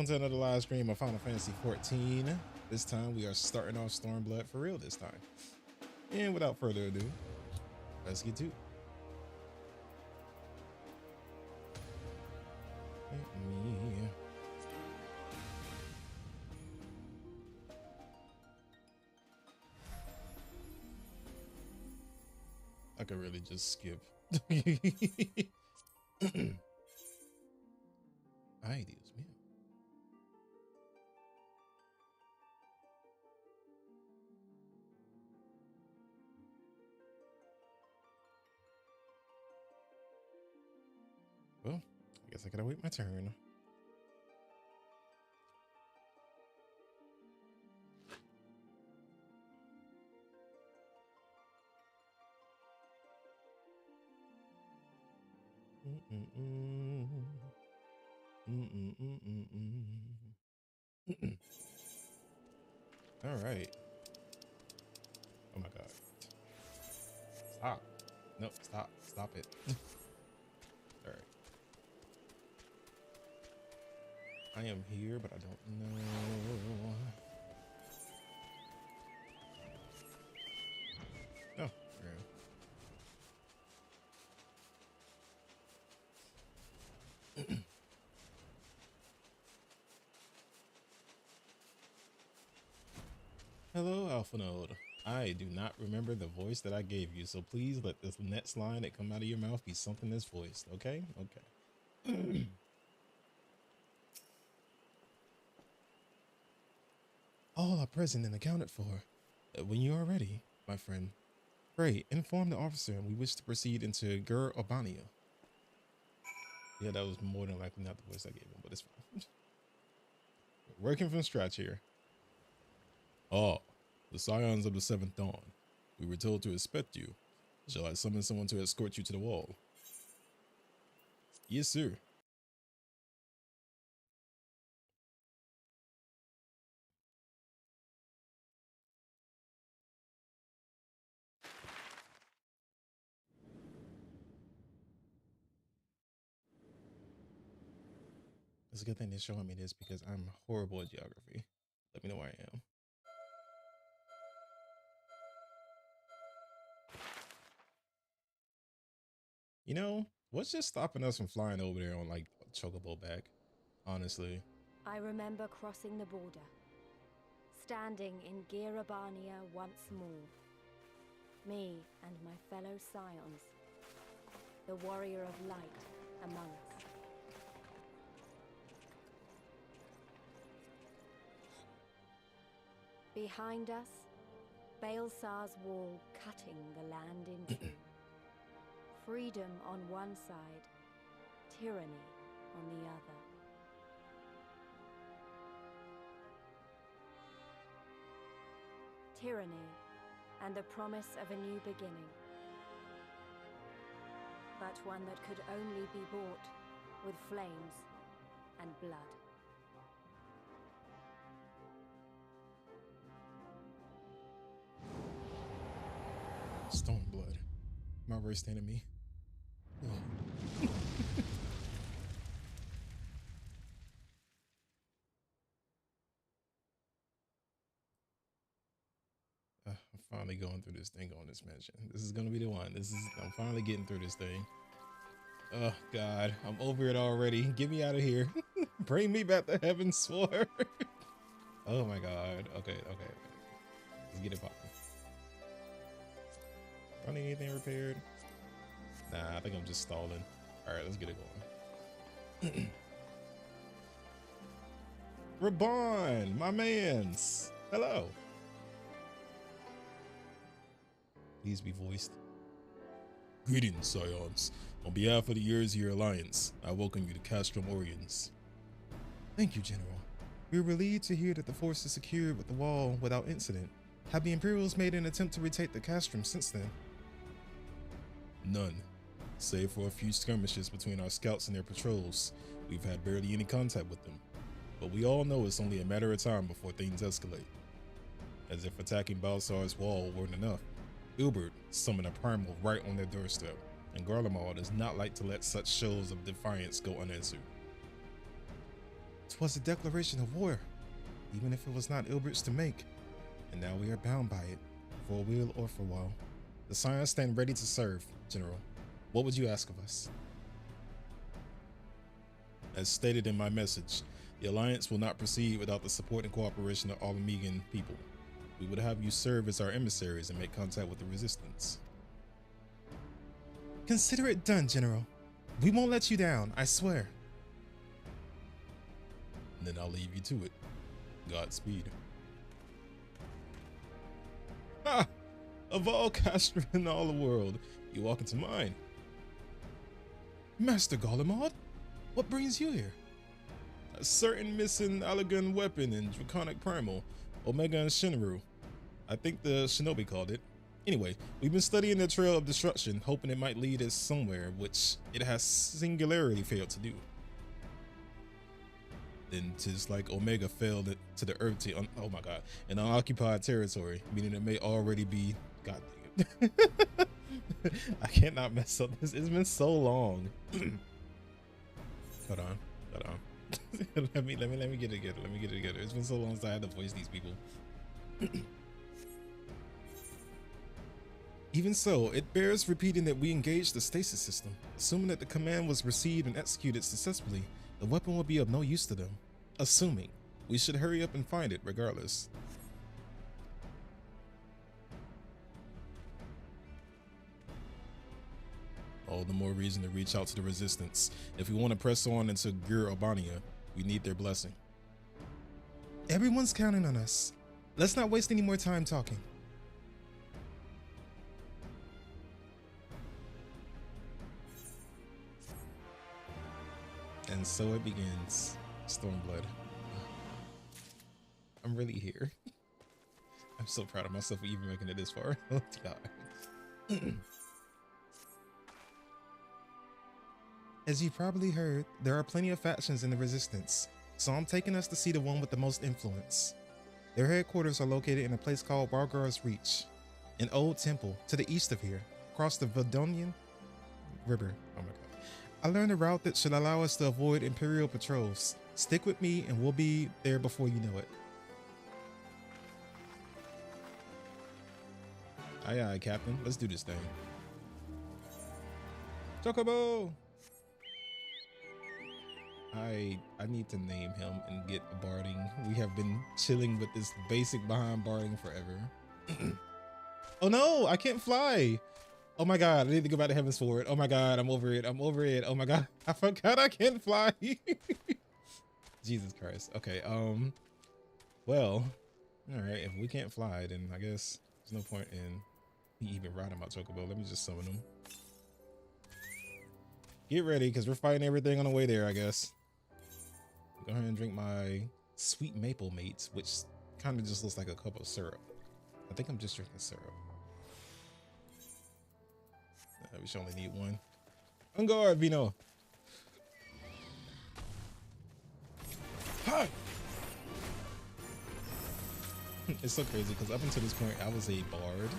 Welcome to another live stream of Final Fantasy 14. This time we are starting off StormBlood for real this time. And without further ado, let's get to it. I could really just skip. Ay, Dios mío. Well, I guess I gotta wait my turn. All right. Oh my God. Stop. No, stop. Stop it. All right. I am here, but I don't know. Oh, there. Hello, Alpha Node. I do not remember the voice that I gave you, so please let this next line that come out of your mouth be something that's voiced, okay? Okay. All are present and accounted for. When you are ready, my friend, pray, inform the officer and we wish to proceed into Gur Urbania. Yeah, that was more than likely not the voice I gave him, but it's fine. Working from scratch here. Oh, the Scions of the Seventh Dawn. We were told to expect you. Shall I summon someone to escort you to the wall? Yes, sir. It's a good thing they're showing me this because I'm horrible at geography. Let me know where I am. You know, what's just stopping us from flying over there on like Chocobo back? Honestly. I remember crossing the border, standing in Girabania once more. Me and my fellow scions, the warrior of light among us. Behind us, Baelsar's wall cutting the land in two. Freedom on one side, tyranny on the other. Tyranny and the promise of a new beginning. But one that could only be bought with flames and blood. StormBlood, my worst enemy. I'm finally going through this thing on this mansion. This is gonna be the one. I'm finally getting through this thing. Oh God, I'm over it already. Get me out of here. Bring me back to heaven's sword. Oh my God. Okay. Let's get it popping. I don't need anything repaired. Nah, I think I'm just stalling. All right, let's get it going. Raban, my mans. Hello. Please be voiced. Greetings, Scions. On behalf of the Yerzir Alliance, I welcome you to Castrum Oriens. Thank you, General. We were relieved to hear that the force is secured with the wall without incident. Have the Imperials made an attempt to retake the Castrum since then? None. Save for a few skirmishes between our scouts and their patrols, we've had barely any contact with them. But we all know it's only a matter of time before things escalate. As if attacking Balsar's wall weren't enough, Ilbert summoned a primal right on their doorstep, and Garlemald does not like to let such shows of defiance go unanswered. 'Twas a declaration of war, even if it was not Ilbert's to make. And now we are bound by it, for weal or for woe. The Scions stand ready to serve, General. What would you ask of us? As stated in my message, the Alliance will not proceed without the support and cooperation of all Amigan people. We would have you serve as our emissaries and make contact with the Resistance. Consider it done, General. We won't let you down, I swear. And then I'll leave you to it. Godspeed. Ha! Of all Castra in all the world, you walk into mine. Master Golemod, what brings you here? A certain missing Allagan weapon in Draconic Primal, Omega and Shinru. I think the Shinobi called it. Anyway, we've been studying the Trail of Destruction, hoping it might lead us somewhere, which it has singularly failed to do. Then 'tis like Omega failed to the Earth to, oh my god, an unoccupied territory, meaning it may already be, god dang it. I cannot mess up this, it's been so long. Hold on. let me get it together. It's been so long since I had to voice these people. Even so, it bears repeating that we engaged the stasis system. Assuming that the command was received and executed successfully, the weapon will be of no use to them. Assuming. We should hurry up and find it regardless. All the more reason to reach out to the Resistance. If we want to press on into Albania, we need their blessing. Everyone's counting on us. Let's not waste any more time talking. And so it begins. StormBlood. I'm really here. I'm so proud of myself for even making it this far. Oh god. As you probably heard, there are plenty of factions in the Resistance, so I'm taking us to see the one with the most influence. Their headquarters are located in a place called Wargar's Reach, an old temple to the east of here, across the Vodonian River. Oh my god. I learned a route that should allow us to avoid Imperial patrols. Stick with me and we'll be there before you know it. Aye aye, Captain. Let's do this thing. Chocobo! I need to name him and get a barding. We have been chilling with this basic behind barding forever. Oh no, I can't fly. Oh my god, I need to go back to Heaven's Sword. Oh my god, I'm over it. Oh my god, I forgot I can't fly. Jesus Christ. Okay, well, all right, if we can't fly, then I guess there's no point in me even riding my Chocobo. Let me just summon him. Get ready, because we're fighting everything on the way there, I guess. Go ahead and drink my sweet maple mates, which kind of just looks like a cup of syrup. I think I'm just drinking syrup. We should only need one. On guard, Vino. Hi. It's so crazy because up until this point, I was a bard,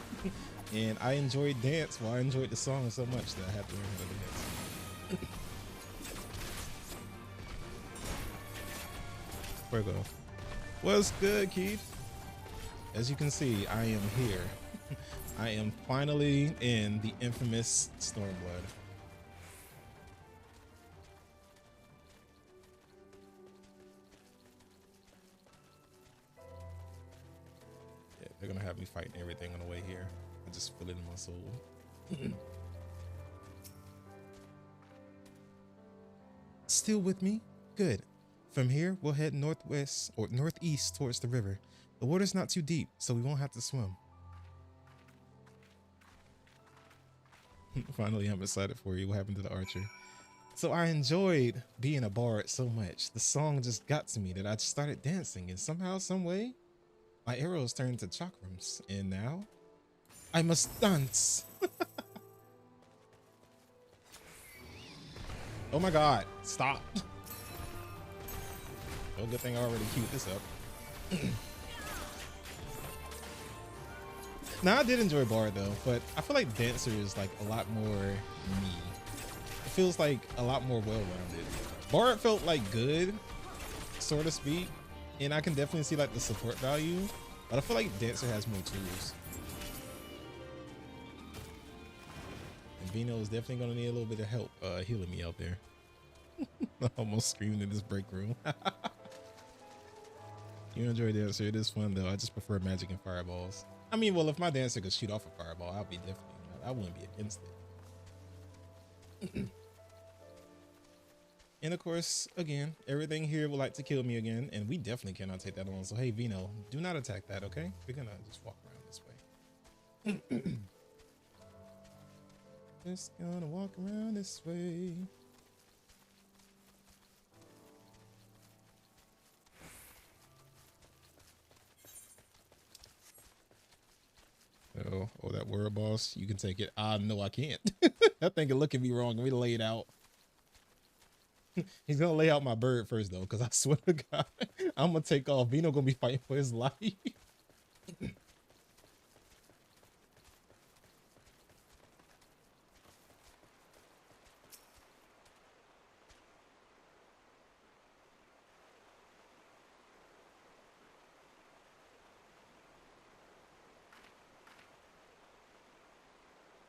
and I enjoyed dance. Well, I enjoyed the song so much that I had to learn how to dance. Fuego. What's good, Keith? As you can see, I am here. I am finally in the infamous StormBlood. Yeah, they're gonna have me fighting everything on the way here. I just feel it in my soul. Still with me? Good. From here, we'll head northwest or northeast towards the river. The water's not too deep, so we won't have to swim. Finally, I'm excited for you. What happened to the archer? So I enjoyed being a bard so much. The song just got to me that I just started dancing, and somehow, some way, my arrows turned to chakrams, and now I must dance. Oh my god, stop. Oh, good thing I already queued this up. Now, I did enjoy Bard though, but I feel like Dancer is like a lot more me. It feels like a lot more well-rounded. Bard felt like good, so to speak. And I can definitely see like the support value, but I feel like Dancer has more tools. And Vino is definitely gonna need a little bit of help healing me out there. I almost screamed in this break room. You enjoy Dancer, it is fun though. I just prefer magic and fireballs. I mean, well, if my Dancer could shoot off a fireball, I'd be definitely, I wouldn't be against it. And of course, again, everything here would like to kill me again, and we definitely cannot take that on. So hey, Vino, do not attack that, okay? We're gonna just walk around this way. Just gonna walk around this way. Oh, that word boss, you can take it. No, I can't. That thing can look at me wrong. Let me lay it out. He's gonna lay out my bird first though, because I swear to God, I'm gonna take off. Vino gonna be fighting for his life.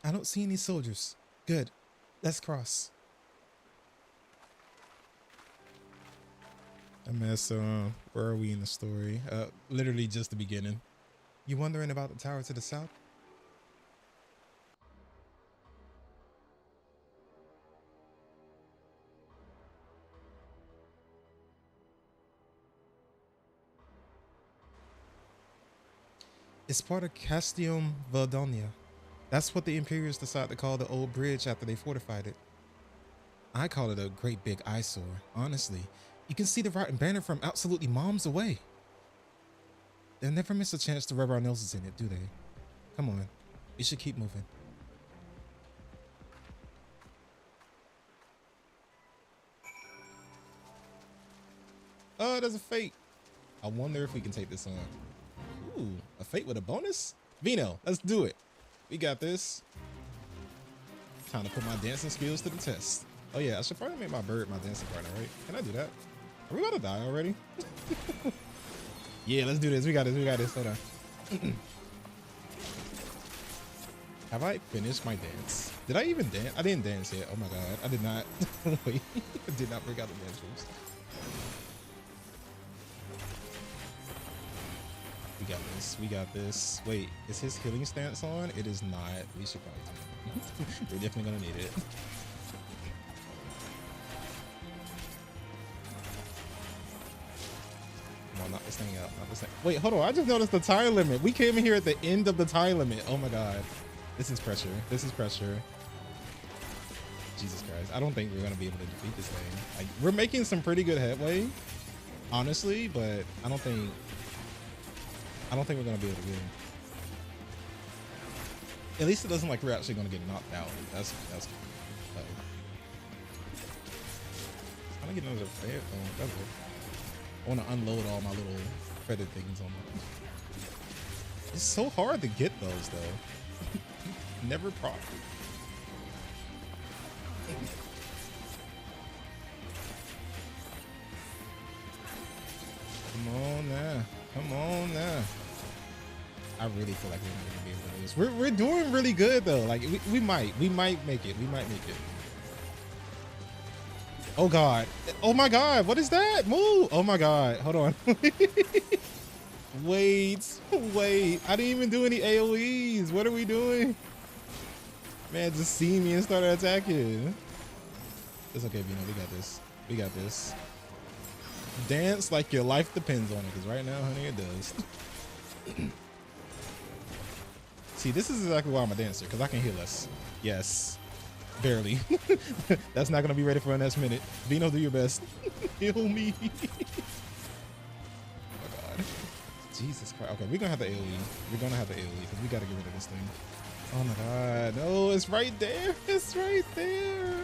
I don't see any soldiers. Good. Let's cross. I mess where are we in the story? Literally just the beginning. You wondering about the tower to the south? It's part of Castium Valdonia. That's what the Imperials decided to call the old bridge after they fortified it. I call it a great big eyesore, honestly. You can see the rotten banner from absolutely miles away. They'll never miss a chance to rub our noses in it, do they? Come on, we should keep moving. Oh, there's a fate. I wonder if we can take this on. Ooh, a fate with a bonus? Vino, let's do it. We got this. Time to put my dancing skills to the test. Oh yeah, I should probably make my bird my dancing partner, right? Can I do that? Are we about to die already? Yeah, let's do this. We got this. We got this. Hold on. Have I finished my dance? Did I even dance? I didn't dance yet. Oh my God. I did not. Wait, I did not break out the dance moves. We got this. We got this. Wait, is his healing stance on? It is not. We should probably do it. We're definitely gonna need it. Come on, knock this thing out. Knock this thing. Wait, hold on. I just noticed the time limit. We came in here at the end of the time limit. Oh my God. This is pressure. This is pressure. Jesus Christ. I don't think we're gonna be able to defeat this thing. Like, we're making some pretty good headway, honestly, but I don't think we're gonna be able to win. At least it doesn't like we're actually gonna get knocked out. That's I'm gonna get another fan. Oh, that's it. I wanna unload all my little feathered things on them. It's so hard to get those though. Never proc. Come on now. Come on now. I really feel like we're not gonna be able to do this. We're doing really good though. Like we might make it. We might make it. Oh God. Oh my God. What is that? Move. Oh my God. Hold on. Wait. I didn't even do any AoEs. What are we doing? Man, just see me and start attacking. It's okay, Vino. We got this. We got this. Dance like your life depends on it, because right now, honey, it does. See, this is exactly why I'm a dancer, because I can heal us. Yes. Barely. That's not going to be ready for the next minute. Vino, do your best. Heal me. Oh my God. Jesus Christ. Okay, we're going to have the AoE. We're going to have the AoE, because we got to get rid of this thing. Oh my God. No, it's right there. It's right there.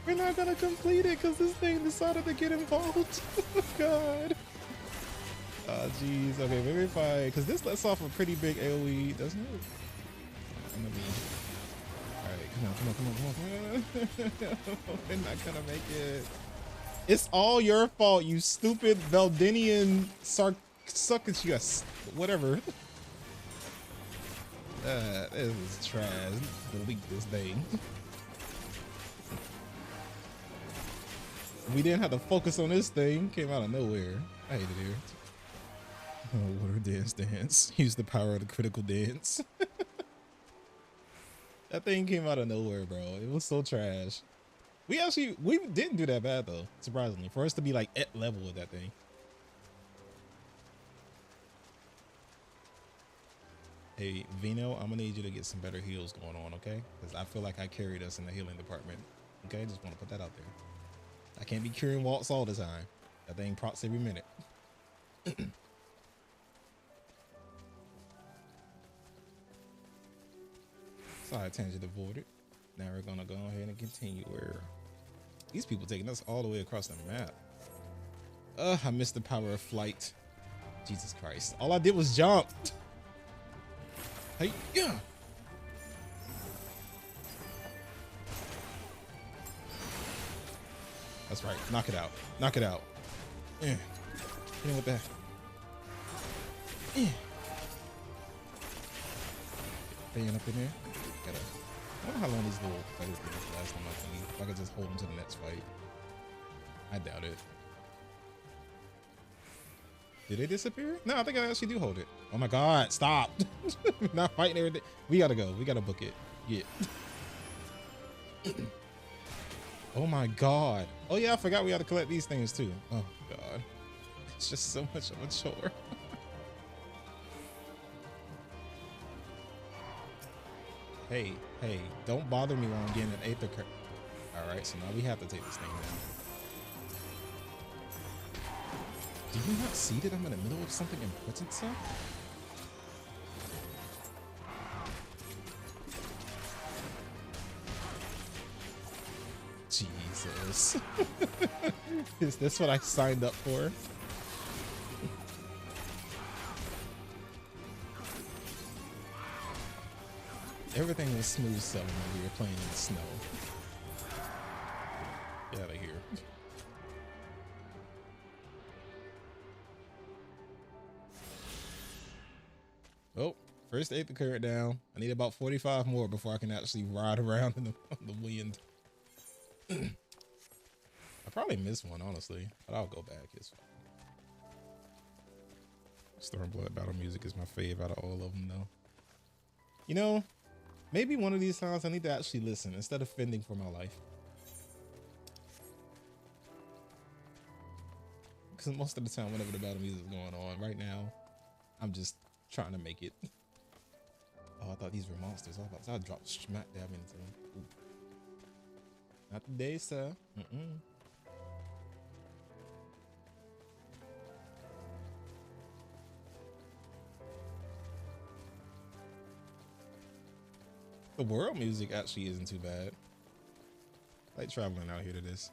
We're not going to complete it, because this thing decided to get involved. Oh God. Oh, jeez. Okay, maybe if I... Because this lets off a pretty big AoE, doesn't it? Alright, come on. We're not gonna make it. It's all your fault, you stupid Veldinian suckers, you guys, whatever. This is trash. Delete this thing. We didn't have to focus on this thing. Came out of nowhere. I hate it here. Oh, water dance. Use the power of the critical dance. That thing came out of nowhere, bro. It was so trash. We didn't do that bad though, surprisingly, for us to be like at level with that thing. Hey, Vino, I'm gonna need you to get some better heals going on, okay? Because I feel like I carried us in the healing department. Okay, just want to put that out there. I can't be curing waltz all the time. That thing procs every minute. Side tangent avoided. Now we're gonna go ahead and continue where these people taking us all the way across the map. I missed the power of flight. Jesus Christ. All I did was jump. Hey, yeah. That's right. Knock it out. Knock it out. Yeah. Hit him with that. Yeah. Staying up in there. I wonder how long these little fighters things last on my thingy. If I could just hold them to the next fight. I doubt it. Did they disappear? No, I think I actually do hold it. Oh my God, stop. Not fighting everything. We gotta go. We gotta book it. Yeah. Oh my God. Oh yeah, I forgot we had to collect these things too. Oh God. It's just so much of a chore. Hey, don't bother me while I'm getting an aether curve. All right, so now we have to take this thing down. Do you not see that I'm in the middle of something important, sir? Jesus. Is this what I signed up for? Everything was smooth sailing when we were playing in the snow. Get out of here. Oh, first aether current down. I need about 45 more before I can actually ride around in the wind. I probably missed one, honestly, but I'll go back. It's fine. StormBlood battle music is my fave out of all of them, though. You know, maybe one of these times I need to actually listen instead of fending for my life. Because most of the time, whenever the battle music is going on, right now, I'm just trying to make it. Oh, I thought these were monsters. I dropped smack dab into them. Ooh. Not today, sir. The world music actually isn't too bad. I like traveling out here to this.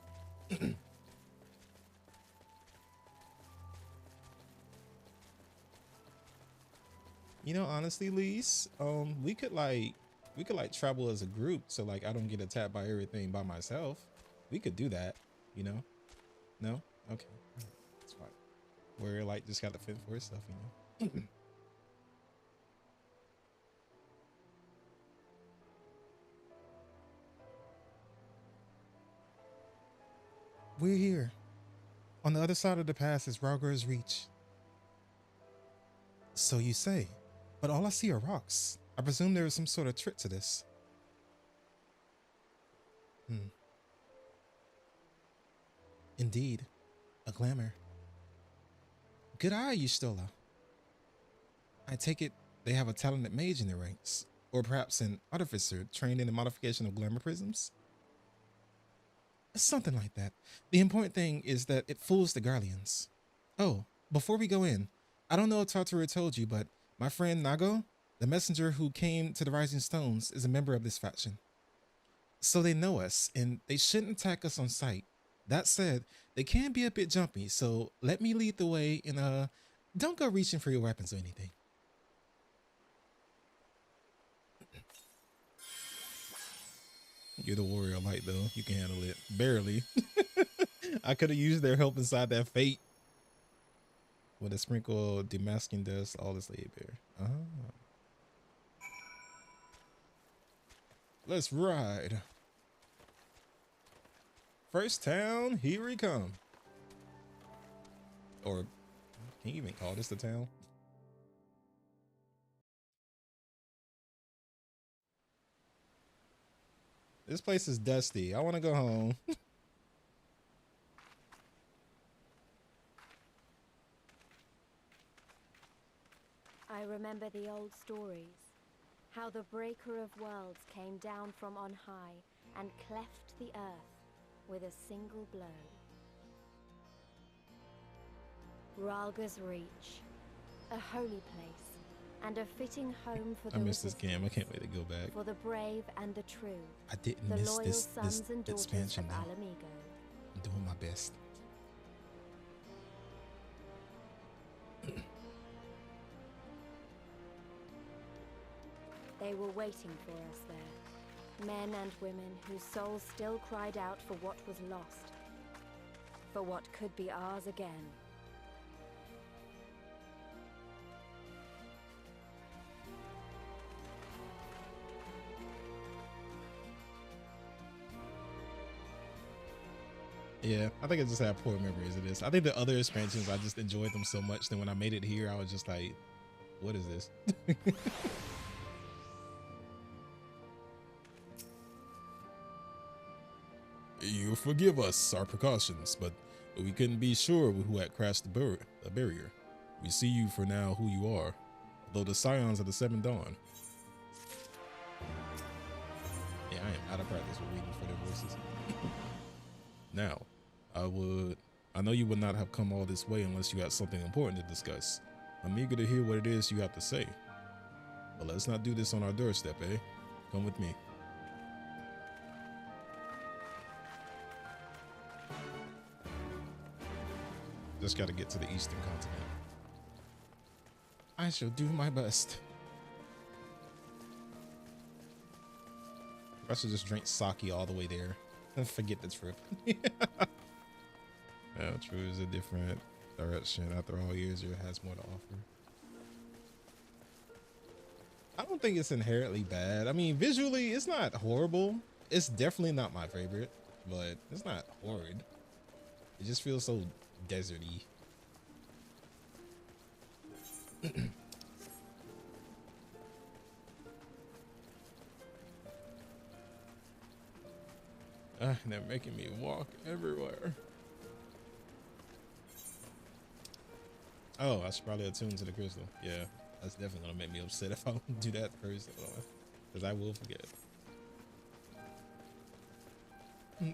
You know, honestly, Lise, we could travel as a group, so like I don't get attacked by everything by myself. We could do that, you know? No? Okay. That's fine. Where like just gotta fend for itself, you know? We're here. On the other side of the pass is Rauger's Reach. So you say, but all I see are rocks. I presume there is some sort of trick to this. Indeed, a glamour. Good eye, Y'shtola. I take it they have a talented mage in their ranks, or perhaps an artificer trained in the modification of glamour prisms. Something like that. The important thing is that it fools the Guardians. Oh, before we go in, I don't know if Tartaru told you, but my friend Nago, the messenger who came to the Rising Stones, is a member of this faction. So they know us, and they shouldn't attack us on sight. That said, they can be a bit jumpy, so let me lead the way, and don't go reaching for your weapons or anything. You're the warrior light, though. You can handle it. Barely. I could have used their help inside that fate. With a sprinkle of demasking dust, all this laid bare. Let's ride. First town, here we come. Or can you even call this the town? This place is dusty. I want to go home. I remember the old stories. How the breaker of worlds came down from on high and cleft the earth with a single blow. Ralga's Reach, a holy place, and a fitting home for the I missed this game. I can't wait to go back. For the brave and the true. I didn't the miss loyal this sons and daughters expansion of though. Alamigo. I'm doing my best. They were waiting for us there. Men and women whose souls still cried out for what was lost. For what could be ours again. Yeah, I think I just have poor memories of this. I think the other expansions, I just enjoyed them so much that when I made it here, I was just like, what is this? You forgive us our precautions, but we couldn't be sure who had crashed the barrier. We see you for now who you are, though the scions of the Seven Dawn. Yeah, I am out of practice with reading for their voices. Now, I know you would not have come all this way unless you had something important to discuss. I'm eager to hear what it is you have to say. But let's not do this on our doorstep, eh? Come with me. Just gotta get to the eastern continent. I shall do my best. I should just drink sake all the way there and forget the trip. Yeah, true is a different direction. After all years, it has more to offer. I don't think it's inherently bad. I mean, visually, it's not horrible. It's definitely not my favorite, but it's not horrid. It just feels so deserty. They're making me walk everywhere. Oh, I should probably attune to the crystal. Yeah, that's definitely gonna make me upset if I don't do that first, because I will forget.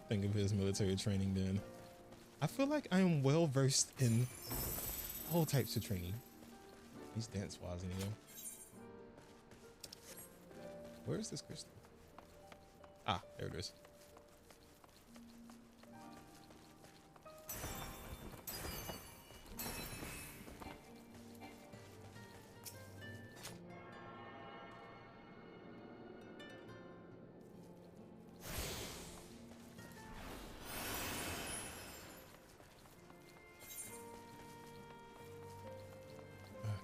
Think of his military training then. I feel like I am well versed in all types of training. These dance wise anyway. Where is this crystal? Ah, there it is.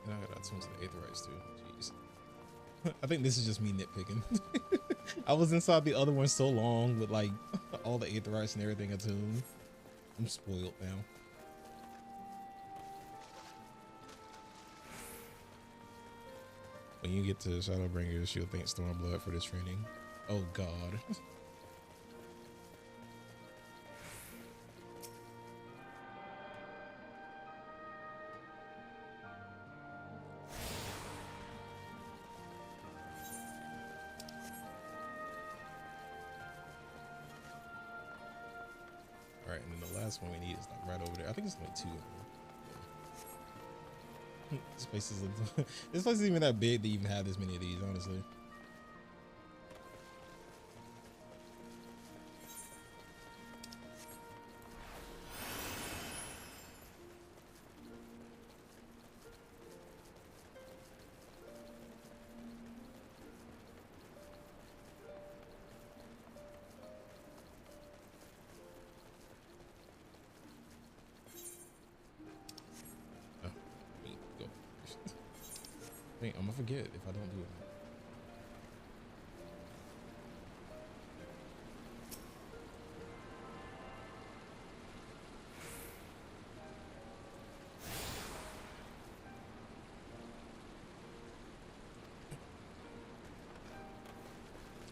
Now I gotta tune to the Aetherites too. Jeez. I think this is just me nitpicking. I was inside the other one so long with like all the Aetherites and everything attuned. I'm spoiled now. When you get to Shadowbringers, you'll thank StormBlood for this training. Oh God. Alright, and then the last one we need is like right over there. I think it's only 2 of them. Yeah. This place isn't even that big to even have this many of these, honestly. think I'm gonna forget if I don't do it.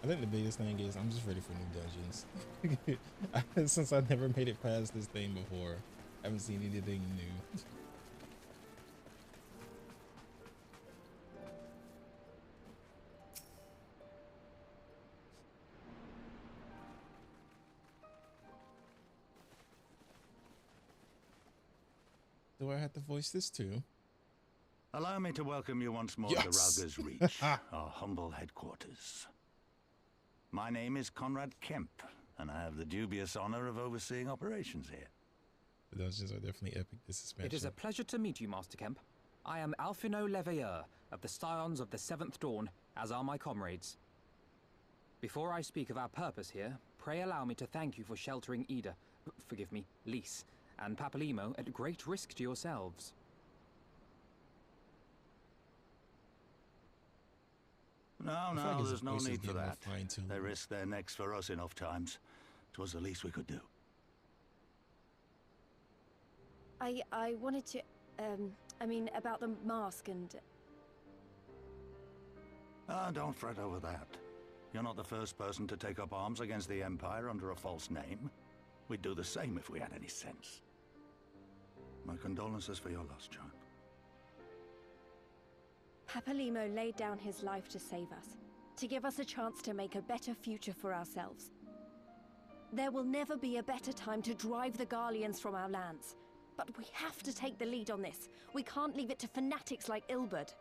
I think the biggest thing is I'm just ready for new dungeons. Since I never made it past this thing before, I haven't seen anything new. Do I have to voice this too? Allow me to welcome you once more to Rauger's Reach, our humble headquarters. My name is Conrad Kemp, and I have the dubious honor of overseeing operations here. The dungeons are definitely epic. This is special. It is a pleasure to meet you, Master Kemp. I am Alphino Leveilleur of the Scions of the Seventh Dawn, as are my comrades. Before I speak of our purpose here, pray allow me to thank you for sheltering Ida, forgive me, Lys, and Papalimo at great risk to yourselves. No, there's no need for that. They risked their necks for us enough times. 'Twas the least we could do. I wanted to, I mean, about the mask and... Don't fret over that. You're not the first person to take up arms against the Empire under a false name. We'd do the same if we had any sense. My condolences for your loss, child. Papalimo laid down his life to save us, to give us a chance to make a better future for ourselves. There will never be a better time to drive the Garleans from our lands. But we have to take the lead on this. We can't leave it to fanatics like Ilberd.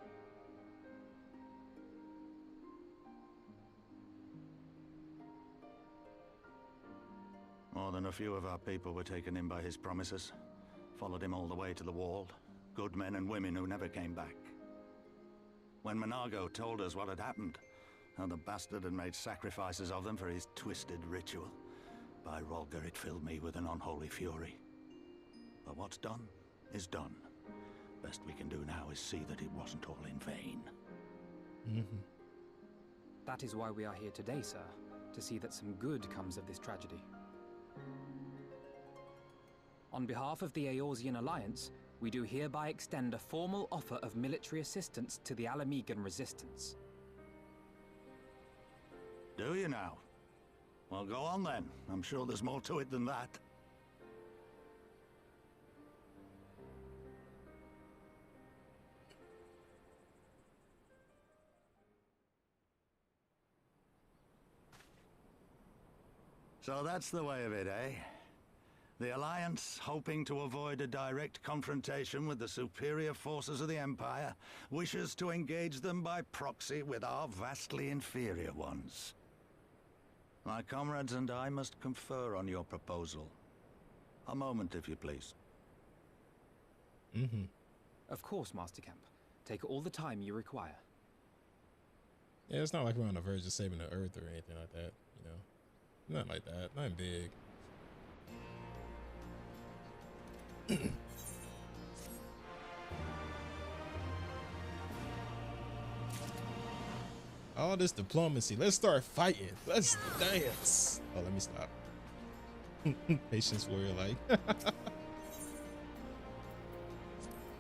More than a few of our people were taken in by his promises. Followed him all the way to the wall. Good men and women who never came back. When Monargo told us what had happened, how the bastard had made sacrifices of them for his twisted ritual, by Rolger it filled me with an unholy fury. But what's done is done. Best we can do now is see that it wasn't all in vain. That is why we are here today, sir, to see that some good comes of this tragedy. On behalf of the Eorzean Alliance, we do hereby extend a formal offer of military assistance to the Alamegan resistance. Do you now? Well, go on then. I'm sure there's more to it than that. So that's the way of it, eh? The Alliance, hoping to avoid a direct confrontation with the superior forces of the Empire, wishes to engage them by proxy with our vastly inferior ones. My comrades and I must confer on your proposal. A moment, if you please. Of course, Master Kemp. Take all the time you require. Yeah, it's not like we're on the verge of saving the Earth or anything like that, you know? Not like that. Not big. All this diplomacy. Let's start fighting. Let's dance. Oh, let me stop. Patience warrior like.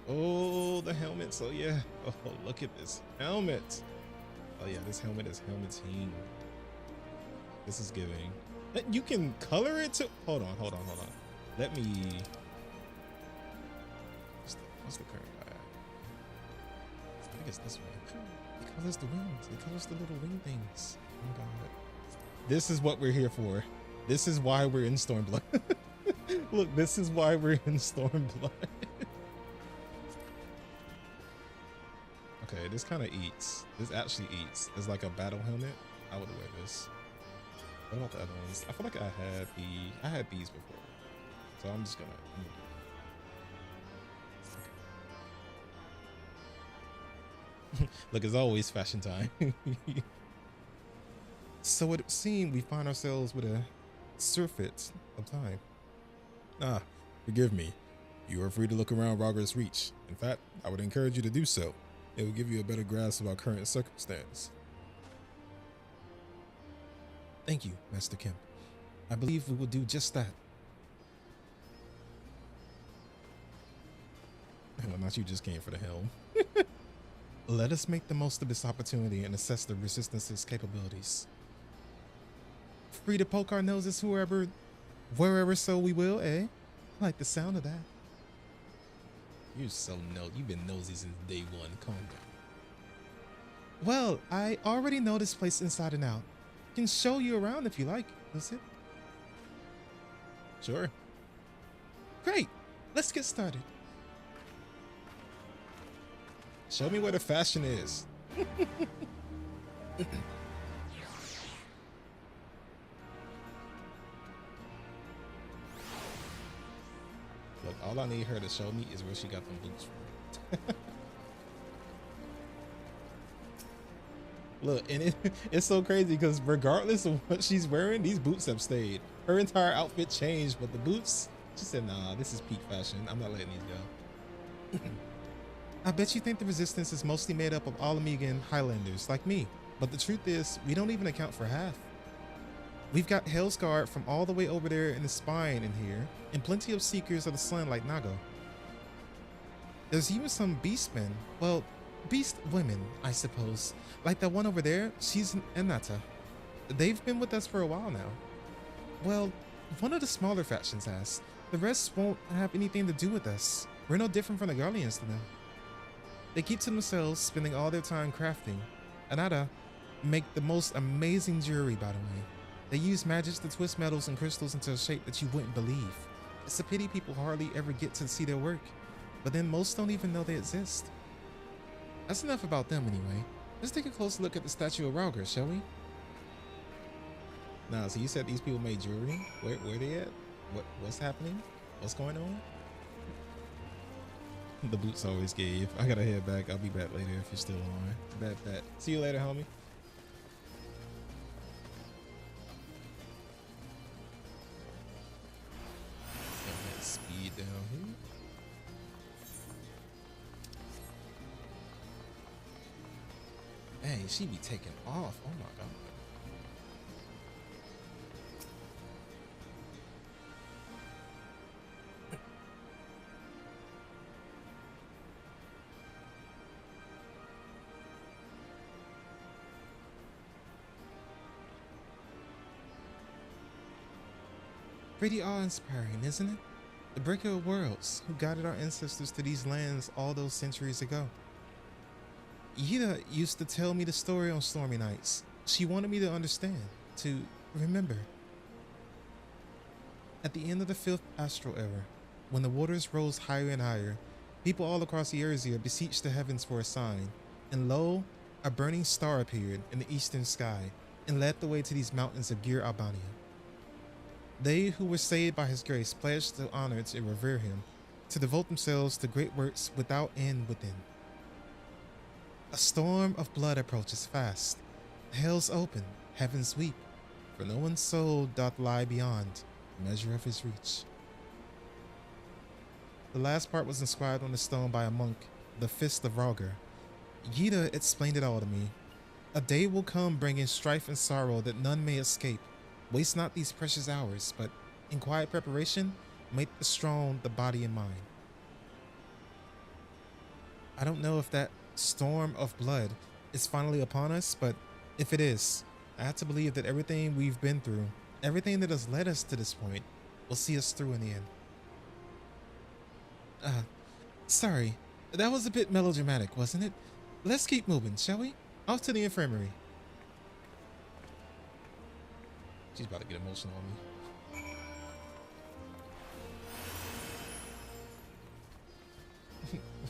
Oh, the helmets. Oh yeah. Oh, look at this helmet. Oh yeah, this helmet is helmeting. This is giving. You can color it to. Hold on. Let me. What's the current guy? I think it's this one. It colors the wings. It colors the little wing things. Oh my god. This is what we're here for. This is why we're in StormBlood. Look, this is why we're in StormBlood. Okay, this kind of eats. This actually eats. It's like a battle helmet. I would wear this. What about the other ones? I feel like I had these before. So I'm just gonna Look, it's always fashion time. So it seemed we find ourselves with a surfeit of time. Forgive me. You are free to look around Rauger's Reach. In fact, I would encourage you to do so. It will give you a better grasp of our current circumstance. Thank you, Master Kemp. I believe we will do just that. Well, not you just came for the helm. Let us make the most of this opportunity and assess the Resistance's capabilities. Free to poke our noses wherever so we will, eh? I like the sound of that. You're so you've been nosy since day one. Calm down. Well, I already know this place inside and out. Can show you around if you like, Lucid. Sure. Great. Let's get started. Show me where the fashion is. Look, all I need her to show me is where she got them boots from. Look, and it's so crazy because regardless of what she's wearing, these boots have stayed. Her entire outfit changed, but the boots, she said, nah, this is peak fashion. I'm not letting these go. I bet you think the Resistance is mostly made up of all Amigan Highlanders like me, but the truth is, we don't even account for half. We've got Hellsguard from all the way over there in the spine in here, and plenty of Seekers of the Sun like Nago. There's even some Beastmen, well, Beast women, I suppose. Like that one over there, she's an Enata. They've been with us for a while now. Well, one of the smaller factions has. The rest won't have anything to do with us. We're no different from the Guardians to them. They keep to themselves, spending all their time crafting. Enata make the most amazing jewelry, by the way. They use magic to twist metals and crystals into a shape that you wouldn't believe. It's a pity people hardly ever get to see their work, but then most don't even know they exist. That's enough about them anyway. Let's take a closer look at the statue of Rauger, shall we? Nah, so you said these people made jewelry? Where they at? What's happening? What's going on? The boots always gave. I gotta head back. I'll be back later if you're still on. Bet. See you later, homie. Speed down here. Hey, she be taking off. Oh my god. Pretty awe-inspiring, isn't it? The breaker of worlds, who guided our ancestors to these lands all those centuries ago. Yida used to tell me the story on stormy nights. She wanted me to understand, to remember. At the end of the 5th Astral Era, when the waters rose higher and higher, people all across the Erzea beseeched the heavens for a sign, and lo, a burning star appeared in the eastern sky and led the way to these mountains of Gir Albania. They who were saved by his grace pledged to honor and revere him, to devote themselves to great works without end within. A storm of blood approaches fast. Hells open, heavens weep, for no one's soul doth lie beyond the measure of his reach. The last part was inscribed on the stone by a monk, the Fist of Rauger. Yida explained it all to me. A day will come bringing strife and sorrow that none may escape. Waste not these precious hours, but in quiet preparation, make the strong the body and mind. I don't know if that storm of blood is finally upon us, but if it is, I have to believe that everything we've been through, everything that has led us to this point, will see us through in the end. Sorry, that was a bit melodramatic, wasn't it? Let's keep moving, shall we? Off to the infirmary. She's about to get emotional on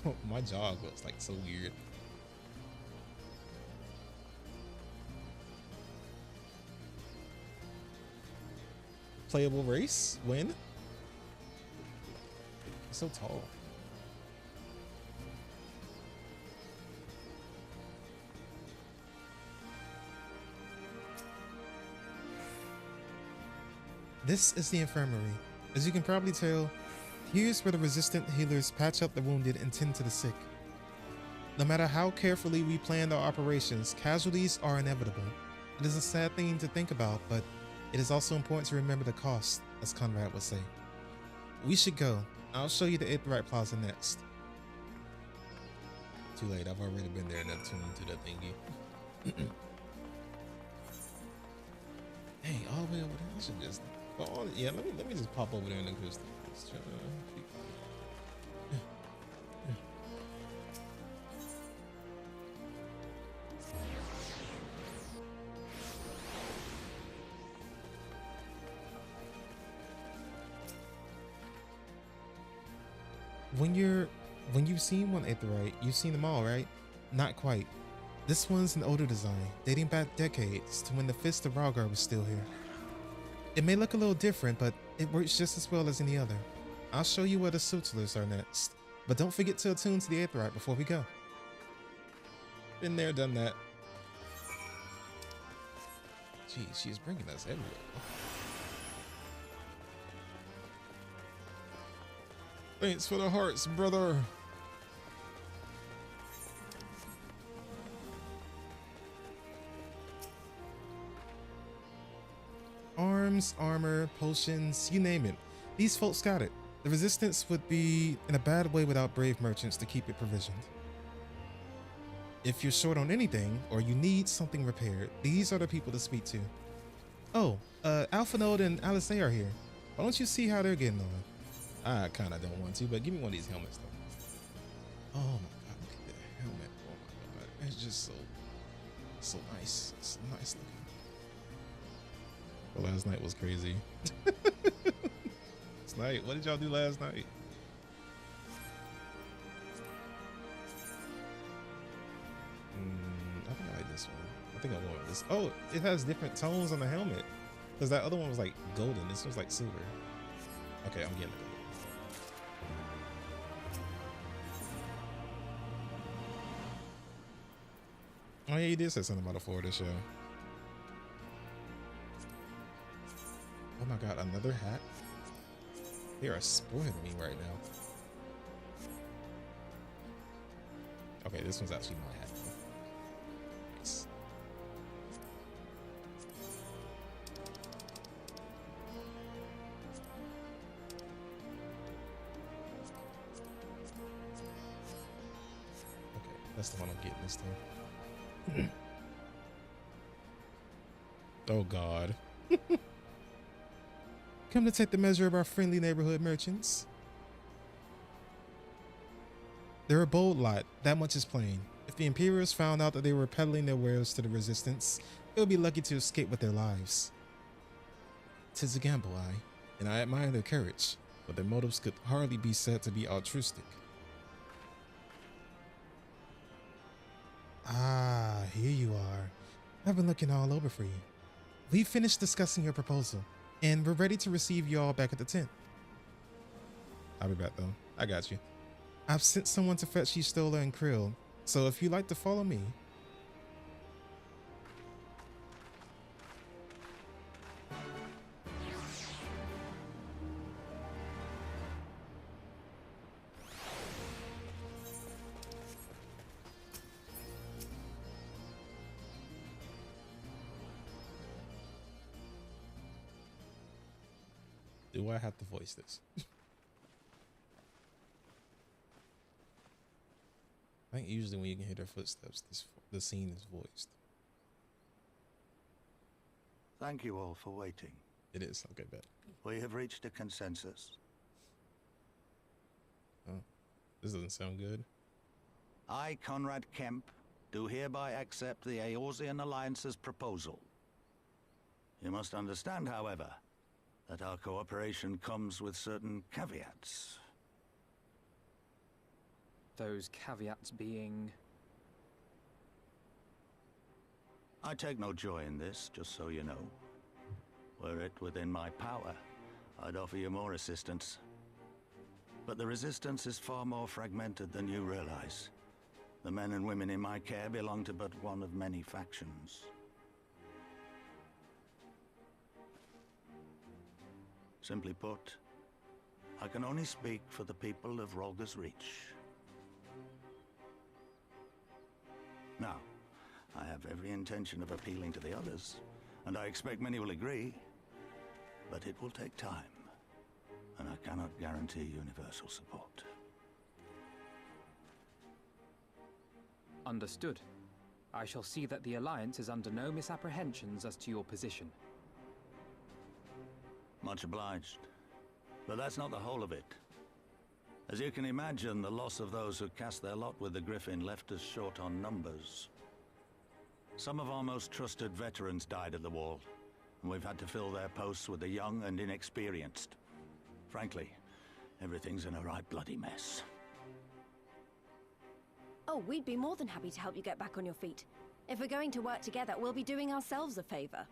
me. My jaw looks like so weird. Playable race? Win? He's so tall. This is the infirmary. As you can probably tell, here's where the resistant healers patch up the wounded and tend to the sick. No matter how carefully we planned our operations, casualties are inevitable. It is a sad thing to think about, but it is also important to remember the cost, as Conrad would say. We should go. I'll show you the Aetheryte Plaza next. Too late, I've already been there and attuned to that thingy. Hey, all the way over there. I should just go on. Yeah, let me just pop over there and then just when you've seen one Aetheryte, you've seen them all, right? Not quite. This one's an older design, dating back decades to when the Fist of Rhaegar was still here. It may look a little different, but it works just as well as any other. I'll show you where the Sutlers are next, but don't forget to attune to the Aetheryte before we go. Been there, done that. Gee, she's bringing us everywhere. Thanks for the hearts, brother. Arms, armor, potions, you name it. These folks got it. The resistance would be in a bad way without brave merchants to keep it provisioned. If you're short on anything or you need something repaired, these are the people to speak to. Oh, Alphanode and Alisei are here. Why don't you see how they're getting on? I kind of don't want to, but give me one of these helmets though. Oh my god, look at that helmet. Oh my god, it's just so nice. It's nice looking. Well, last night was crazy. Last night, what did y'all do last night? I think I like this one. I think I'll go with this. Oh, it has different tones on the helmet. Because that other one was like golden. This one's like silver. Okay, I'm getting it. Oh yeah, you did say something about a Florida show. Oh my god, another hat? They are spoiling me right now. Okay, this one's actually my hat. Nice. Okay, that's the one I'm getting this time. Oh god. Come to take the measure of our friendly neighborhood merchants. They're a bold lot, that much is plain. If the Imperials found out that they were peddling their wares to the Resistance, they would be lucky to escape with their lives. 'Tis a gamble, and I admire their courage, but their motives could hardly be said to be altruistic. Ah, here you are. I've been looking all over for you. We've finished discussing your proposal, and we're ready to receive you all back at the tent. I'll be back though. I got you. I've sent someone to fetch you Stola and Krill, so if you'd like to follow me. Do I have to voice this? I think usually when you can hear their footsteps, the scene is voiced. Thank you all for waiting. It is. Okay, bet. We have reached a consensus. Oh, this doesn't sound good. I, Conrad Kemp, do hereby accept the Eorzean Alliance's proposal. You must understand, however, that our cooperation comes with certain caveats. Those caveats being... I take no joy in this, just so you know. Were it within my power, I'd offer you more assistance. But the Resistance is far more fragmented than you realize. The men and women in my care belong to but one of many factions. Simply put, I can only speak for the people of Rolga's Reach. Now, I have every intention of appealing to the others, and I expect many will agree, but it will take time, and I cannot guarantee universal support. Understood. I shall see that the Alliance is under no misapprehensions as to your position. Much obliged. But that's not the whole of it. As you can imagine, the loss of those who cast their lot with the Griffin left us short on numbers. Some of our most trusted veterans died at the wall, and we've had to fill their posts with the young and inexperienced. Frankly, everything's in a right bloody mess. Oh, we'd be more than happy to help you get back on your feet. If we're going to work together, we'll be doing ourselves a favor.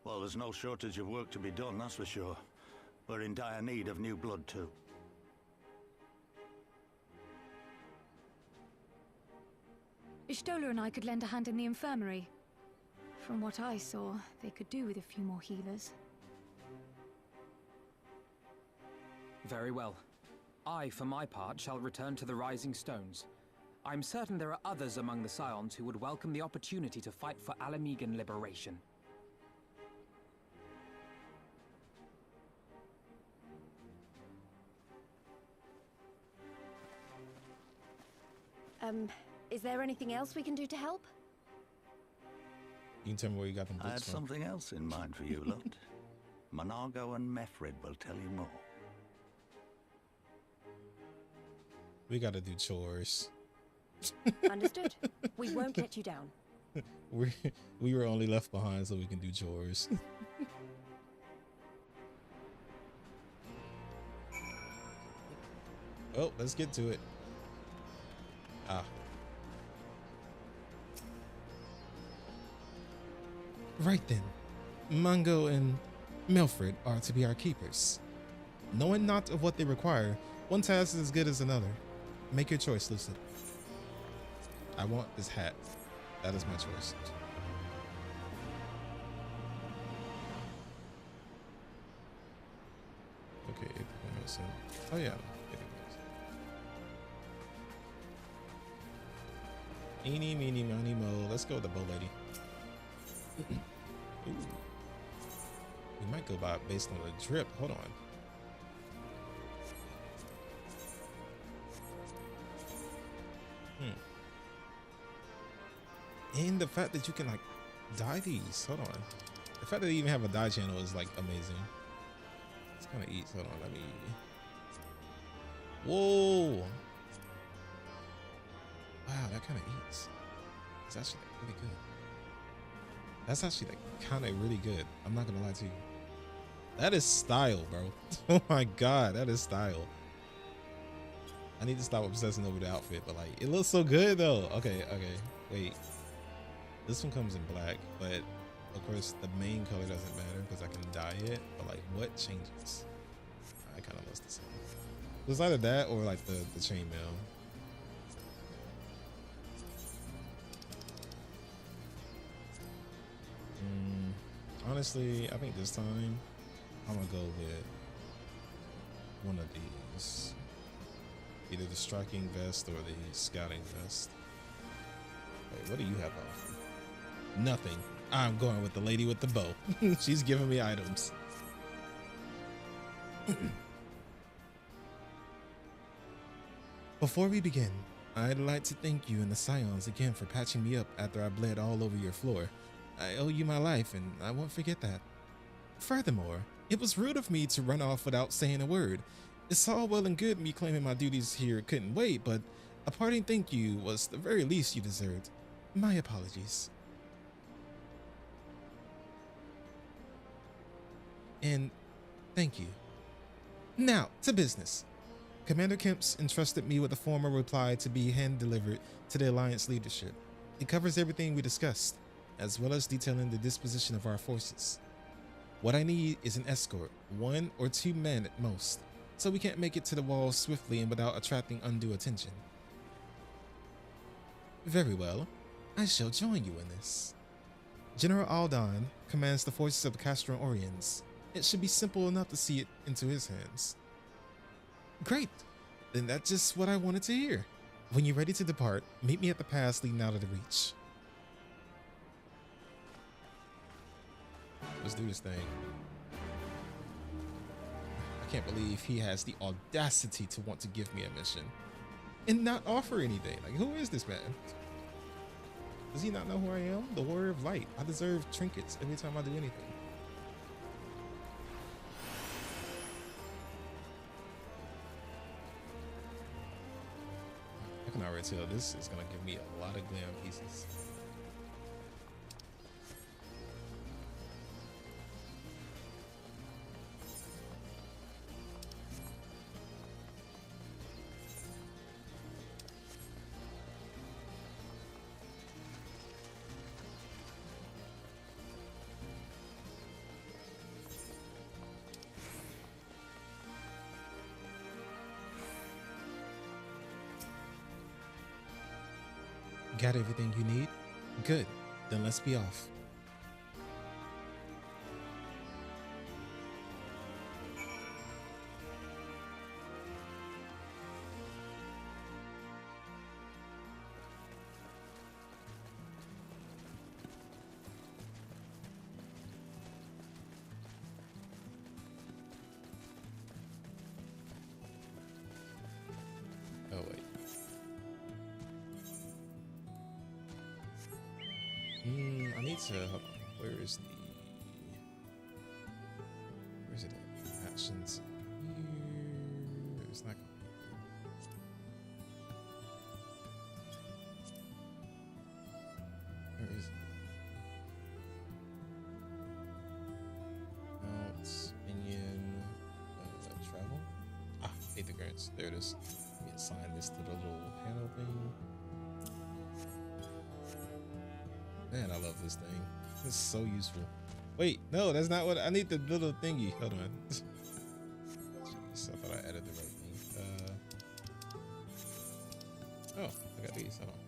Well, there's no shortage of work to be done, that's for sure. We're in dire need of new blood, too. Ishtola and I could lend a hand in the infirmary. From what I saw, they could do with a few more healers. Very well. I, for my part, shall return to the Rising Stones. I'm certain there are others among the Scions who would welcome the opportunity to fight for Alamegan liberation. Is there anything else we can do to help? You can tell me where you got them I had books from. something else in mind for you, lot. Monargo and Mefred will tell you more. We gotta do chores. Understood. We won't let you down. We were only left behind so we can do chores. Well, let's get to it. Right then, Mongo and Milfred are to be our keepers. Knowing not of what they require, one task is as good as another. Make your choice, Lucid. I want this hat. That is my choice. Okay, oh yeah. Eeny, meeny, miny, mo. Let's go with the bow lady. Ooh. We might go by based on the drip. Hold on. And the fact that you can like dye these. Hold on. The fact that they even have a dye channel is like amazing. It's kind of eats. Hold on. Let me. Whoa. Wow, that kind of eats. It's actually like really good. That's actually like kind of really good. I'm not gonna lie to you. That is style, bro. Oh my god, that is style. I need to stop obsessing over the outfit, but like it looks so good though. Okay, wait. This one comes in black, but of course the main color doesn't matter because I can dye it. But like, what changes? I kind of lost the same. It was either that or like the chainmail. Honestly, I think this time I'm gonna go with one of these. Either the striking vest or the scouting vest. Wait, what do you have on? Nothing. I'm going with the lady with the bow. She's giving me items. Before we begin, I'd like to thank you and the Scions again for patching me up after I bled all over your floor. I owe you my life, and I won't forget that. Furthermore, it was rude of me to run off without saying a word. It's all well and good me claiming my duties here couldn't wait, but a parting thank you was the very least you deserved. My apologies. And thank you. Now, to business. Commander Kemp's entrusted me with a formal reply to be hand-delivered to the Alliance leadership. It covers everything we discussed, as well as detailing the disposition of our forces. What I need is an escort, 1 or 2 men at most, so we can't make it to the walls swiftly and without attracting undue attention. Very well, I shall join you in this. General Aldan commands the forces of the Castron Oriens. It should be simple enough to see it into his hands. Great, then that's just what I wanted to hear. When you're ready to depart, meet me at the pass leading out of the Reach. Let's do this thing. I can't believe he has the audacity to want to give me a mission and not offer anything. Like, who is this man? Does he not know who I am? The Warrior of Light. I deserve trinkets every time I do anything. I can already tell this is gonna give me a lot of glam pieces. Got everything you need? Good. Then let's be off. Oh, wait. I need to, where is it at? Actions here. It's not. Where is it? Mounts, minion, travel. Ah, hate the currents. There it is. Let me assign this to the little panel thing. Man, I love this thing. It's so useful. Wait, no, that's not what I need. The little thingy. Hold on. Jeez, I thought I added the right thing. Oh, I got these. Hold on.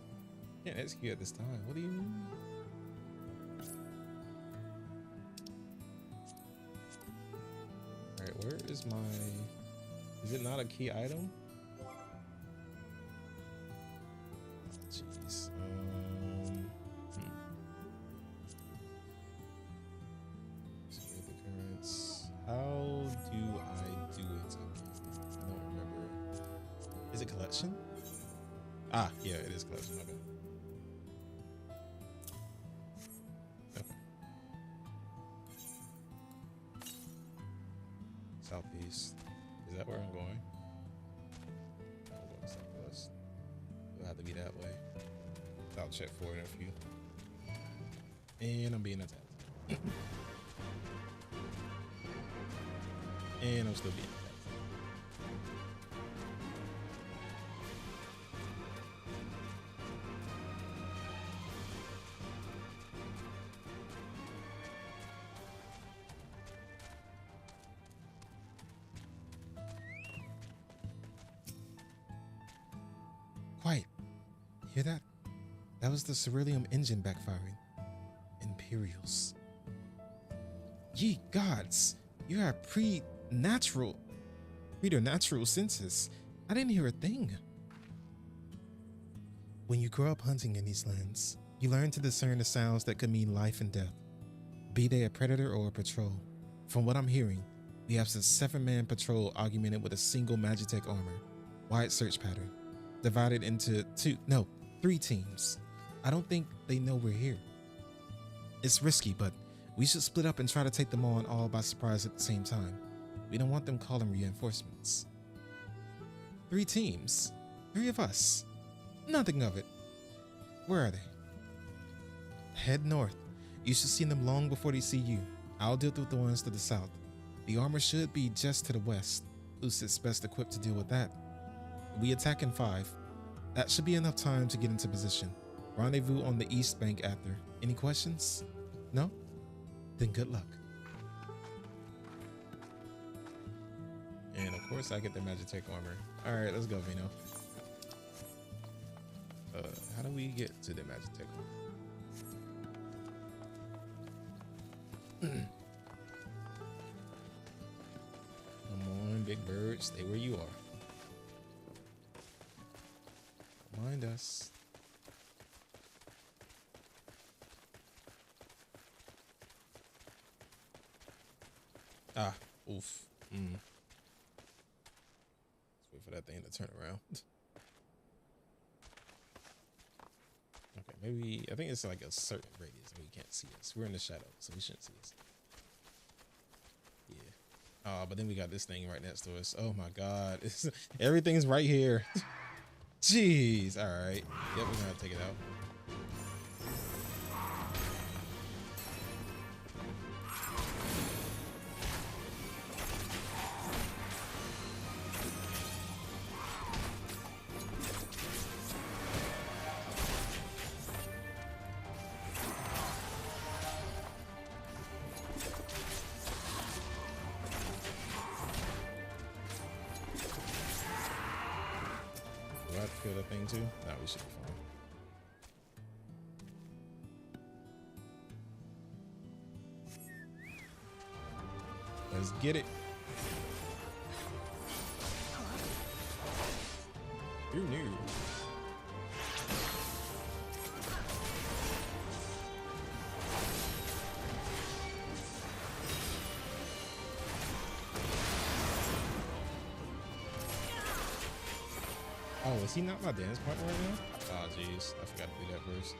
Can't execute at this time. What do you mean? All right, where is my? Is it not a key item? Jeez. How do I do it? I don't remember. Is it collection? Ah, yeah, it is collection. My bad. Okay. Southeast. Is that where I'm going? I'm going southwest. It'll have to be that way. I'll check for it in a few. And I'm being attacked. And I'm still being attacked. Quiet. Hear that? That was the Ceruleum engine backfiring. Imperials. Ye gods! You have preternatural senses. I didn't hear a thing. When you grow up hunting in these lands, you learn to discern the sounds that could mean life and death, be they a predator or a patrol. From what I'm hearing, we have a 7-man patrol augmented with a single Magitech armor, wide search pattern, divided into 3 teams. I don't think they know we're here. It's risky, but we should split up and try to take them on all by surprise at the same time. We don't want them calling reinforcements. 3 teams. 3 of us. Nothing of it. Where are they? Head north. You should see them long before they see you. I'll deal with the ones to the south. The armor should be just to the west. Who sits best equipped to deal with that? We attack in 5. That should be enough time to get into position. Rendezvous on the east bank after. Any questions? No? Then good luck. And of course I get the Magitech armor. Alright, let's go, Vino. How do we get to the Magitech armor? Come on, big bird, stay where you are. Come us. Ah, oof. Let's wait for that thing to turn around. Okay, maybe, I think it's like a certain radius and we can't see us. We're in the shadow, so we shouldn't see us. Yeah. But then we got this thing right next to us. Oh my God. Everything's right here. Jeez. All right. Yep, we're gonna have to take it out. Do I have to kill that thing too? No, we should be fine. Let's get it. Who knew? Oh, is he not my dance partner right now? Oh, jeez. I forgot to do that first.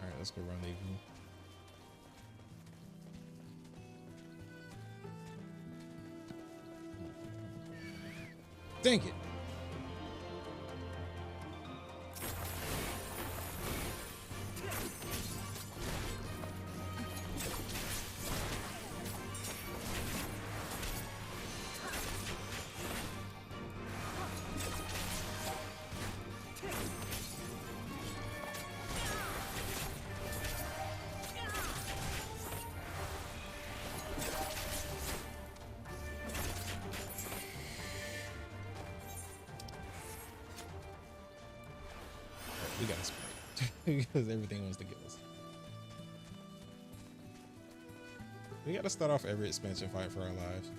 All right, let's go rendezvous. Dang it. We gotta sprint because everything wants to kill us. We gotta start off every expansion fight for our lives.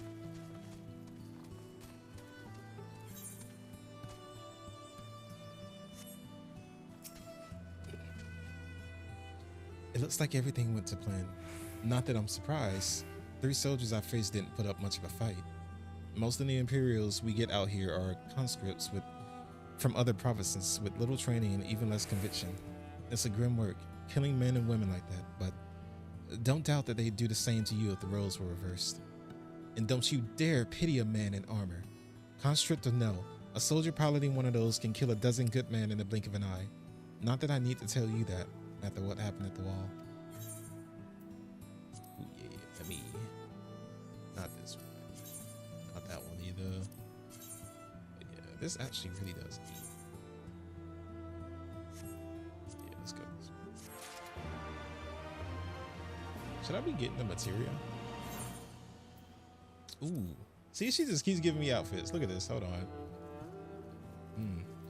It looks like everything went to plan. Not that I'm surprised. 3 soldiers I faced didn't put up much of a fight. Most of the Imperials we get out here are conscripts from other provinces with little training and even less conviction. It's a grim work, killing men and women like that, but don't doubt that they'd do the same to you if the roles were reversed. And don't you dare pity a man in armor. Conscript or no, a soldier piloting one of those can kill a dozen good men in the blink of an eye. Not that I need to tell you that after what happened at the wall. Ooh, yeah, let me. Not this one. Not that one either. But yeah, this actually really does. Yeah, let's go. Should I be getting the materia? Ooh. See, she just keeps giving me outfits. Look at this. Hold on.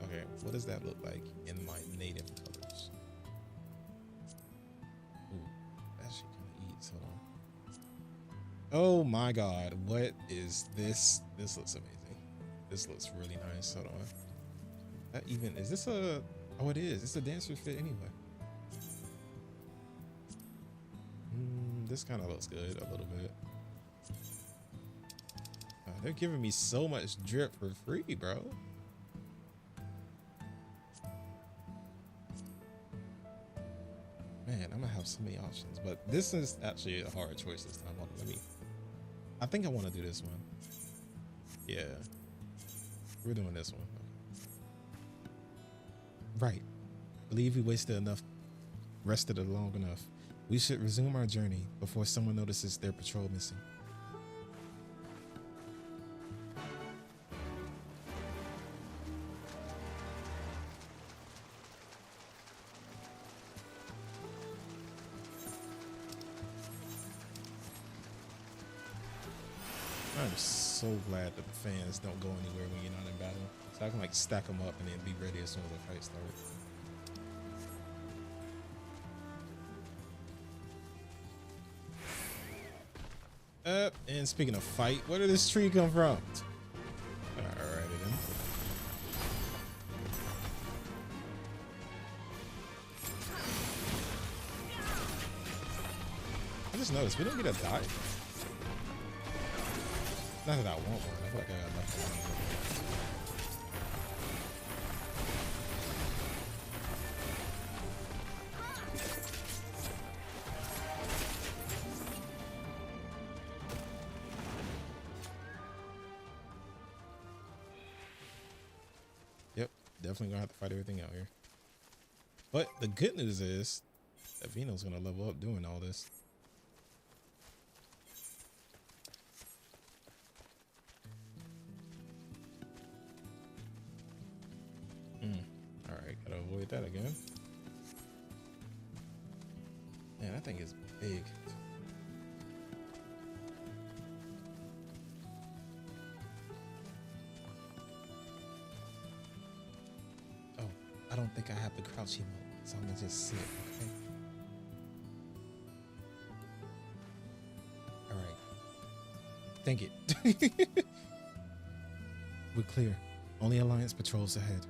Okay, what does that look like in my native colors? Ooh, that shit kind of eats. Hold on. Oh my god, what is this? This looks amazing. This looks really nice. Hold on. That even is this a? Oh, it is. It's a dancer fit anyway. This kind of looks good a little bit. They're giving me so much drip for free, bro. Man, I'm gonna have so many options, but this is actually a hard choice this time. Hold on, I think I want to do this one. Yeah, we're doing this one. Right. Believe we wasted enough, rested it long enough. We should resume our journey before someone notices their patrol missing. I'm so glad that the fans don't go anywhere when you're not in battle. So I can like stack them up and then be ready as soon as the fight starts. And speaking of fight, where did this tree come from? Alrighty then. I just noticed we don't get a die. Not that I want one. I feel like I got enough one. Yep, definitely gonna have to fight everything out here. But the good news is that Vino's gonna level up doing all this. Alright, gotta avoid that again. Man, that thing is big. Oh, I don't think I have the crouch emote, so I'm gonna just sit, okay? Alright. Thank it. We're clear. Only Alliance patrols ahead.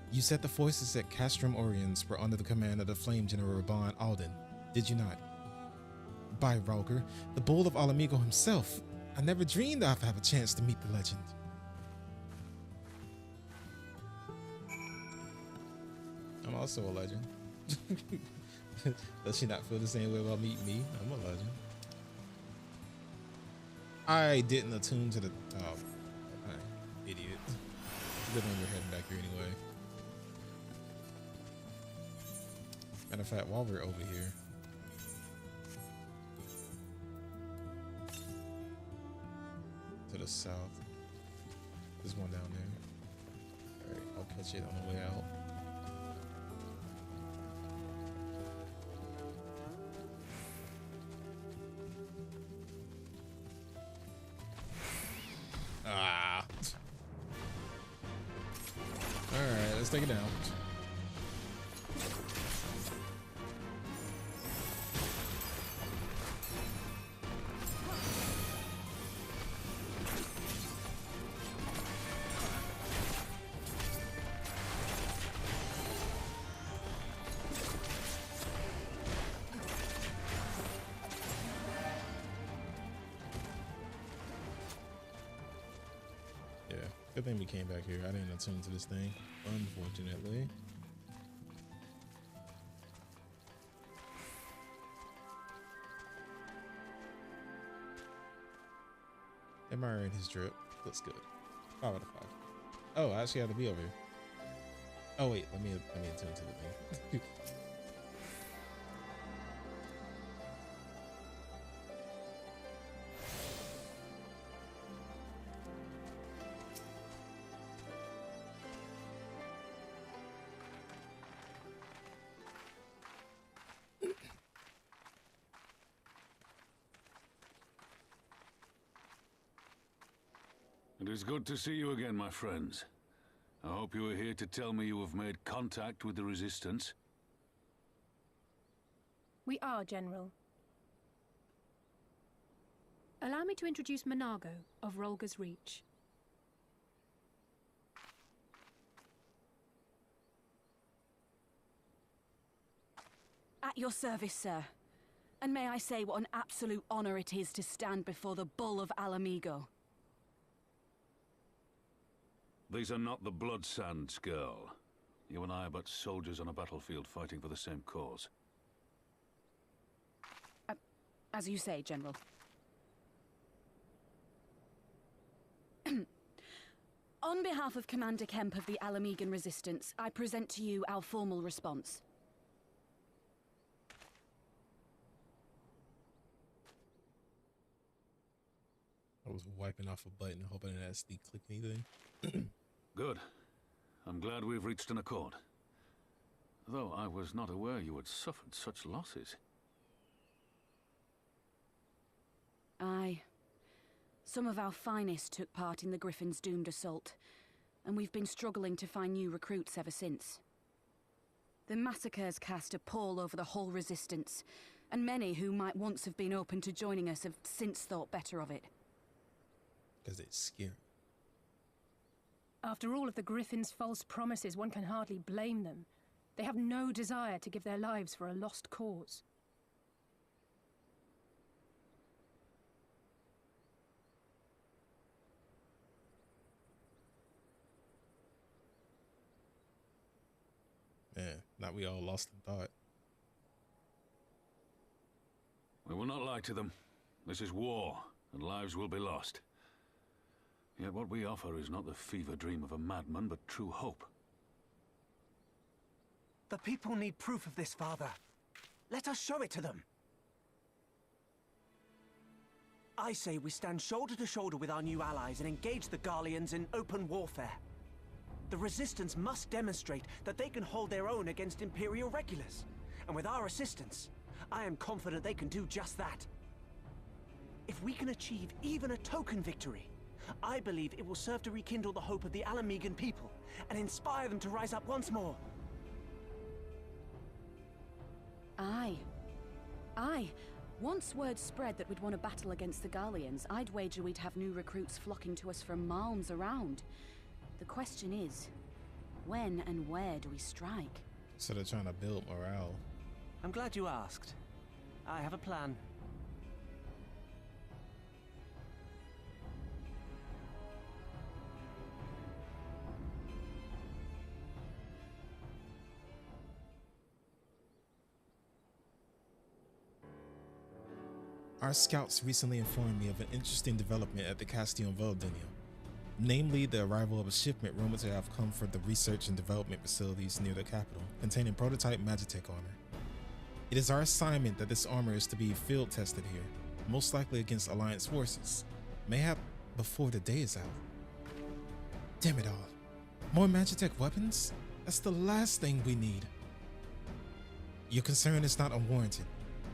You said the forces at Castrum Oriens were under the command of the Flame General Rabban Alden, did you not? By Ralger, the Bull of Alamigo himself. I never dreamed I'd have a chance to meet the legend. I'm also a legend. Does she not feel the same way about meeting me? I'm a legend. I didn't attune to the... Oh, idiot. It's good when we're heading back here anyway. Matter of fact, while we're over here, to the south, there's one down there. Alright, I'll catch it on the way out. Ah! Alright, let's take it down. Good thing we came back here. I didn't attune to this thing, unfortunately. Admiring his drip. Looks good. 5 out of 5. Oh, I actually have to be over here. Oh wait, let me attune to the thing. It is good to see you again, my friends. I hope you are here to tell me you have made contact with the Resistance. We are, General. Allow me to introduce Monago of Rolga's Reach. At your service, sir. And may I say what an absolute honor it is to stand before the Bull of Alamigo. These are not the Blood Sands, girl. You and I are but soldiers on a battlefield fighting for the same cause. As you say, General. On behalf of Commander Kemp of the Alamigan Resistance, I present to you our formal response. I was wiping off a button, hoping it actually click anything. Good. I'm glad we've reached an accord. Though I was not aware you had suffered such losses. Aye. Some of our finest took part in the Griffin's doomed assault, and we've been struggling to find new recruits ever since. The massacres cast a pall over the whole resistance, and many who might once have been open to joining us have since thought better of it. Because it's scary. After all of the Griffin's false promises, one can hardly blame them. They have no desire to give their lives for a lost cause. Man, now we all lost in thought. We will not lie to them. This is war, and lives will be lost. Yet what we offer is not the fever dream of a madman, but true hope. The people need proof of this, Father. Let us show it to them. I say we stand shoulder to shoulder with our new allies and engage the Garleans in open warfare. The Resistance must demonstrate that they can hold their own against Imperial regulars. And with our assistance, I am confident they can do just that. If we can achieve even a token victory, I believe it will serve to rekindle the hope of the Alamegan people and inspire them to rise up once more. Aye. Aye. Once word spread that we'd won a battle against the Garleans, I'd wager we'd have new recruits flocking to us from malms around. The question is, when and where do we strike? So they're trying to build morale. I'm glad you asked. I have a plan. Our scouts recently informed me of an interesting development at the Castillo Valdenia, namely the arrival of a shipment rumored to have come from the research and development facilities near the capital, containing prototype Magitech armor. It is our assignment that this armor is to be field tested here, most likely against Alliance forces, mayhap before the day is out. Damn it all. More Magitech weapons? That's the last thing we need. Your concern is not unwarranted,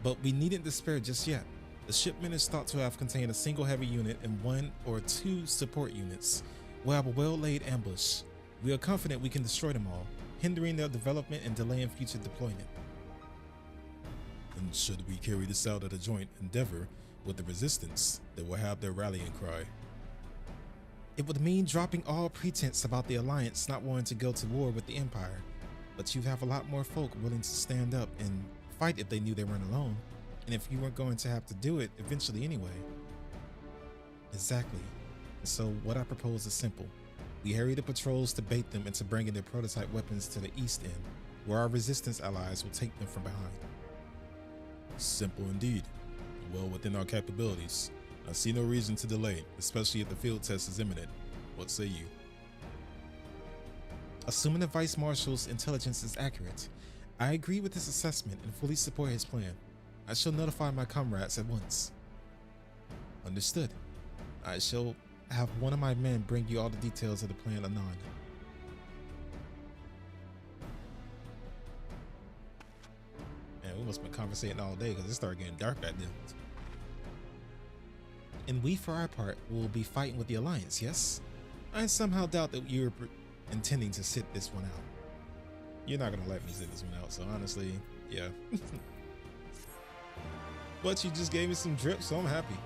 but we needn't despair just yet. The shipment is thought to have contained a single heavy unit and 1 or 2 support units. We'll have a well-laid ambush. We are confident we can destroy them all, hindering their development and delaying future deployment. And should we carry this out at a joint endeavor with the Resistance, they will have their rallying cry. It would mean dropping all pretense about the Alliance not wanting to go to war with the Empire, but you have a lot more folk willing to stand up and fight if they knew they weren't alone. And if you weren't going to have to do it eventually anyway. Exactly. And so what I propose is simple. We harry the patrols to bait them into bringing their prototype weapons to the east end, where our Resistance allies will take them from behind. Simple indeed. Well within our capabilities. I see no reason to delay, especially if the field test is imminent. What say you? Assuming the Vice Marshal's intelligence is accurate, I agree with his assessment and fully support his plan. I shall notify my comrades at once. Understood. I shall have one of my men bring you all the details of the plan anon. Man, we must have been conversating all day because it started getting dark back then. And we, for our part, will be fighting with the Alliance, yes? I somehow doubt that you're intending to sit this one out. You're not gonna let me sit this one out, so honestly, yeah. But you just gave me some drip, so I'm happy.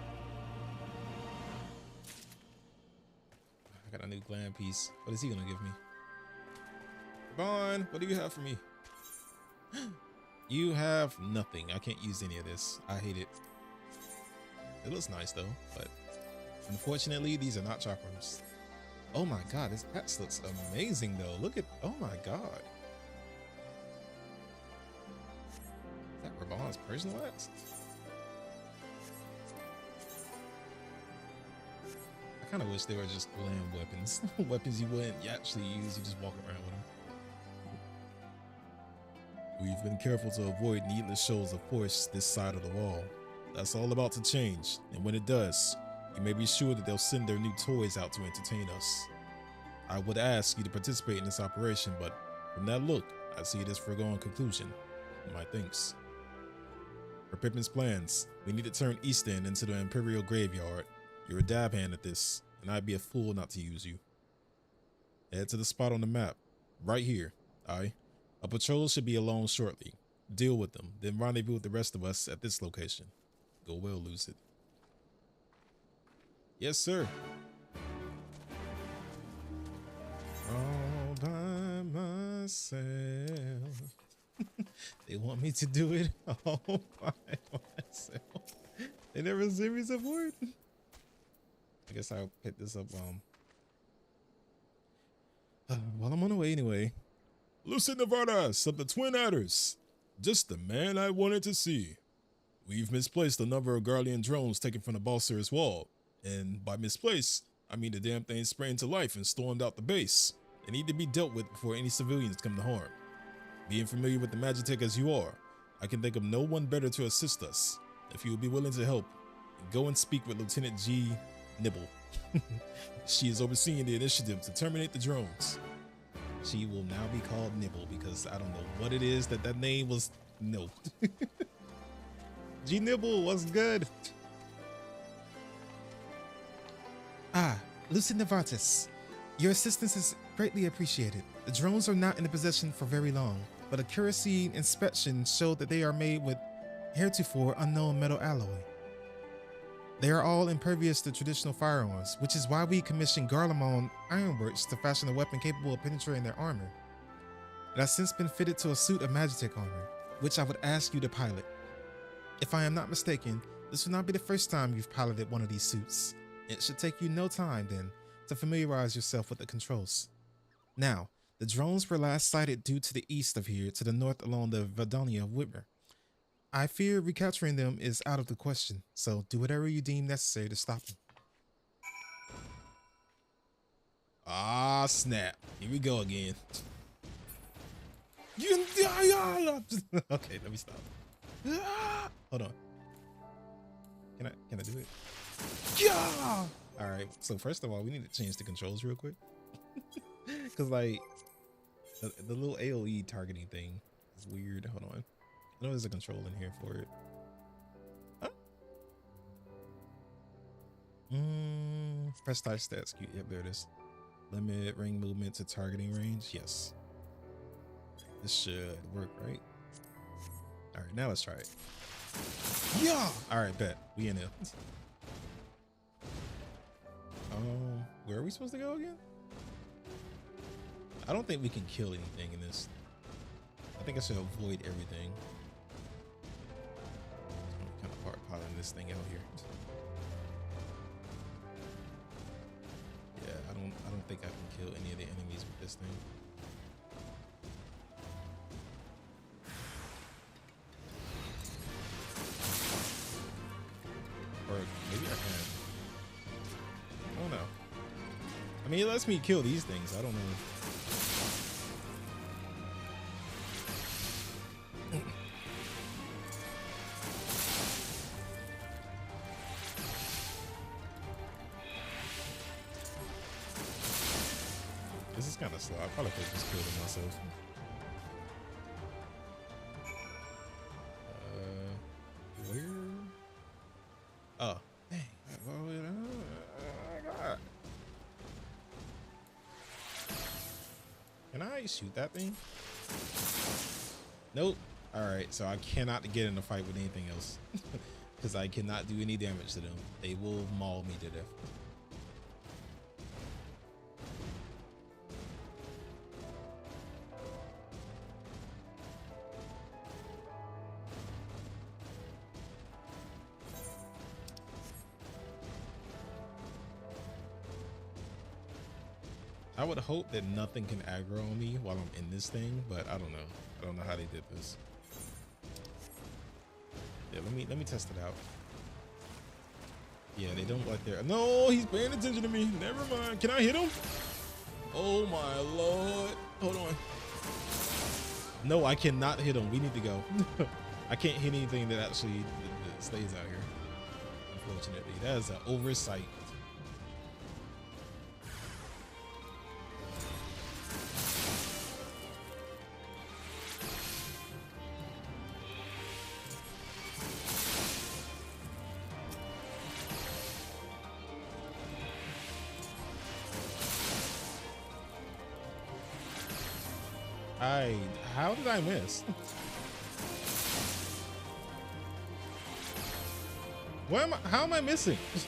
I got a new glam piece. What is he gonna give me? Bond, what do you have for me? You have nothing. I can't use any of this. I hate it. It looks nice though, but unfortunately these are not chakrams. Oh my god, this patch looks amazing though. Look at, oh my god. Is that Raban's personalized? I kind of wish they were just glam weapons. Weapons you wouldn't actually use, you just walk around with them. We've been careful to avoid needless shows of force this side of the wall. That's all about to change, and when it does, you may be sure that they'll send their new toys out to entertain us. I would ask you to participate in this operation, but from that look, I see it as foregone conclusion. My thanks. For Pippin's plans, we need to turn East End into the Imperial Graveyard. You're a dab hand at this, and I'd be a fool not to use you. Head to the spot on the map, right here. Aye. A patrol should be alone shortly. Deal with them, then rendezvous with the rest of us at this location. Go well, Lucid. Yes, sir. All by myself. They want me to do it all by myself. They never send me support. I guess I'll pick this up while I'm on the way anyway. Lucid Navardas of the Twin Adders. Just the man I wanted to see. We've misplaced a number of Garlean drones taken from the Balsir's wall. And by misplaced, I mean the damn thing sprang into life and stormed out the base. They need to be dealt with before any civilians come to harm. Being familiar with the Magitech as you are, I can think of no one better to assist us. If you would be willing to help, go and speak with Lieutenant G. Nibble. She is overseeing the initiative to terminate the drones. She will now be called Nibble because I don't know what it is that name was. No. G. Nibble, what's good? Ah, Lucid Novartis. Your assistance is greatly appreciated. The drones are not in the possession for very long, but accuracy inspection showed that they are made with heretofore unknown metal alloy. They are all impervious to traditional firearms, which is why we commissioned Garlemald Ironworks to fashion a weapon capable of penetrating their armor. It has since been fitted to a suit of Magitech armor, which I would ask you to pilot. If I am not mistaken, this will not be the first time you've piloted one of these suits. It should take you no time, then, to familiarize yourself with the controls. Now, the drones were last sighted due to the east of here to the north along the Vardonia River. I fear recapturing them is out of the question, so do whatever you deem necessary to stop them. Ah, snap. Here we go again. Okay, let me stop. Hold on. Can I do it? Yeah! All right, so first of all, we need to change the controls real quick. Because, like, the little AoE targeting thing is weird. Hold on. I know there's a control in here for it. Huh? Press type stats. Yep, there it is. Limit ring movement to targeting range. Yes. This should work, right? All right, now let's try it. Yeah! All right, bet. We in there. Where are we supposed to go again? I don't think we can kill anything in this. I think I should avoid everything. I'm kind of hard piloting this thing out here. Yeah, I don't think I can kill any of the enemies with this thing. Or maybe I can. I don't know. I mean, it lets me kill these things. I don't know. This is kind of slow. I probably could have just killed it myself. Where? Oh, dang. Can I shoot that thing? Nope. All right, so I cannot get in a fight with anything else because I cannot do any damage to them. They will maul me to death. I would hope that nothing can aggro on me while I'm in this thing, but I don't know. I don't know how they did this. Yeah, let me test it out. Yeah, they don't like their. No, he's paying attention to me. Never mind. Can I hit him? Oh my lord. Hold on. No, I cannot hit him. We need to go. I can't hit anything that actually that stays out here. Unfortunately, that is an oversight. How did I miss? How am I missing? Is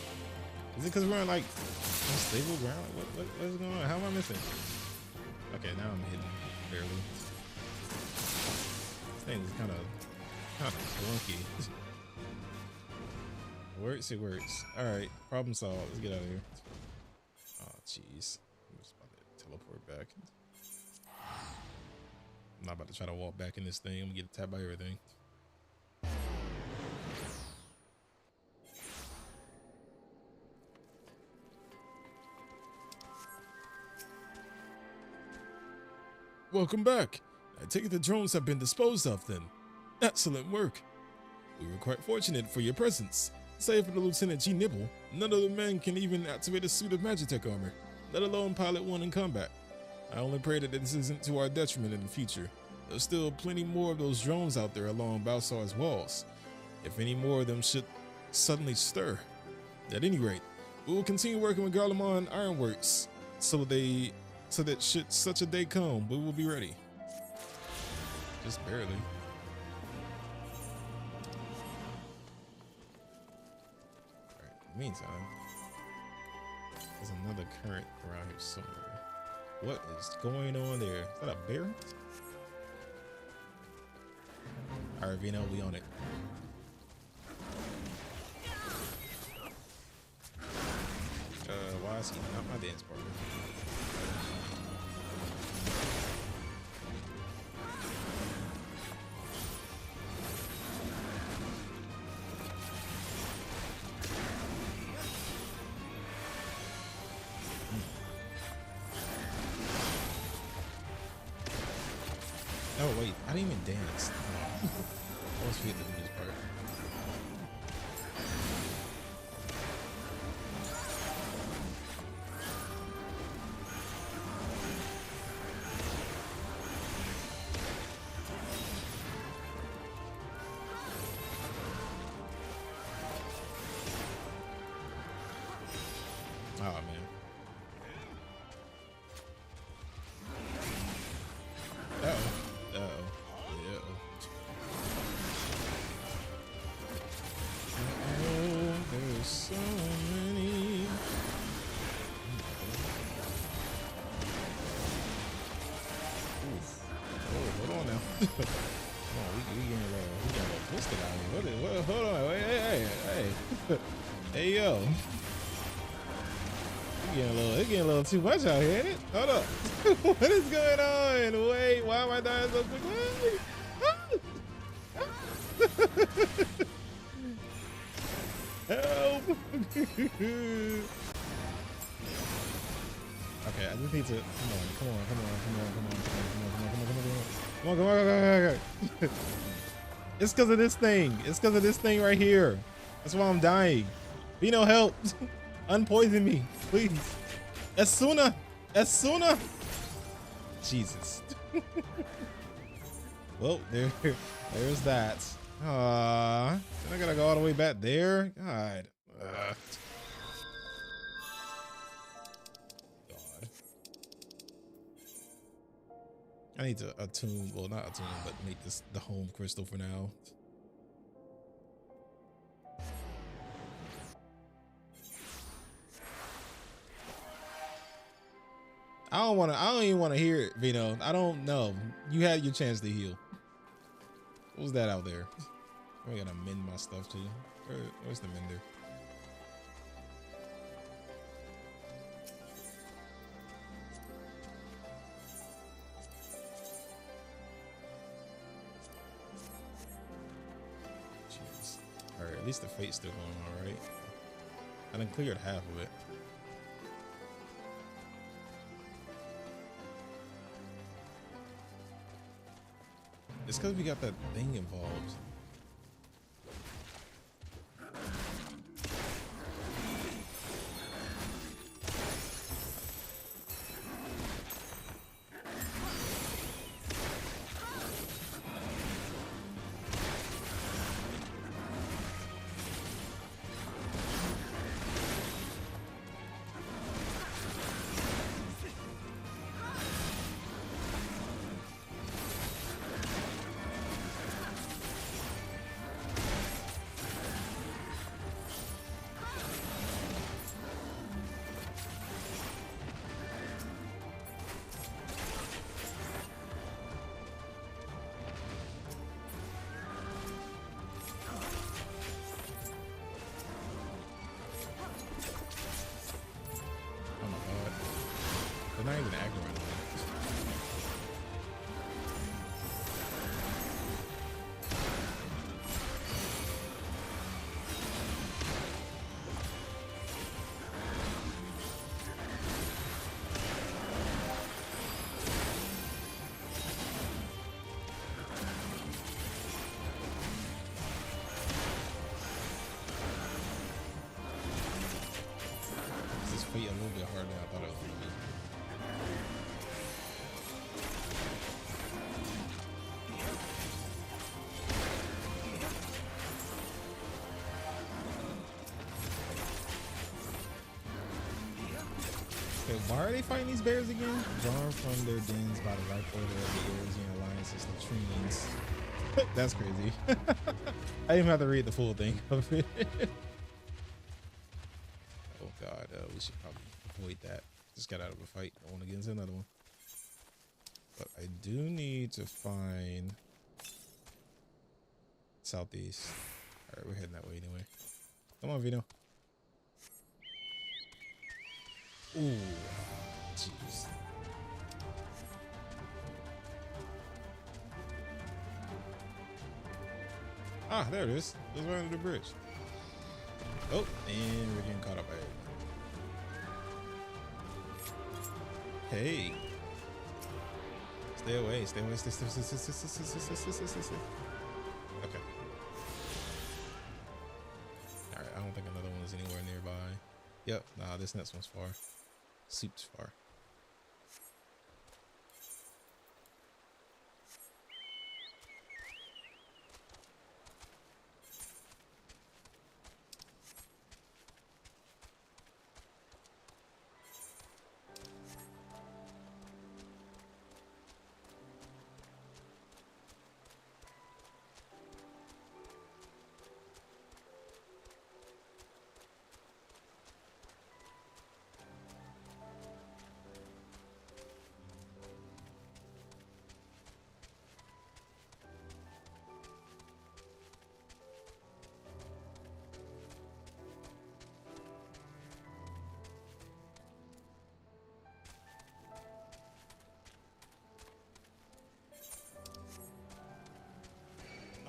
it because we're on like unstable ground? What's going on? How am I missing? Okay, now I'm hitting barely. This thing is kind of clunky. Works, it works. All right, problem solved. Let's get out of here. Oh, jeez. I'm just about to teleport back. I'm not about to try to walk back in this thing. I'm gonna get tapped by everything. Welcome back. I take it the drones have been disposed of then. Excellent work. We were quite fortunate for your presence. Save for the Lieutenant G. Nibble, none of the men can even activate a suit of Magitech armor, let alone pilot one in combat. I only pray that this isn't to our detriment in the future. There's still plenty more of those drones out there along Balsar's walls, if any more of them should suddenly stir. At any rate, we will continue working with Garlemald Ironworks so that should such a day come, we will be ready. Just barely. Alright, in the meantime, there's another current around here somewhere. What is going on there? Is that a bear? Alright, Vino, we on it. Why is he not my dance partner? Oh wait, I didn't even dance. I always forget to do this part. Oh man. So many. Oof. Oh, hold on now. Come on, we getting a little twisted out here. What, hold on, wait, hey. Hey yo. It's getting a little too much out here, ain't it? Hold up. What is going on? Wait, why am I dying so quickly? Help! Okay, I just need to come on. It's because of this thing. It's because of this thing right here. That's why I'm dying. Vino, help! Unpoison me, please. As sooner. Jesus. Well, there's that. I gotta go all the way back there. God. God. I need to attune, well, not attune, but make this the home crystal for now. I don't even want to hear it, Vino. I don't know. You had your chance to heal. What was that out there? I gotta mend my stuff too. Where's the mender? Jeez. Alright, at least the fate's still going on, right? I done cleared half of it. It's because we got that thing involved. not even aggro anything. This fight a little bit harder than I thought it was going to be. Okay, why are they fighting these bears again? Drawn from their dens by the right order of the Eorzean Alliance's latrines. That's crazy. I didn't even have to read the full thing of it. Oh god, we should probably avoid that. Just got out of a fight. I want to get into another one. But I do need to find southeast. Alright, we're heading that way anyway. Come on, Vino. Ooh, jeez. Ah, there it is. It was right under the bridge. Oh, and we're getting caught up by it. Hey. Stay away, stay away, stay. Okay. Alright, I don't think another one is anywhere nearby. Yep, nah, this next one's far. Soup's far.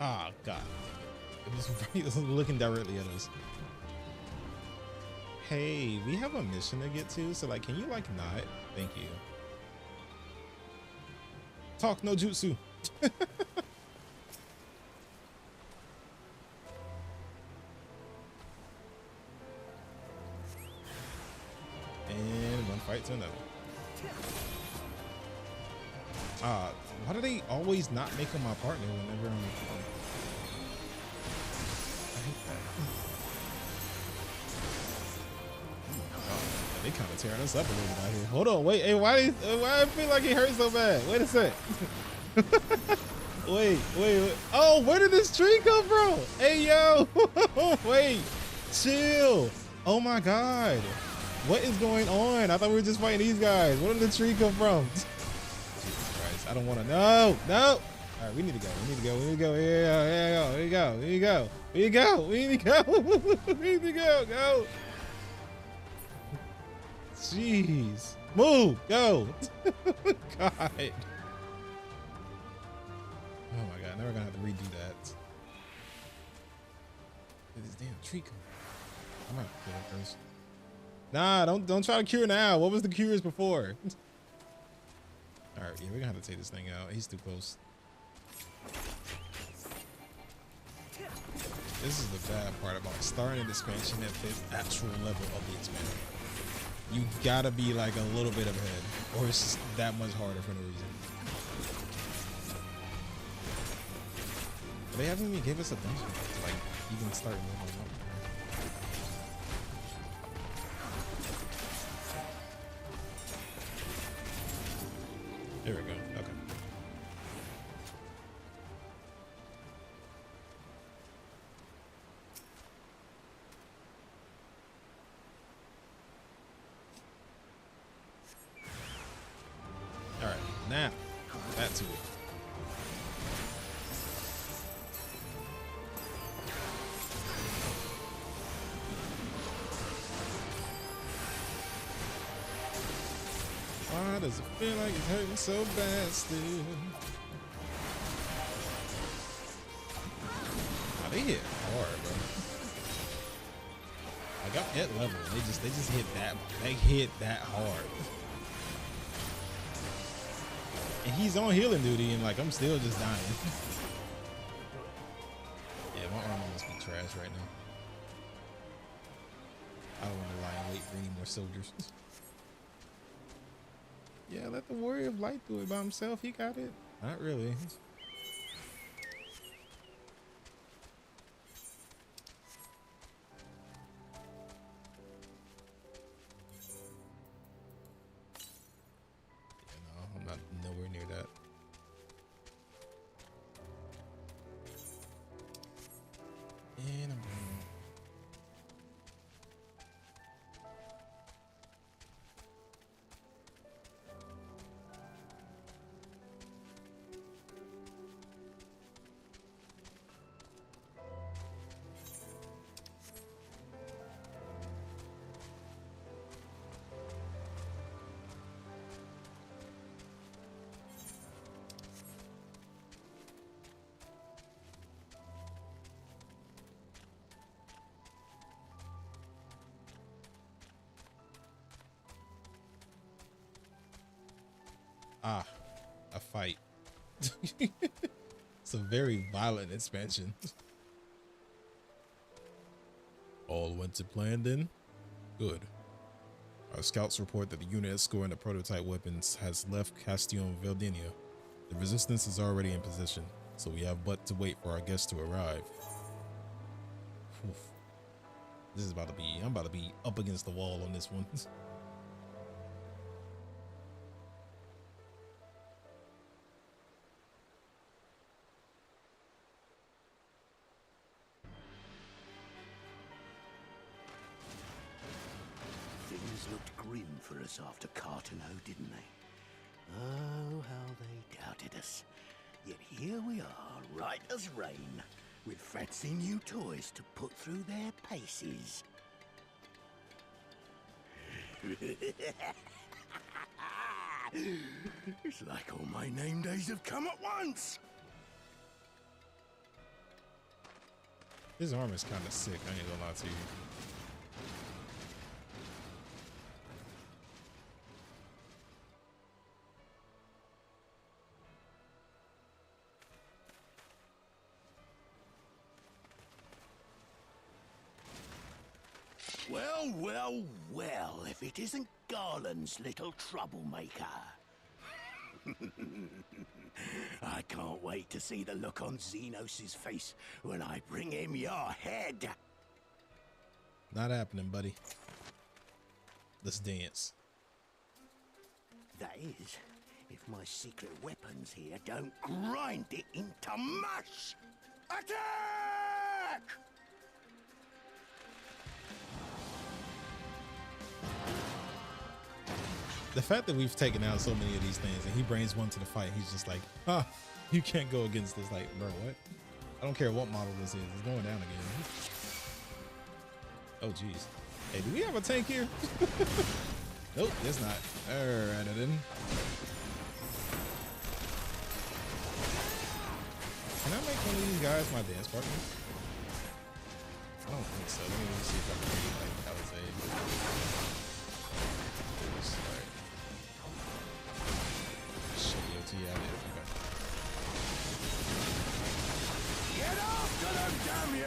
Ah, God. It was looking directly at us. Hey, we have a mission to get to, so like, can you like not? Thank you. Talk no jutsu. And one fight to another. Why do they always not make him my partner whenever I'm... I hate that. Oh, they kind of tearing us up a little bit out here. Hold on, wait, hey, why I feel like it hurts so bad? Wait a sec. wait. Oh, where did this tree come from? Hey, yo, wait, chill. Oh my God. What is going on? I thought we were just fighting these guys. Where did the tree come from? I don't want to. No. All right, we need to go. Yeah. We need to go. Go. Jeez. Move. Go. God. Oh my God. Now we're gonna have to redo that. This damn tree come. I might have to kill it first. Nah, don't try to cure now. What was the cures before? All right, yeah, we're gonna have to take this thing out. He's too close. This is the bad part about starting an expansion at the actual level of the expansion. You gotta be like a little bit ahead, or it's just that much harder for no reason. But they haven't even given us a dungeon to like even start leveling up. There we go. Okay. All right. Now, back to it. Why does it feel like it's hurting so bad still? Oh, they hit hard, bro. Like I'm at level. They just hit that. They hit that hard. And he's on healing duty, and like I'm still just dying. Yeah, my armor must be trash right now. I don't want to lie and wait for any more soldiers. Yeah, let the warrior of light do it by himself. He got it. Not really. I'm not nowhere near that. And I'm a fight. It's a very violent expansion. All went to plan then? Good. Our scouts report that the unit escorting the prototype weapons has left Castion Veldinia. The resistance is already in position, so we have but to wait for our guests to arrive. Oof. This is about to be, I'm about to be up against the wall on this one. Looked grim for us after Cartano, didn't they? Oh, how they doubted us. Yet here we are, right as rain, with fancy new toys to put through their paces. It's like all my name days have come at once. His armor's kind of sick, I ain't gonna lie to you. Well, well, well, if it isn't Garland's little troublemaker. I can't wait to see the look on Xenos' face when I bring him your head. Not happening, buddy. Let's dance. That is, if my secret weapons here don't grind it into mush. Attack! The fact that we've taken out so many of these things and he brings one to the fight, he's just like, huh, you can't go against this. Like, bro, what? I don't care what model this is. It's going down again. Oh, jeez. Hey, do we have a tank here? Nope, there's not. Alright, then. Can I make one of these guys my dance partner? I don't think so. Let me see if I can read like Alizé. Yeah, okay. Get after them, damn you!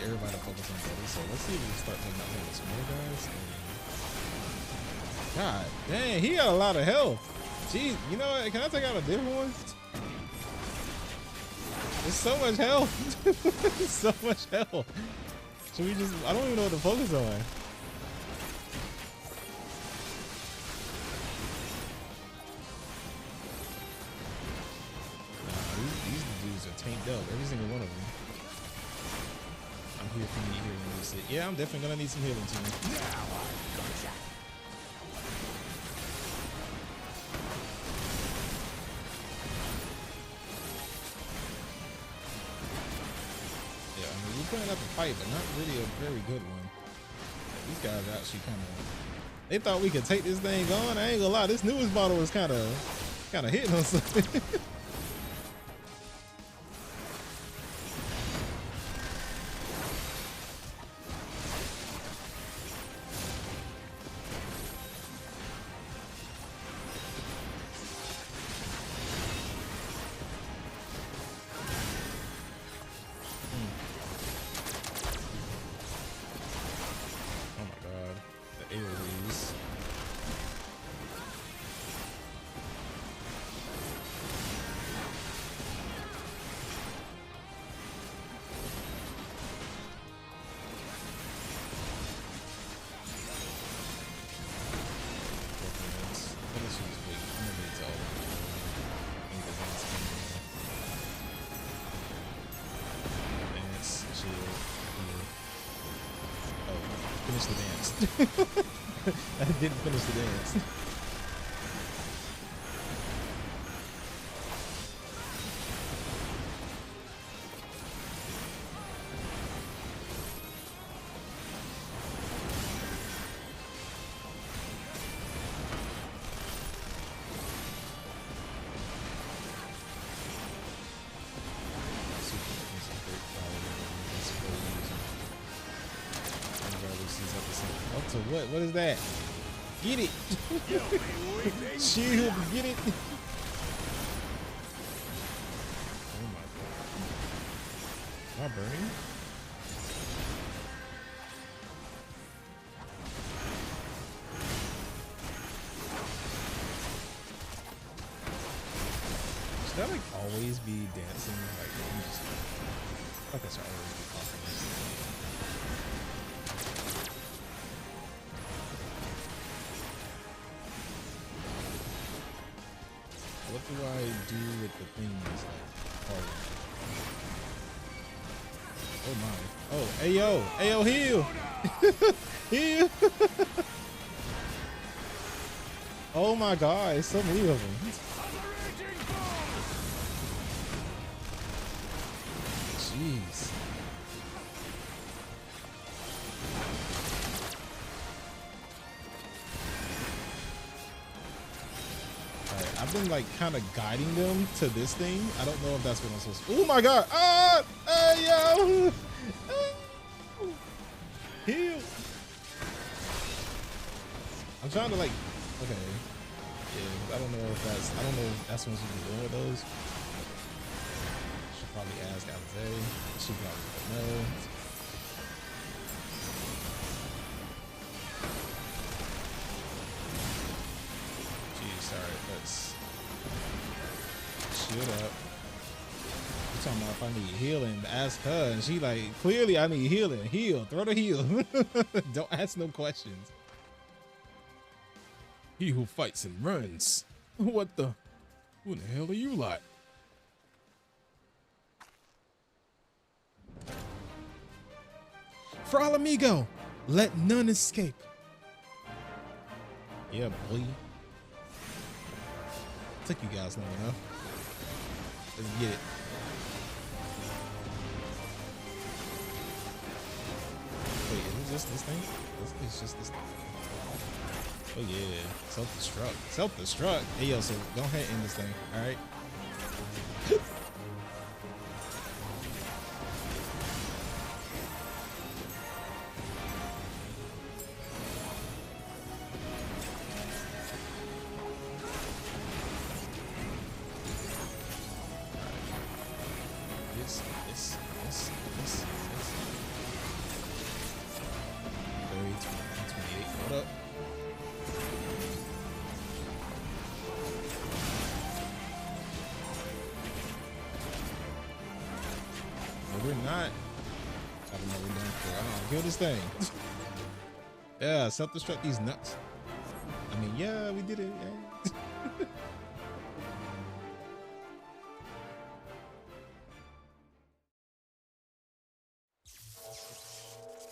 Everybody to focus on Buddy, so let's see if we can start taking out some more guys. God dang, he got a lot of health. Jeez, you know what? Can I take out a different one? There's so much health. So much health. Should we just, I don't even know what to focus on. These dudes are tanked up, every single one of them. here if you need healing, Lisa. Yeah, I'm definitely gonna need some healing too. Now I've gotcha. Yeah, I mean, we're putting up a fight, but not really a very good one. Yeah, these guys are actually kind of. They thought we could take this thing on. I ain't gonna lie, this newest model was kind of hitting on something. I didn't finish the dance. What is that? Get it! Shield, get it! Oh my god. Am I burning? Should that like always be dancing? Like, okay, so always be talking. What do I do with the things like oh my. Oh, hey yo, heal! Heal! Oh my god, so many of them. Jeez. I've been like kind of guiding them to this thing. I don't know if that's what I'm supposed to. Oh my god! Ah! Hey yo! Heal! I'm trying to like. Okay. Yeah, I don't know if that's. I don't know if that's what I'm supposed to be doing with those. Should probably ask Alize. She probably don't know. Jeez, alright, let's. Shut up. You talking about if I need healing? Ask her, and she like, clearly I need healing. Heal, throw the heal. Don't ask no questions. He who fights and runs. What the? Who the hell are you like? For all amigo, let none escape. Yeah, boy. Took you guys long enough. Let's get it. Wait, is it just this thing? It's just this thing. Oh yeah, self-destruct. Self-destruct. Hey yo, so go ahead and end this thing, alright? Thing. Yeah, self-destruct these nuts. I mean, yeah, we did it. Yeah.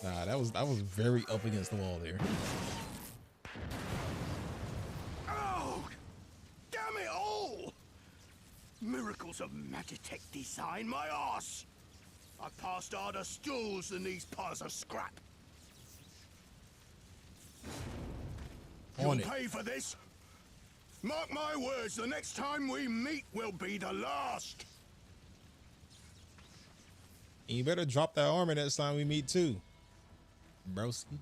Nah, that was very up against the wall there. Oh, damn it all! Miracles of Magitech design, my arse! I passed harder stools than these piles of scrap. You'll pay for this. Mark my words, the next time we meet will be the last. You better drop that armor next time we meet too, broski.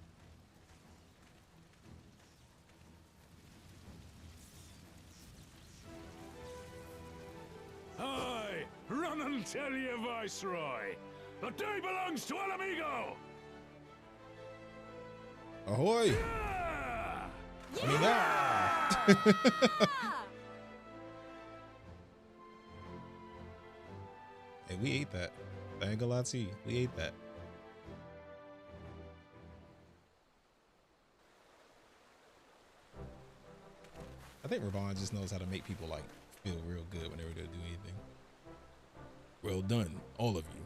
Aye, run and tell your viceroy. The day belongs to El Amigo. Ahoy! Yeah! I mean, yeah! Hey, we ate that. I ain't gonna lie to you. We ate that. I think Ravon just knows how to make people like feel real good whenever they do anything. Well done, all of you.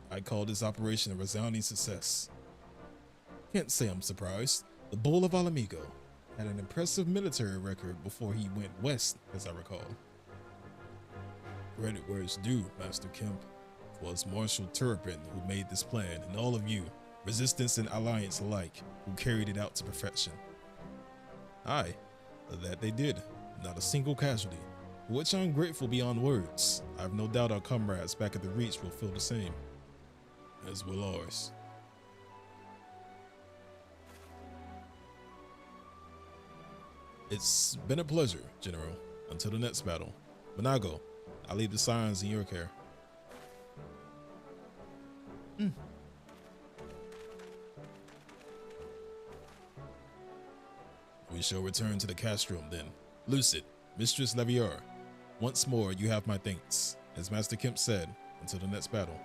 I call this operation a resounding success. Can't say I'm surprised. The Bull of Alamigo had an impressive military record before he went west, as I recall. Credit where it's due, Master Kemp. It was Marshal Turpin who made this plan, and all of you, Resistance and Alliance alike, who carried it out to perfection. Aye, that they did. Not a single casualty, for which I'm grateful beyond words. I have no doubt our comrades back at the Reach will feel the same, as will ours. It's been a pleasure, General. Until the next battle. Monago, I leave the Scions in your care. We shall return to the castrum then. Lucid, Mistress Levier, once more you have my thanks. As Master Kemp said, until the next battle.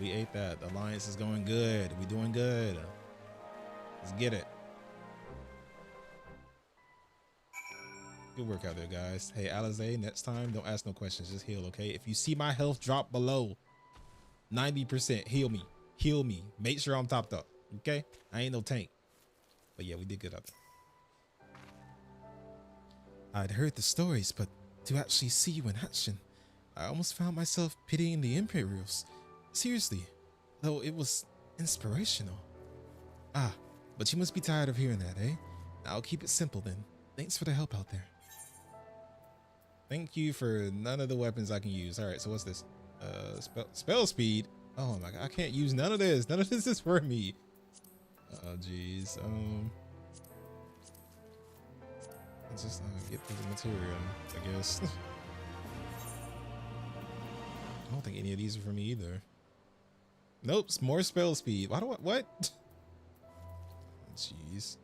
We ate that. The alliance is going good. We doing good. Let's get it. Good work out there, guys. Hey, Alize, next time, don't ask no questions. Just heal, okay? If you see my health drop below 90%, heal me. Heal me. Make sure I'm topped up, okay? I ain't no tank. But yeah, we did good out there. I'd heard the stories, but to actually see you in action, I almost found myself pitying the Imperials. Seriously, though it was inspirational. Ah, but you must be tired of hearing that, eh? I'll keep it simple then. Thanks for the help out there. Thank you for none of the weapons I can use. All right, so what's this? Spell speed. Oh my god, I can't use none of this. None of this is for me. Oh jeez. I'll just get through the material, I guess. I don't think any of these are for me either. Nope, it's more spell speed. Why do I, what? Jeez.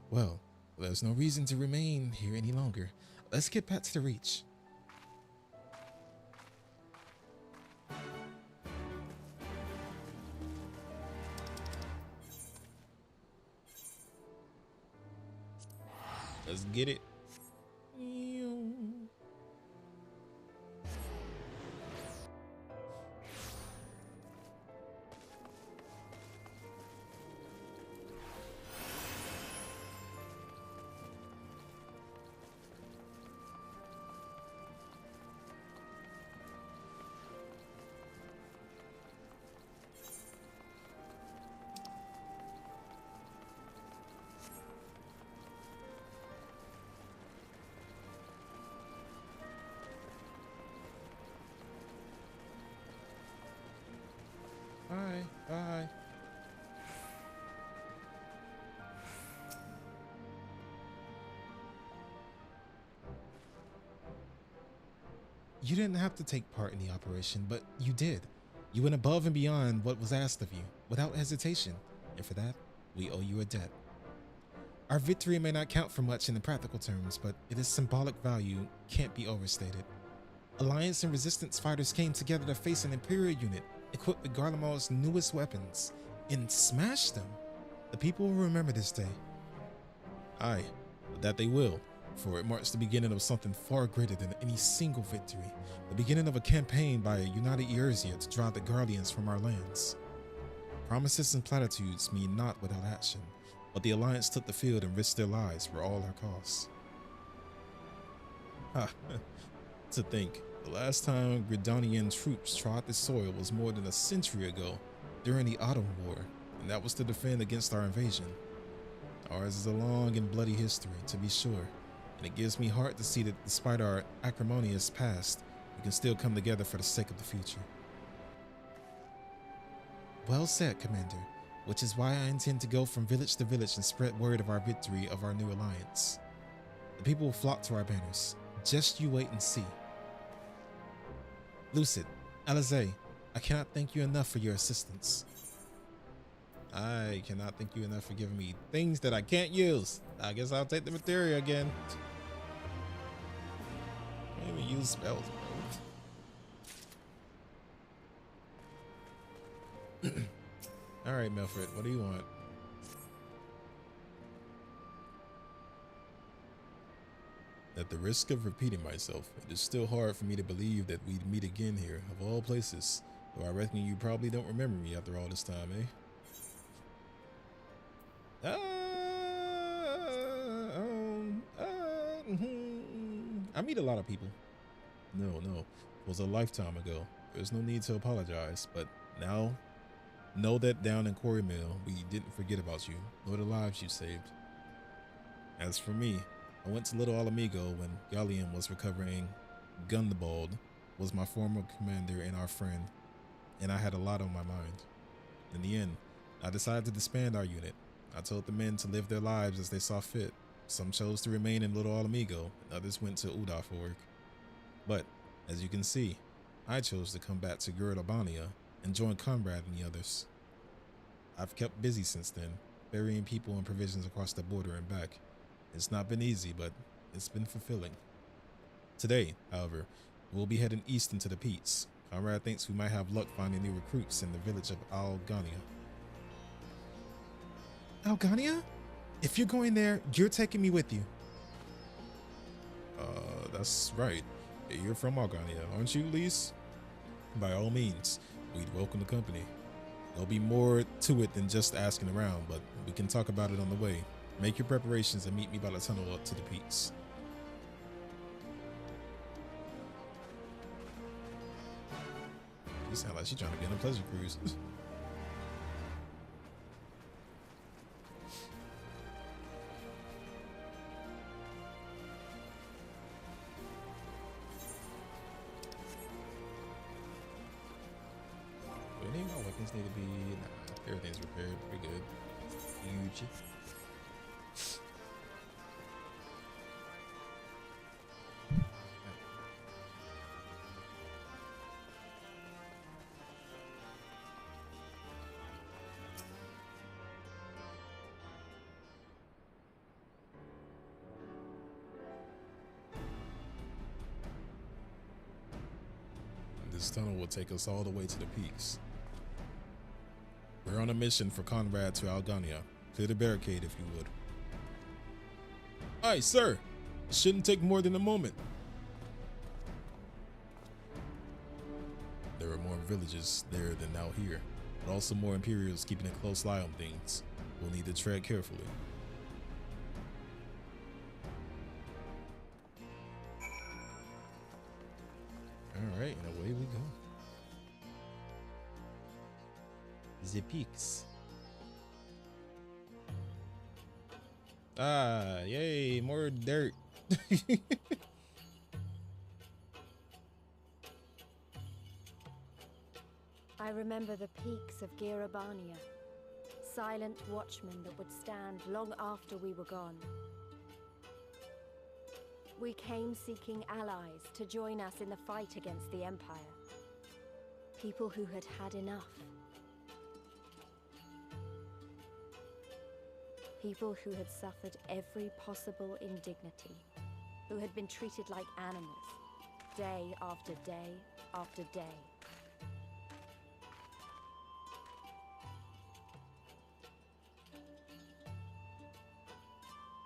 Well, there's no reason to remain here any longer. Let's get back to the Reach. Let's get it. Bye. Bye. You didn't have to take part in the operation, but you did. You went above and beyond what was asked of you, without hesitation, and for that, we owe you a debt. Our victory may not count for much in the practical terms, but its symbolic value can't be overstated. Alliance and Resistance fighters came together to face an Imperial unit equipped with Garlemald's newest weapons and smashed them. The people will remember this day. Aye, that they will. for it marks the beginning of something far greater than any single victory, the beginning of a campaign by a united Eorzea to drive the Guardians from our lands. Promises and platitudes mean naught without action, but the Alliance took the field and risked their lives for all our costs. To think, the last time Gridanian troops trod the soil was more than a century ago, during the Autumn War, and that was to defend against our invasion. Ours is a long and bloody history, to be sure, and it gives me heart to see that despite our acrimonious past, we can still come together for the sake of the future. Well said, Commander, which is why I intend to go from village to village and spread word of our victory of our new alliance. The people will flock to our banners. Just you wait and see. Lucid, Alize, I cannot thank you enough for your assistance. I cannot thank you enough for giving me things that I can't use. I guess I'll take the materia again. I can't even use spells, bro. All right, Melfred, what do you want? At the risk of repeating myself, it is still hard for me to believe that we'd meet again here, of all places. Though I reckon you probably don't remember me after all this time, eh? I meet a lot of people. No, it was a lifetime ago. There's no need to apologize, but now, know that down in Quarry Mill, we didn't forget about you, nor the lives you saved. As for me, I went to Little Alamigo when Galleon was recovering. Gundabald was my former commander and our friend, and I had a lot on my mind. In the end, I decided to disband our unit. I told the men to live their lives as they saw fit. Some chose to remain in Little Alamigo, and others went to Uda for work. But, as you can see, I chose to come back to Gurad-Albania and join Conrad and the others. I've kept busy since then, ferrying people and provisions across the border and back. It's not been easy, but it's been fulfilling. Today, however, we'll be heading east into the Peats. Conrad thinks we might have luck finding new recruits in the village of Algania. Algania? If you're going there, you're taking me with you. That's right. You're from Algania, aren't you, Lise? By all means, we'd welcome the company. There'll be more to it than just asking around, but we can talk about it on the way. Make your preparations and meet me by the tunnel up to the peaks. She sounds like she's trying to be on a pleasure cruise. Do any of my weapons need to be... Nah, everything's repaired. Pretty good. Huge. This tunnel will take us all the way to the peaks. We're on a mission for Conrad to Algania. Clear the barricade if you would. Aye, sir. It shouldn't take more than a moment. There are more villages there than out here, but also more Imperials keeping a close eye on things. We'll need to tread carefully. Alright, and away we go. The peaks. Ah, yay, more dirt. I remember the peaks of Gurad-Albania, silent watchmen that would stand long after we were gone. We came seeking allies to join us in the fight against the Empire. People who had had enough. People who had suffered every possible indignity, who had been treated like animals, day after day after day.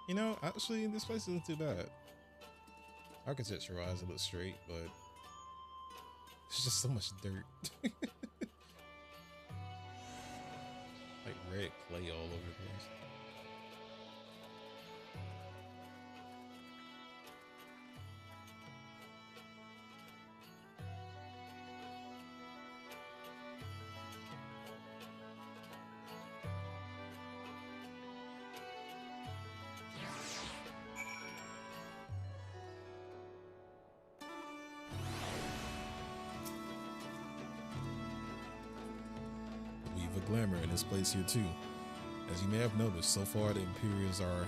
You know, actually, this place isn't too bad. Architecture-wise, it looks straight, but there's just so much dirt. Like red clay all over the place. Glamour in this place here too. As you may have noticed, so far the Imperials are,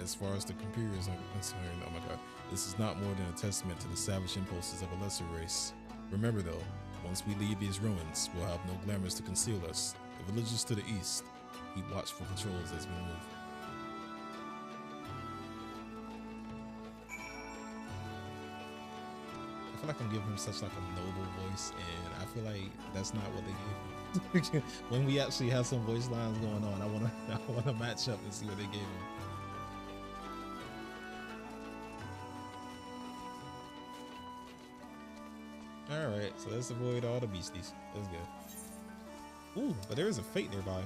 as far as the Imperials are concerned, oh my god, this is not more than a testament to the savage impulses of a lesser race. Remember though, once we leave these ruins, we'll have no glamours to conceal us. The villages to the east, keep watch for patrols as we move. I feel like I'm giving him such like a noble voice, and I feel like that's not what they gave him. When we actually have some voice lines going on, I wanna match up and see what they gave him. All right, so let's avoid all the beasties. That's good. Ooh, but there is a fate nearby.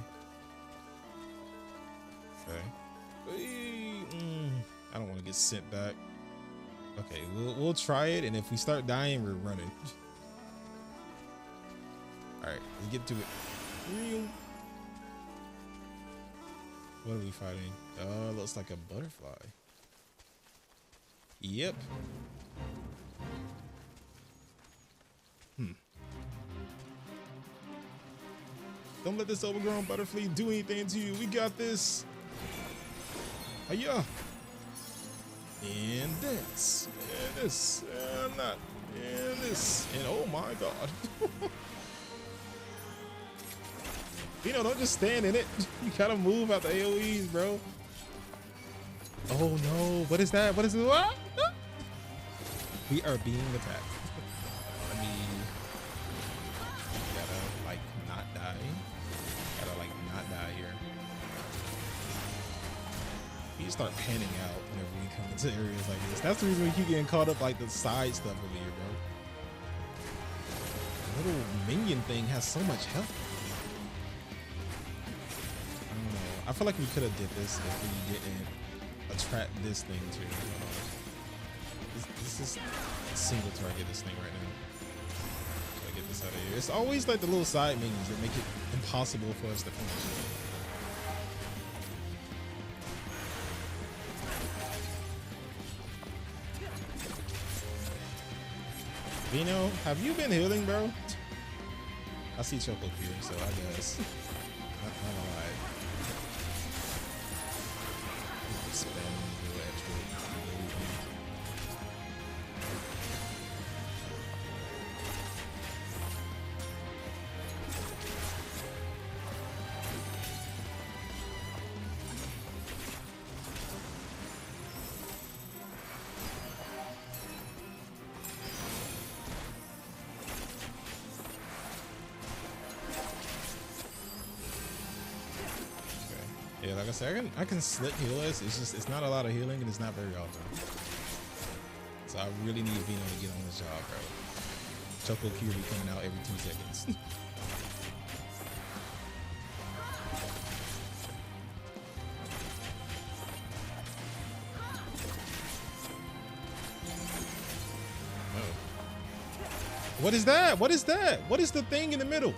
Okay. I don't want to get sent back. Okay, we'll try it, and if we start dying, we're running. All right, let's get to it. What are we fighting? Looks like a butterfly. Yep. Don't let this overgrown butterfly do anything to you. We got this. Hiya. And dance. And this. And that. And this. And oh my god. You know, don't just stand in it. You gotta move out the AoEs, bro. Oh no, what is that? What is it? What? We are being attacked. I mean, gotta like not die. Gotta like not die here. You start panning out whenever we come into areas like this. That's the reason we keep getting caught up like the side stuff over here, bro. The little minion thing has so much health. I feel like we could have did this if we didn't attract this thing too. This is single target this thing right now. Try to get this out of here. It's always like the little side minions that make it impossible for us to finish. Vino, have you been healing, bro? I see Choco here, so I guess. Not gonna lie. Yeah, like I said, I can slip heal us. It's just, it's not a lot of healing and it's not very often. So I really need Vino to get on this job, bro. Choco Q be coming out every 2 seconds. Oh. What is that? What is that? What is the thing in the middle?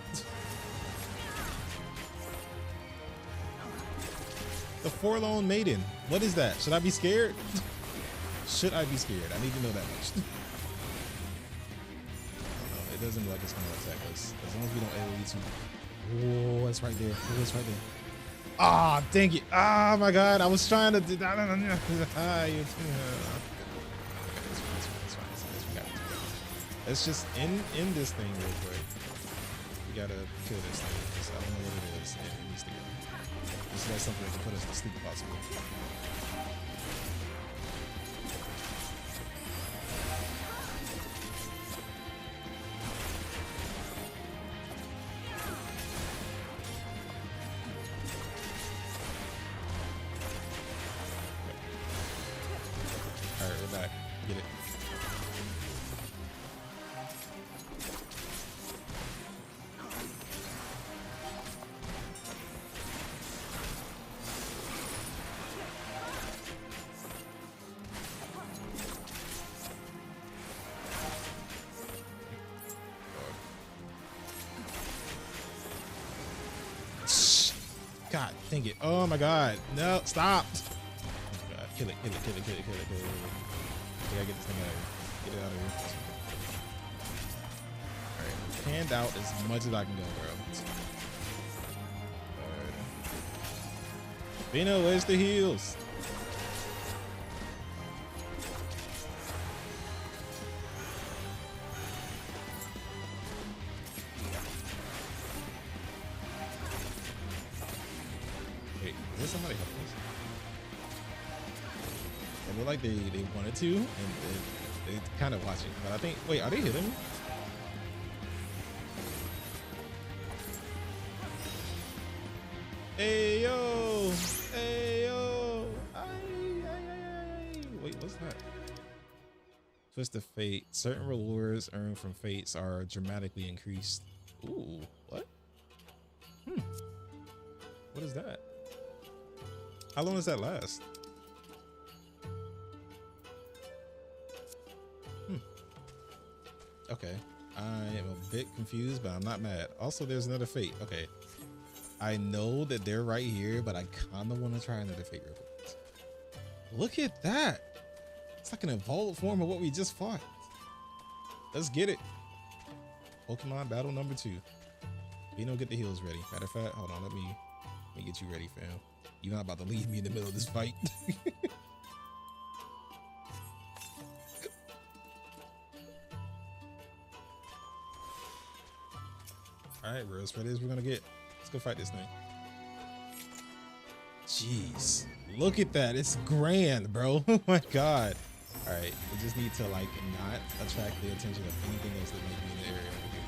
The Forlorn Maiden. What is that? Should I be scared? Should I be scared? I need to know that much. It doesn't look like it's gonna attack us. As long as we don't AoE too. Oh, it's right there. Oh, it's right there. Ah, dang it. Ah, my God. I was trying to do that. Let's just end this thing real quick. We gotta kill this thing. I don't know what it is. It needs to go. Just let something that can put us to sleep if possible. Get it. God, dang it. Oh my God. No, stop. Oh God. Kill it, kill it, kill it, kill it, kill it, kill it. We gotta get this thing out of here. Get it out of here. Alright, hand out as much as I can go, bro. Alright. Vino, where's the heals? Somebody help us. They look like they wanted to, and they kind of watching. But I think, wait, are they hitting me? Hey yo, hey yo, wait, what's that? Twist of fate. Certain rewards earned from fates are dramatically increased. Ooh, what? What is that? How long does that last? Okay. I am a bit confused, but I'm not mad. Also, there's another fate. Okay. I know that they're right here, but I kind of want to try another fate real quick. Look at that. It's like an evolved form of what we just fought. Let's get it. Pokemon battle number 2. Vino, get the heals ready. Matter of fact, hold on. Let me get you ready, fam. You're not about to leave me in the middle of this fight. All right, bro. As ready as we're gonna get. Let's go fight this thing. Jeez, look at that. It's grand, bro. Oh my God. All right, we just need to like not attract the attention of anything else that might be in the area over here.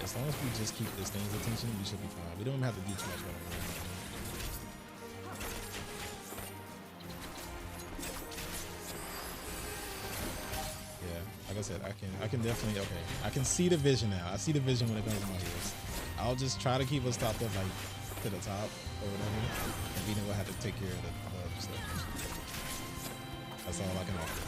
As long as we just keep this thing's attention, we should be fine. We don't even have to do too much running around. Yeah, like I said, I can definitely, okay. I can see the vision now. I see the vision when it comes to my heels. I'll just try to keep us topped up like to the top or whatever. And Vino will have to take care of the other stuff. That's all I can offer.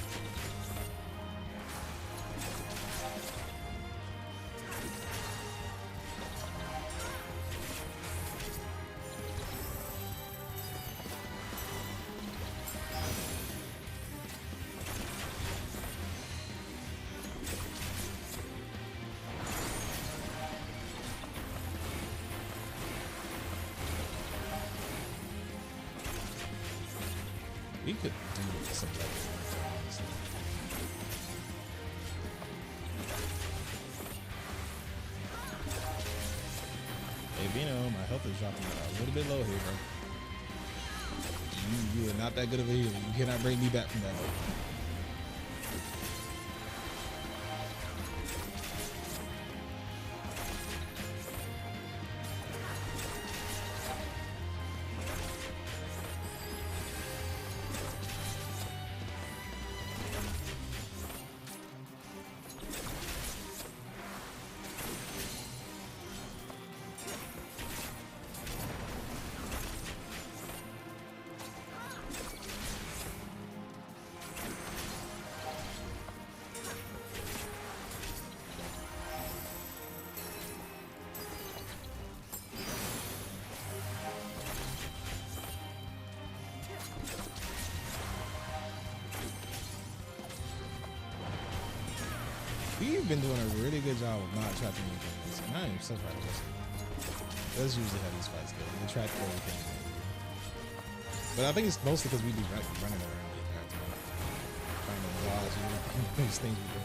We could do some like hey Vino, my health is dropping a little bit low here, bro. You are not that good of a healer. You cannot bring me back from that low. We've been doing a really good job of not trapping anything. And I am so proud of us. That's usually how these fights go. We trap everything. But I think it's mostly because we be running around the entire time. Trying to dodge these things we do.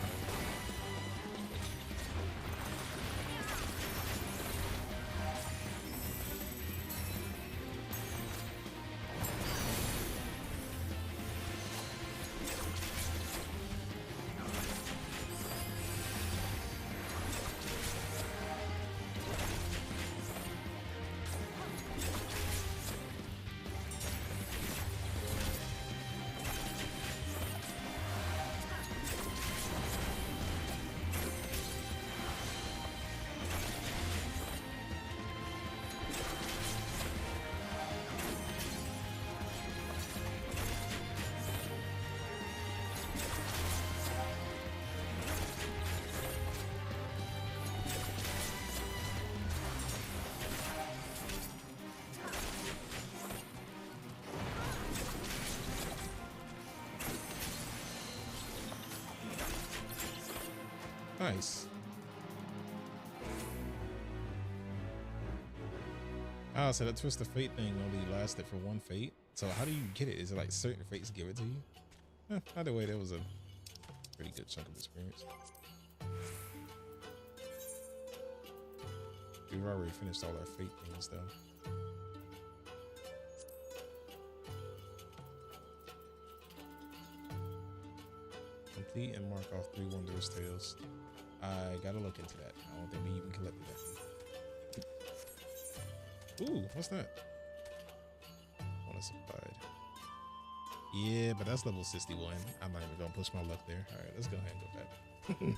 Nice. Oh, so that Twist of Fate thing only lasted for one fate. So how do you get it? Is it like certain fates give it to you? Either way, that was a pretty good chunk of experience. We've already finished all our fate things though. Complete and mark off 3 wondrous tales. I gotta look into that. I don't think we even collected that. Ooh, what's that? Bonus applied. Yeah, but that's level 61. I'm not even gonna push my luck there. All right, let's go ahead and go back.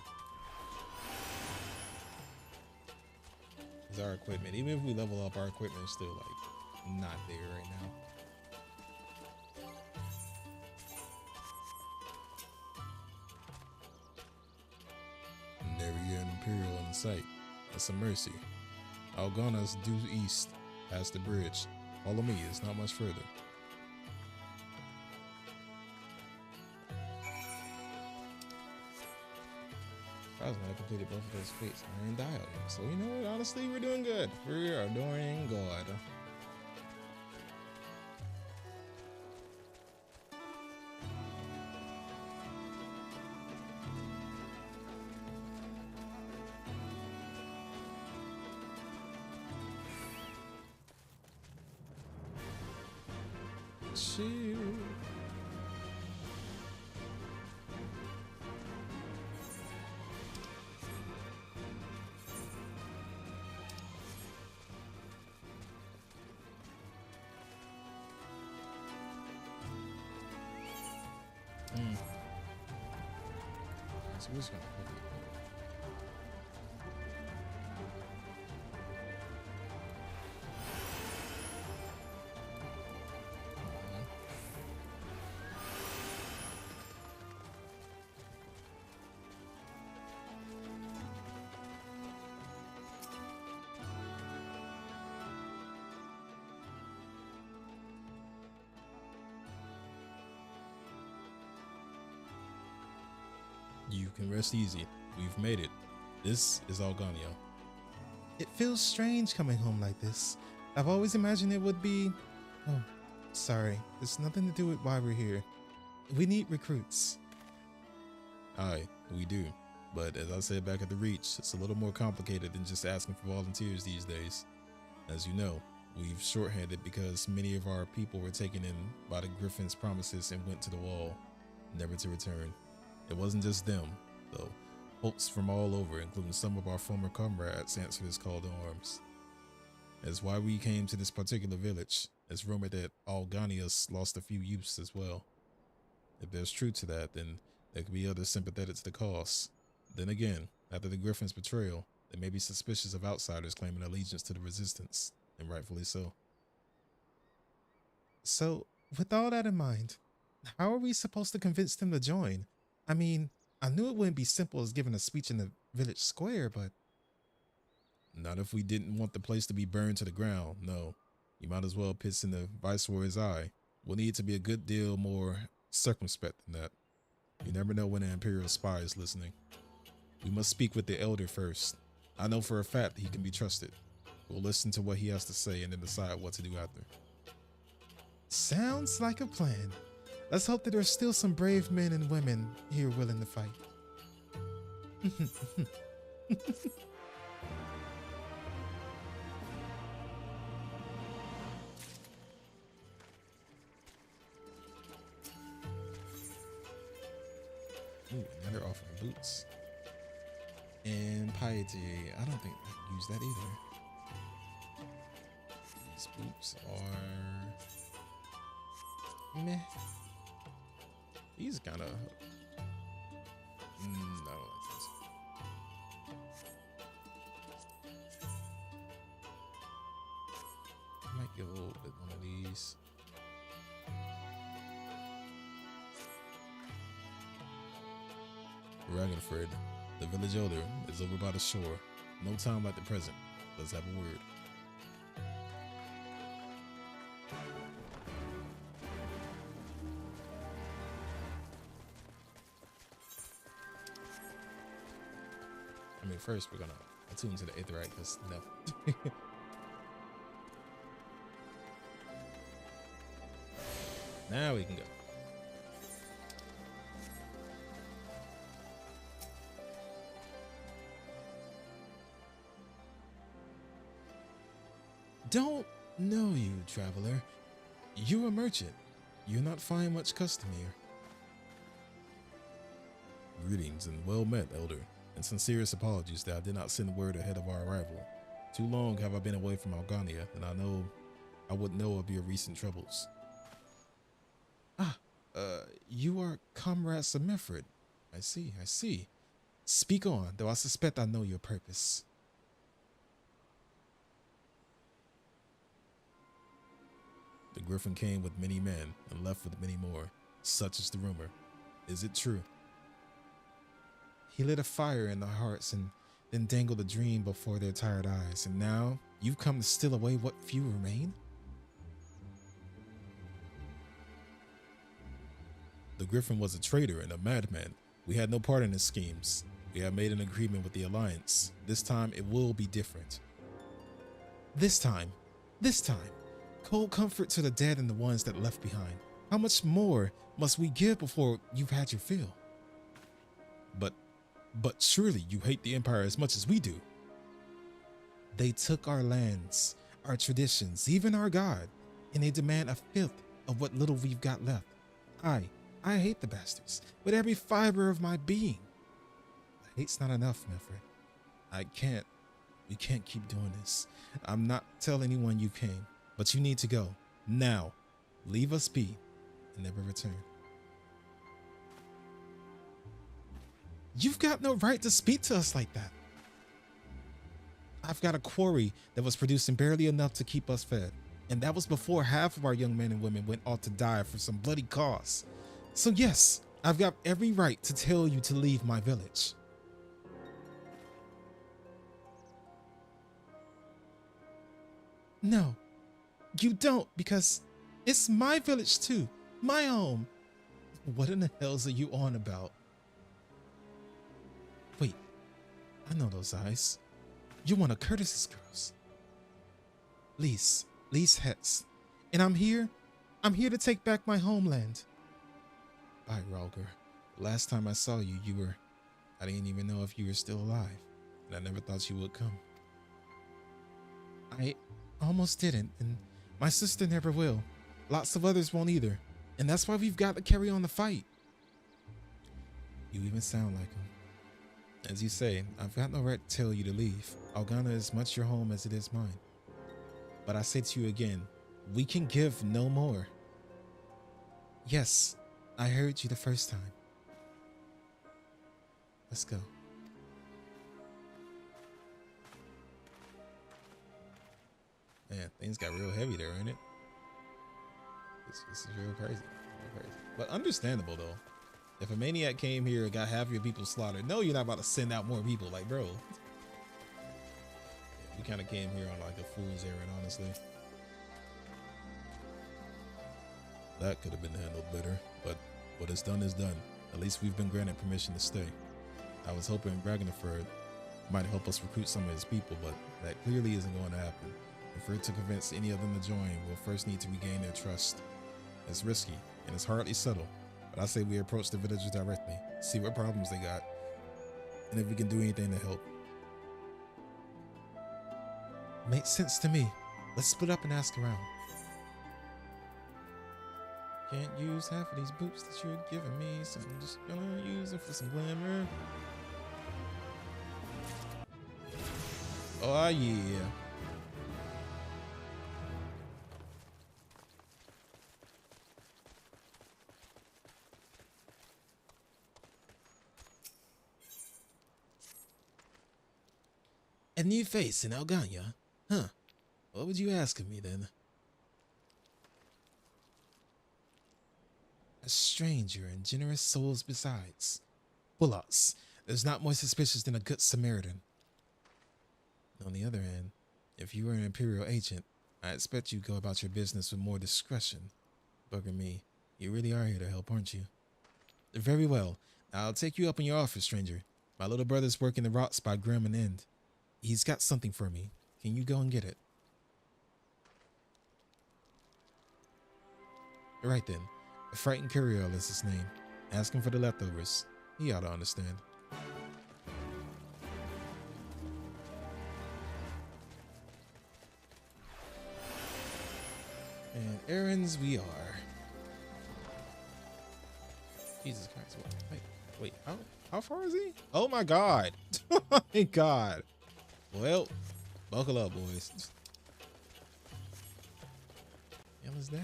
Is our equipment, even if we level up, our equipment is still like not there right now. Never an Imperial in sight. That's a mercy. Algona's due east, past the bridge. Follow me, it's not much further. I completed both of those fates. I ain't dialed yet. So you know what? Honestly, we're doing good. We are doing good. Chill. So we're just gonna put it. You can rest easy. We've made it. This is Algonia. It feels strange coming home like this. I've always imagined it would be... Oh, sorry. It's nothing to do with why we're here. We need recruits. Aye, we do. But as I said back at the Reach, it's a little more complicated than just asking for volunteers these days. As you know, we've shorthanded because many of our people were taken in by the Griffin's promises and went to the wall, never to return. It wasn't just them, though. Folks from all over, including some of our former comrades, answered this call to arms. That's why we came to this particular village. It's rumored that Algania's lost a few youths as well. If there's truth to that, then there could be others sympathetic to the cause. Then again, after the Griffin's betrayal, they may be suspicious of outsiders claiming allegiance to the resistance, and rightfully so. So, with all that in mind, how are we supposed to convince them to join? I mean, I knew it wouldn't be simple as giving a speech in the village square, but... Not if we didn't want the place to be burned to the ground, no. You might as well piss in the Viceroy's eye. We'll need to be a good deal more circumspect than that. You never know when an Imperial spy is listening. We must speak with the Elder first. I know for a fact that he can be trusted. We'll listen to what he has to say and then decide what to do after. Sounds like a plan. Let's hope that there's still some brave men and women here willing to fight. Ooh, now they're offering boots. And piety. I don't think I can use that either. These boots are... meh. These kind of... no, I don't like this. I might get a little bit one of these. Ragnfred, the village elder, is over by the shore. No time like the present. Let's have a word. mean, first we're gonna attune to the Aetherite, because no. Now we can go. Don't know you, traveler. You're a merchant. You'll not find much custom here. Greetings and well met, Elder, and sincerest apologies that I did not send word ahead of our arrival. Too long have I been away from Algania, and I would know of your recent troubles. You are Comrade Semifred. I see. Speak on, though I suspect I know your purpose. The Griffin came with many men and left with many more. Such is the rumor. Is it true? He lit a fire in their hearts and then dangled a dream before their tired eyes. And now you've come to steal away what few remain? The Griffin was a traitor and a madman. We had no part in his schemes. We have made an agreement with the Alliance. This time it will be different. This time. Cold comfort to the dead and the ones that left behind. How much more must we give before you've had your fill? But surely you hate the Empire as much as we do. They took our lands, our traditions, even our God, and they demand a fifth of what little we've got left. I hate the bastards with every fiber of my being. Hate's not enough, Meffred. We can't keep doing this. I'm not telling anyone you came, but you need to go. Now. Leave us be and never return. You've got no right to speak to us like that. I've got a quarry that was producing barely enough to keep us fed. And that was before half of our young men and women went off to die for some bloody cause. So yes, I've got every right to tell you to leave my village. No, you don't, because it's my village too, my home. What in the hells are you on about? Wait, I know those eyes. You're one of Curtis's girls. Lise Hetz. And I'm here to take back my homeland. Bye, Ralger. Last time I saw you, I didn't even know if you were still alive. And I never thought you would come. I almost didn't, and my sister never will. Lots of others won't either. And that's why we've got to carry on the fight. You even sound like him. As you say, I've got no right to tell you to leave. Algana is much your home as it is mine. But I say to you again, we can give no more. Yes, I heard you the first time. Let's go. Man, things got real heavy there, ain't it? This is real crazy. But understandable, though. If a maniac came here and got half your people slaughtered, no, you're not about to send out more people. Like, bro. We kind of came here on like a fool's errand, honestly. That could have been handled better, but what is done is done. At least we've been granted permission to stay. I was hoping Ragnarford might help us recruit some of his people, but that clearly isn't going to happen. If we're to convince any of them to join, we'll first need to regain their trust. It's risky, and it's hardly subtle, but I say we approach the villagers directly, see what problems they got, and if we can do anything to help. Makes sense to me. Let's split up and ask around. Can't use half of these boots that you're giving me, so I'm just gonna use them for some glamour. Oh yeah. A new face in Algania? Huh. What would you ask of me then? A stranger and generous souls besides. Bullocks. There's not more suspicious than a good Samaritan. On the other hand, if you were an Imperial agent, I expect you'd go about your business with more discretion. Bugger me. You really are here to help, aren't you? Very well. I'll take you up on your offer, stranger. My little brother's working the rocks by Grim and End. He's got something for me. Can you go and get it? Right then. A frightened Curiel is his name. Ask him for the leftovers. He ought to understand. And errands we are. Jesus Christ. Wait, how far is he? Oh my God. Oh my God. Well, buckle up, boys. What the hell is that?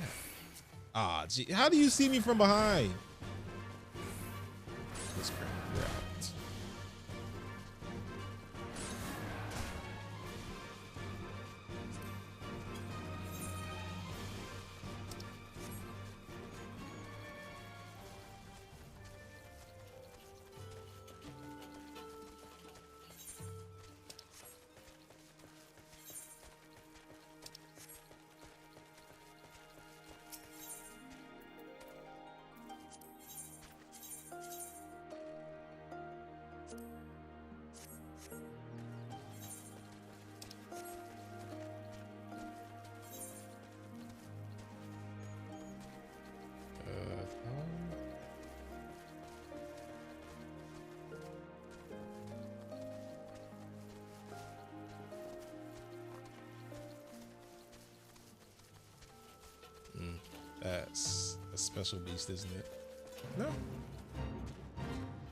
Ah, gee, how do you see me from behind? This crap, we're out. That's a special beast, isn't it? No.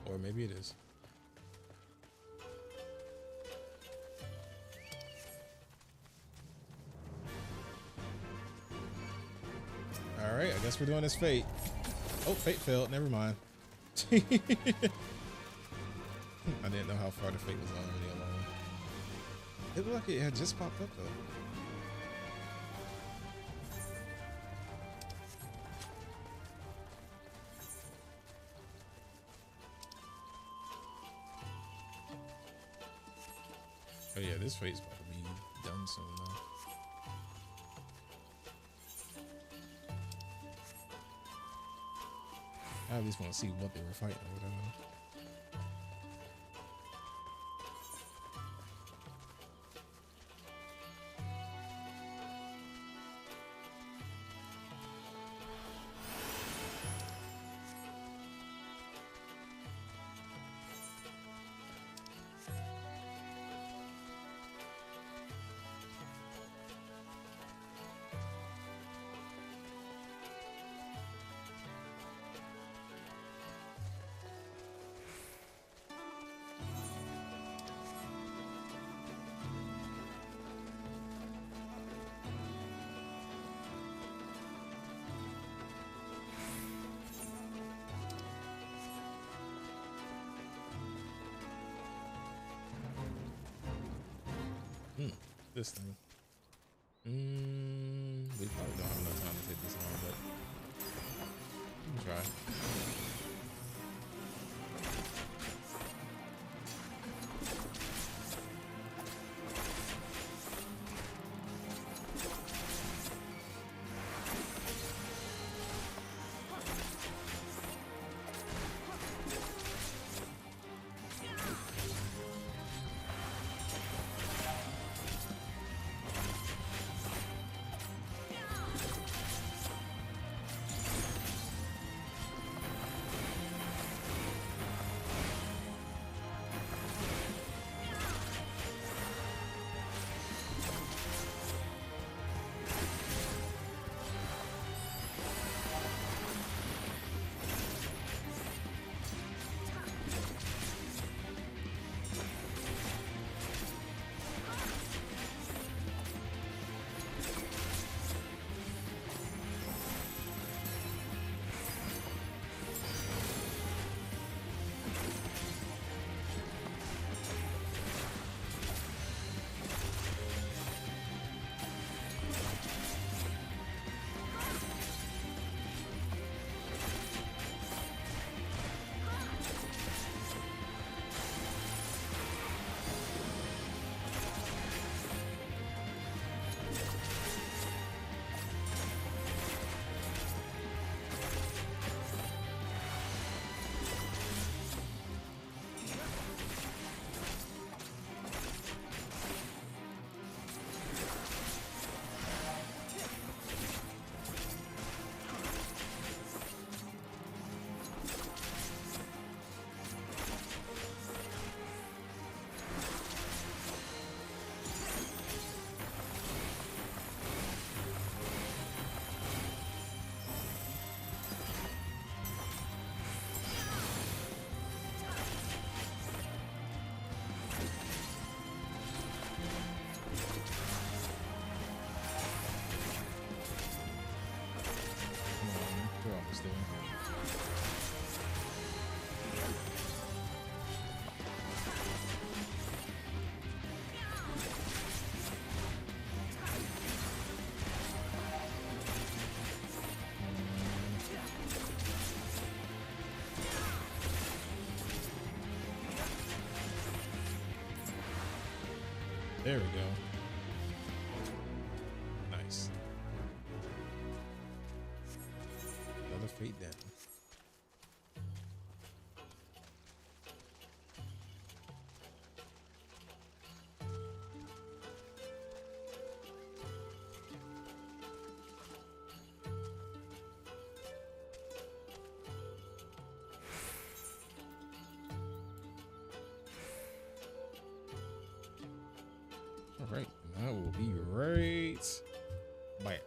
Or maybe it is. All right, I guess we're doing this fate. Oh, fate failed. Never mind. I didn't know how far the fate was already along. It looked like it had just popped up though. Oh yeah, this fate's about to be done soon though. I at least want to see what they were fighting or whatever. This thing. We probably don't have enough time to take this on, but we can try. There we go. Nice. Another fate down. All right, I will be right back.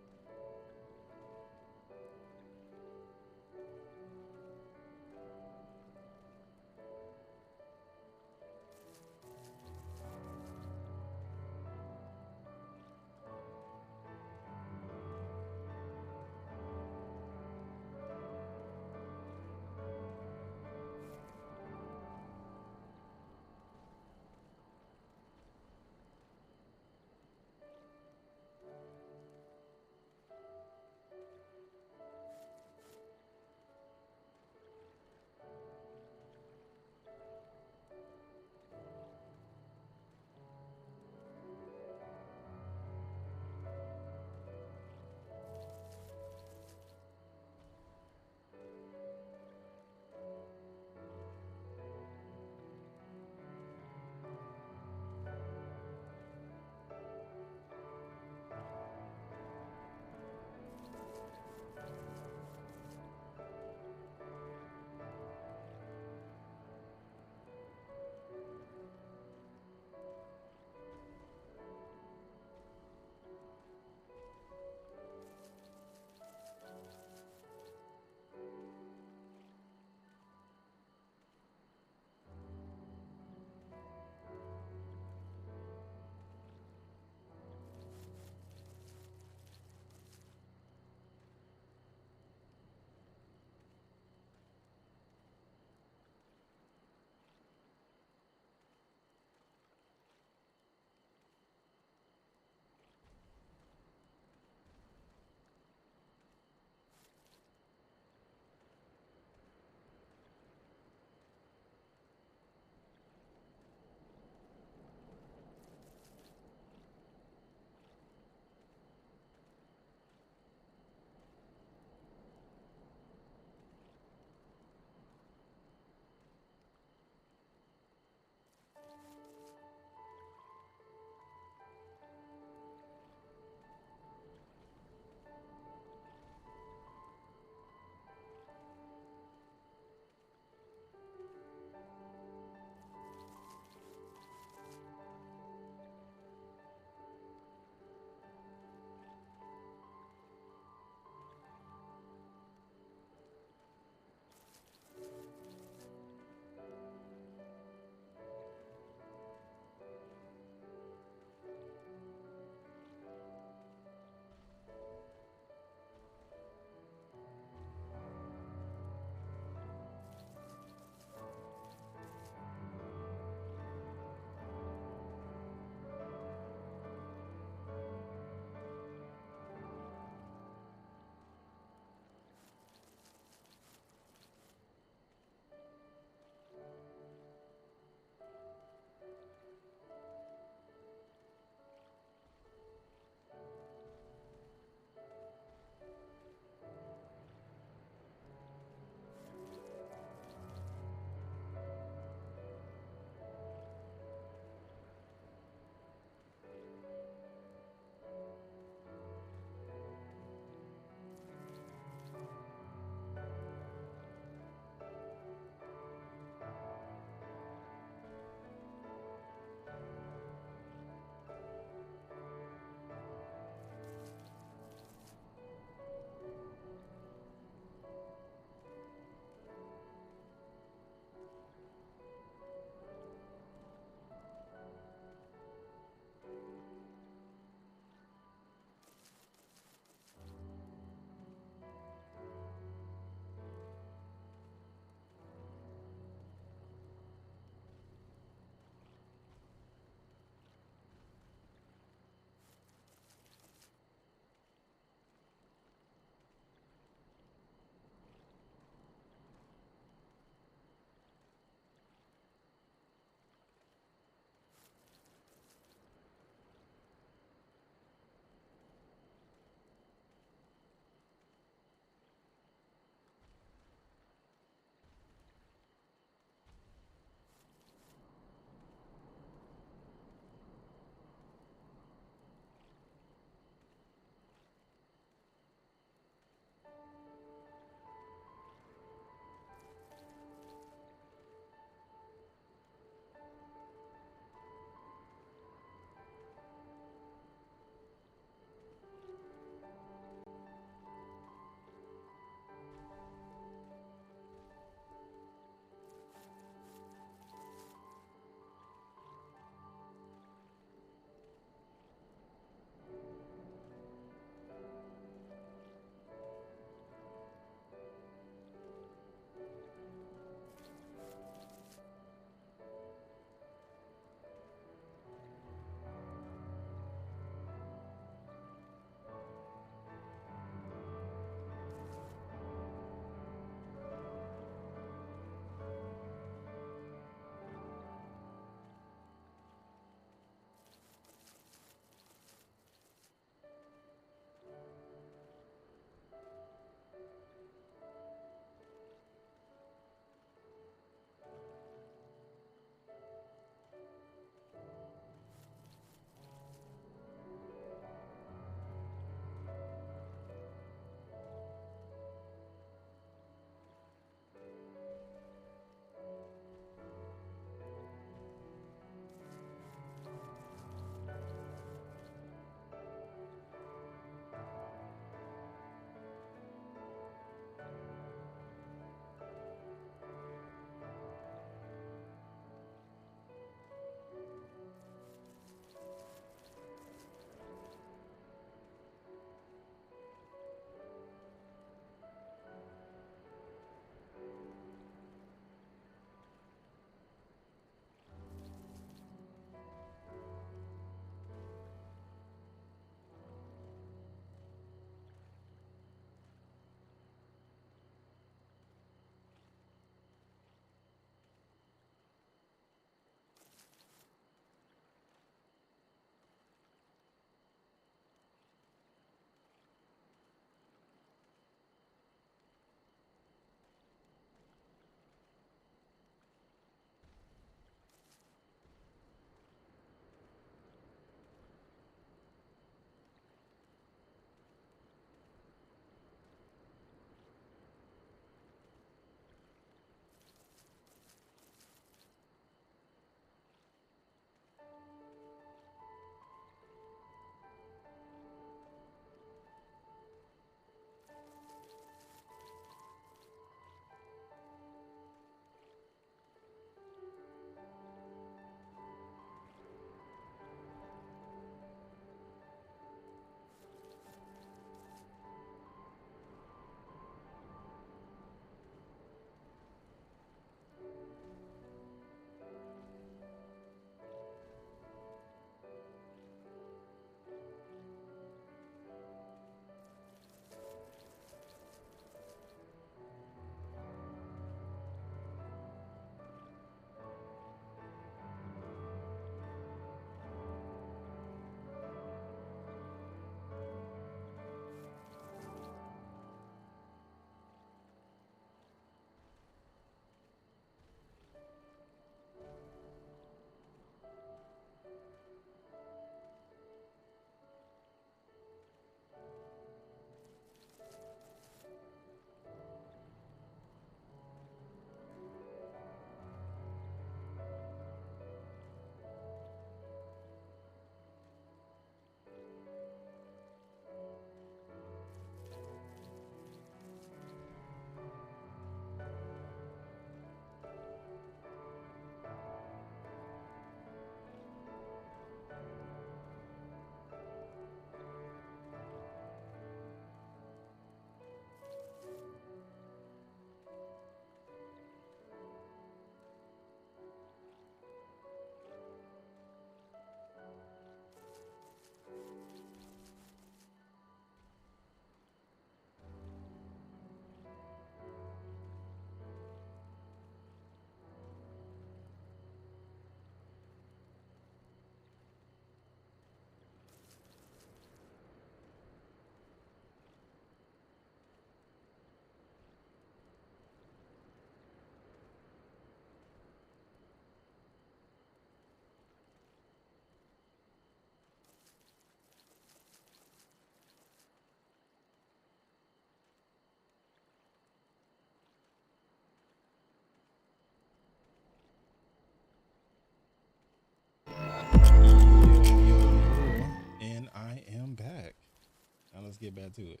get back to it.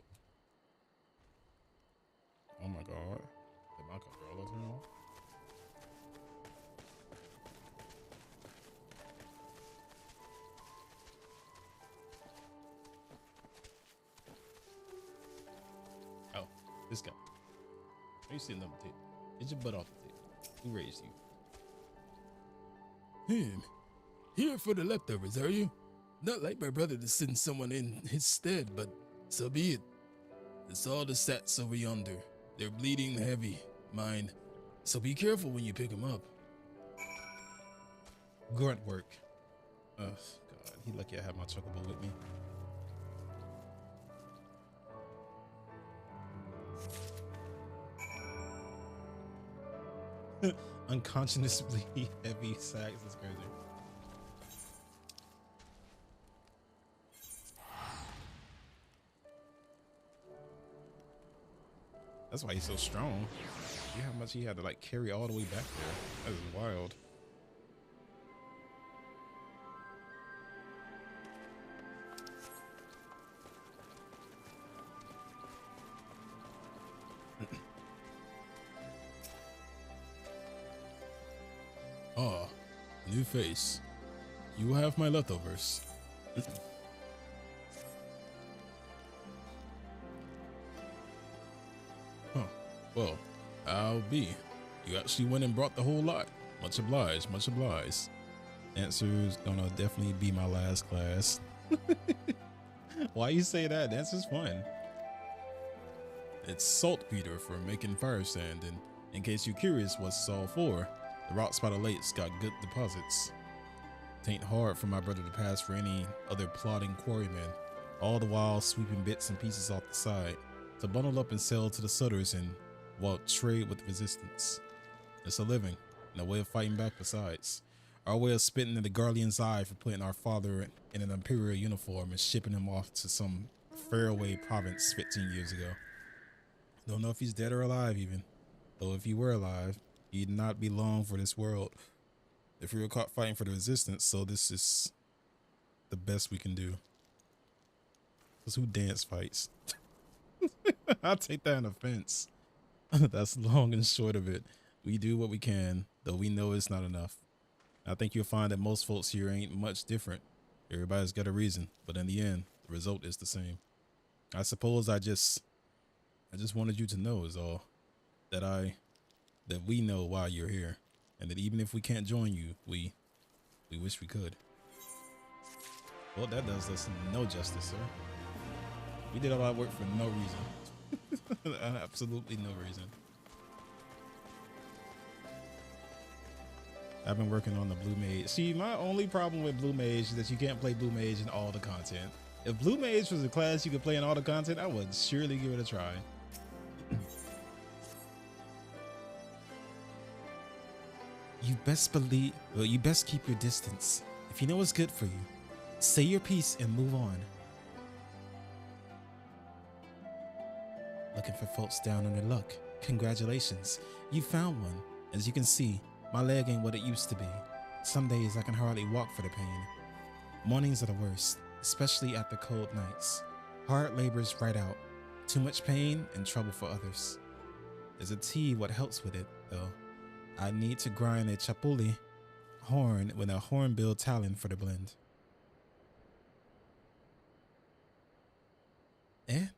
Oh my god. Did my controller turn off? Oh, this guy. Are you sitting on the table? Get your butt off the table. Who raised you? Him. Here for the leftovers, are you? Not like my brother to send someone in his stead, but so be it. It's all the sats over yonder. They're bleeding heavy, mine. So be careful when you pick them up. Grunt work. Oh, God. He lucky I have my chocobo with me. Unconscionably heavy sacks. That's crazy. That's why he's so strong. See how much he had to like carry all the way back there. That is wild. Ah, new face. You have my leftovers. Huh. Well, I'll be. You actually went and brought the whole lot. Much obliged, much obliged. Dancer's gonna definitely be my last class. Why you say that? Dancer's fun. It's saltpeter for making fire sand, and in case you're curious what's this all for, the rocks by the lakes got good deposits. Tain't hard for my brother to pass for any other plodding quarrymen, all the while sweeping bits and pieces off the side to bundle up and sell to the sutters and, well, trade with the resistance. It's a living, and a way of fighting back besides. Our way of spitting in the Guardian's eye for putting our father in an Imperial uniform and shipping him off to some faraway province 15 years ago. Don't know if he's dead or alive even, though if he were alive, he'd not be long for this world. If we were caught fighting for the resistance, so this is the best we can do. Because who dance fights? I'll take that in offense. That's long and short of it. We do what we can, though we know it's not enough. I think you'll find that most folks here ain't much different. Everybody's got a reason, but in the end, the result is the same. I suppose I just wanted you to know is all. That we know why you're here. And that even if we can't join you, we wish we could. Well, that does us no justice, sir. We did a lot of work for no reason. Absolutely no reason. I've been working on the Blue Mage. See, my only problem with Blue Mage is that you can't play Blue Mage in all the content. If Blue Mage was a class you could play in all the content, I would surely give it a try. You best keep your distance. If you know what's good for you, say your piece and move on. Looking for folks down on their luck. Congratulations, you found one. As you can see, my leg ain't what it used to be. Some days I can hardly walk for the pain. Mornings are the worst, especially after cold nights. Hard labor's right out. Too much pain and trouble for others. There's a tea what helps with it, though. I need to grind a chapuli horn with a hornbill talon for the blend. Eh?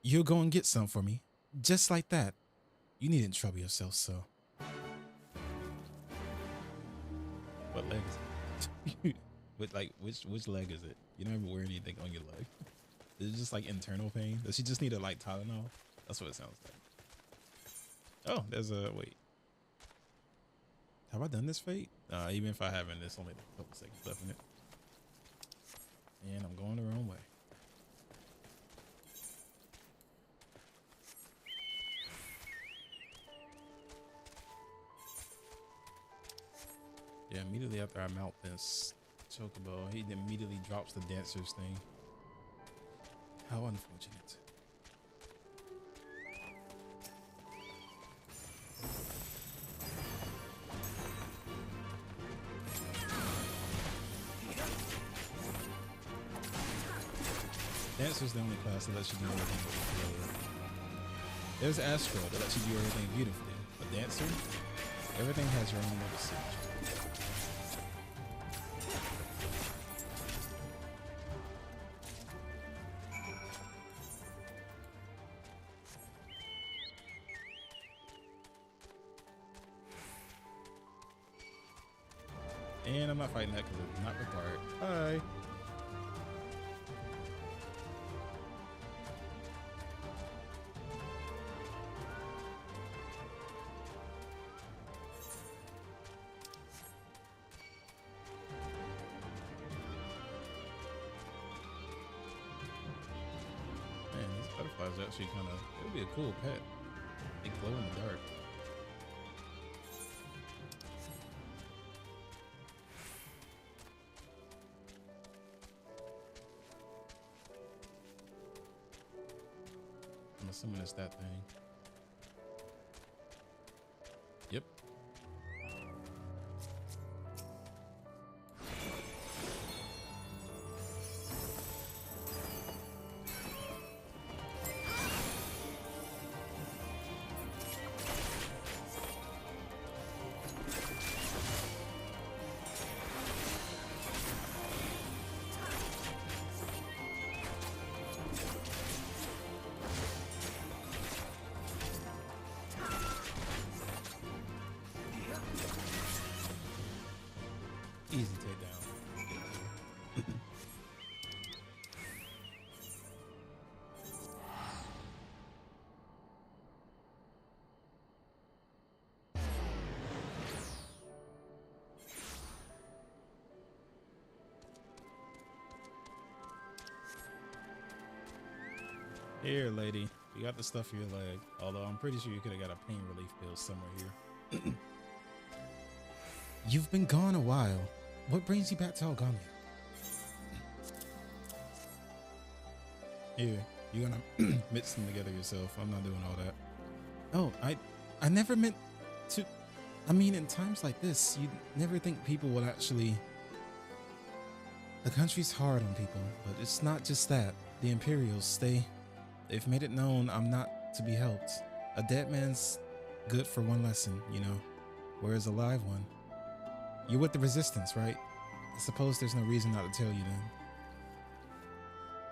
You'll go and get some for me. Just like that. You needn't trouble yourself so. What leg is it? Which leg is it? You don't ever wear anything on your leg. Is it just like internal pain? Does she just need a like Tylenol? That's what it sounds like. Oh, there's a wait. Have I done this fate? Even if I haven't, there's only a couple seconds left in it. And I'm going the wrong way. Yeah, immediately after I mount this chocobo, he immediately drops the dancer's thing. How unfortunate. Dancer's the only class that lets you do everything beautifully. There's Astro that lets you do everything beautifully. But Dancer, everything has your own little signature. And I'm not fighting that because it's not required. Bye. Man, these butterflies are actually kind of, it would be a cool pet. They glow in the dark. I'm assuming it's that thing. Yep. Easy takedown. Here, lady. You got the stuff for your leg. Although I'm pretty sure you could have got a pain relief pill somewhere here. You've been gone a while. What brings you back to Algonia? Here, you're gonna mix them together yourself. I'm not doing all that. Oh, I never meant to. I mean, in times like this, you'd never think people would actually. The country's hard on people, but it's not just that. The Imperials, they've made it known I'm not to be helped. A dead man's good for one lesson, you know, whereas a live one. You're with the Resistance, right? I suppose there's no reason not to tell you then.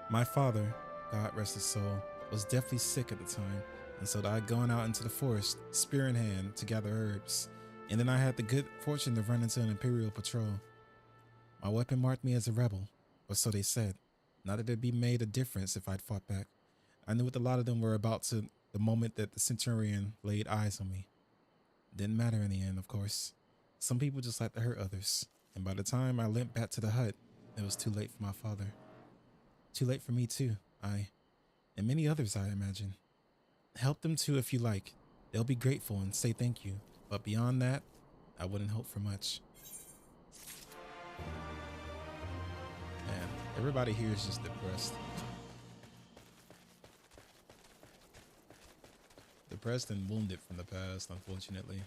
My father, God rest his soul, was deathly sick at the time, and so I'd gone out into the forest, spear in hand, to gather herbs, and then I had the good fortune to run into an Imperial patrol. My weapon marked me as a rebel, or so they said. Not that it'd be made a difference if I'd fought back. I knew what a lot of them were about to the moment that the Centurion laid eyes on me. Didn't matter in the end, of course. Some people just like to hurt others, and by the time I limped back to the hut, it was too late for my father. Too late for me too, and many others, I imagine. Help them too if you like. They'll be grateful and say thank you, but beyond that, I wouldn't hope for much. Man, everybody here is just depressed. Depressed and wounded from the past, unfortunately.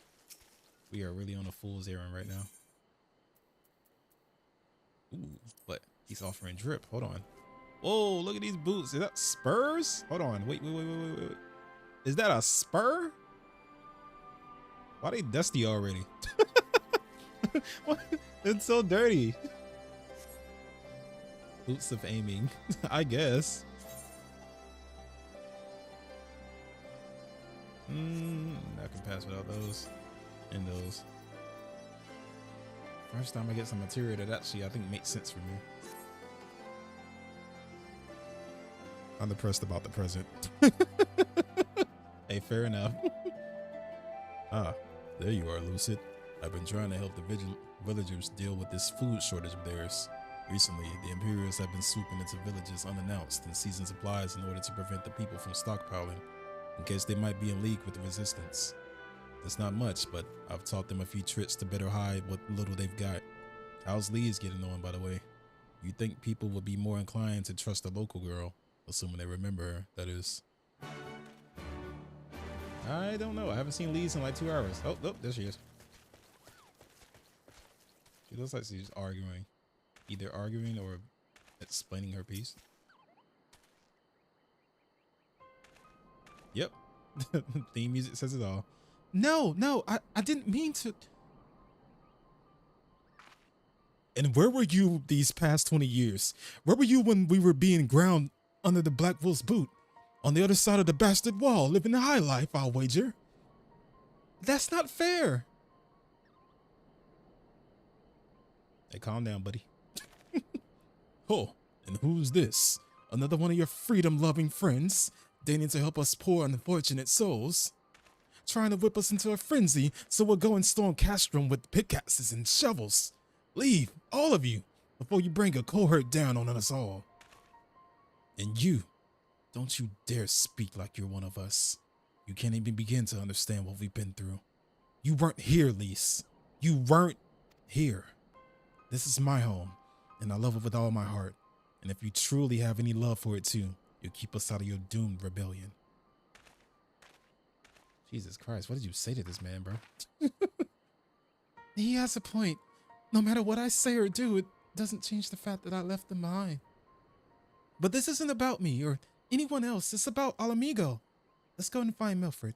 We are really on a fool's errand right now. Ooh, but he's offering drip. Hold on. Whoa, look at these boots. Is that spurs? Hold on. Wait. Is that a spur? Why are they dusty already? What? It's so dirty. Boots of aiming, I guess. I can pass without those. And those. First time I get some material that actually I think makes sense for me. I'm depressed about the present. Hey, fair enough. Ah, there you are, Lucid. I've been trying to help the villagers deal with this food shortage of theirs. Recently, the Imperials have been swooping into villages unannounced and seizing supplies in order to prevent the people from stockpiling, in case they might be in league with the Resistance. It's not much, but I've taught them a few tricks to better hide what little they've got. How's Lee's getting on, by the way? You'd think people would be more inclined to trust a local girl, assuming they remember her, that is. I don't know. I haven't seen Lee's in like 2 hours. Oh, there she is. She looks like she's arguing. Either arguing or explaining her piece. Yep. Theme music says it all. No, I didn't mean to. And where were you these past 20 years? Where were you when we were being ground under the Black Wolf's boot? On the other side of the bastard wall, living the high life, I'll wager. That's not fair. Hey, calm down, buddy. Oh, and who's this? Another one of your freedom-loving friends, deigning to help us poor unfortunate souls? Trying to whip us into a frenzy so we'll go and storm Castrum with pickaxes and shovels. Leave, all of you, before you bring a cohort down on us all. And you, don't you dare speak like you're one of us. You can't even begin to understand what we've been through. You weren't here, Lise. You weren't here. This is my home, and I love it with all my heart. And if you truly have any love for it too, you'll keep us out of your doomed rebellion. Jesus Christ, what did you say to this man, bro? He has a point. No matter what I say or do, it doesn't change the fact that I left them behind. But this isn't about me or anyone else. It's about Alamigo. Let's go and find Milford.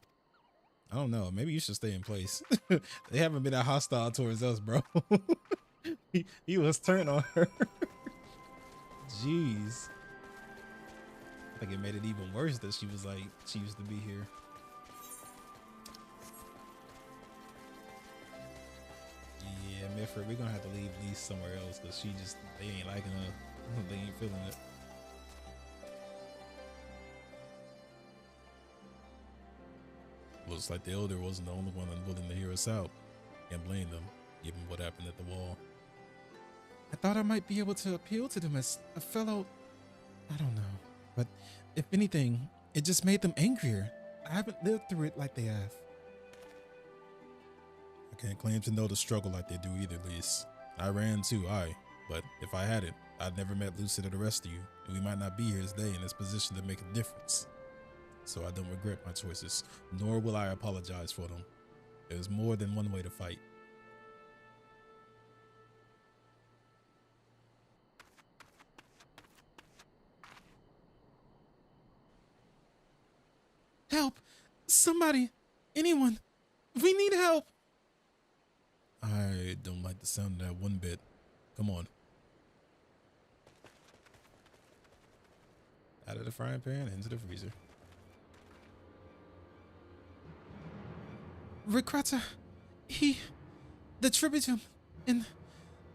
I don't know. Maybe you should stay in place. They haven't been that hostile towards us, bro. he was turned on her. Jeez. I think it made it even worse that she was like, she used to be here. Yeah, Milford, we're gonna have to leave Lise somewhere else because they ain't liking her. They ain't feeling it. Looks like the elder wasn't the only one unwilling to hear us out. Can't blame them, given what happened at the wall. I thought I might be able to appeal to them as a fellow. I don't know. But if anything, it just made them angrier. I haven't lived through it like they have. I can't claim to know the struggle like they do either, Lise. I ran too, but if I hadn't, I'd never met Lucid or the rest of you, and we might not be here today in this position to make a difference. So I don't regret my choices, nor will I apologize for them. There's more than one way to fight. Help! Somebody! Anyone! We need help! I don't like the sound of that one bit. Come on. Out of the frying pan, into the freezer. Rekrata, the Tributum, and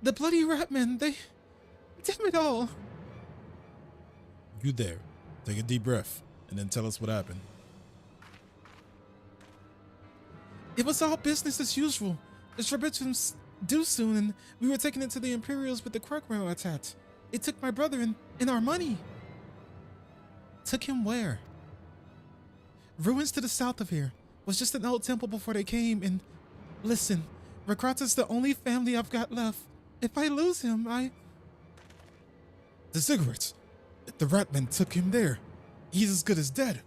the bloody Ratman, they did it all. You there. Take a deep breath, and then tell us what happened. It was all business as usual. The Tributum's due soon, and we were taking it to the Imperials with the Krugmar attacked. It took my brother and our money. Took him where? Ruins to the south of here. Was just an old temple before they came, and listen, Rekrata's the only family I've got left. If I lose him, The cigarettes! The Ratman took him there. He's as good as dead.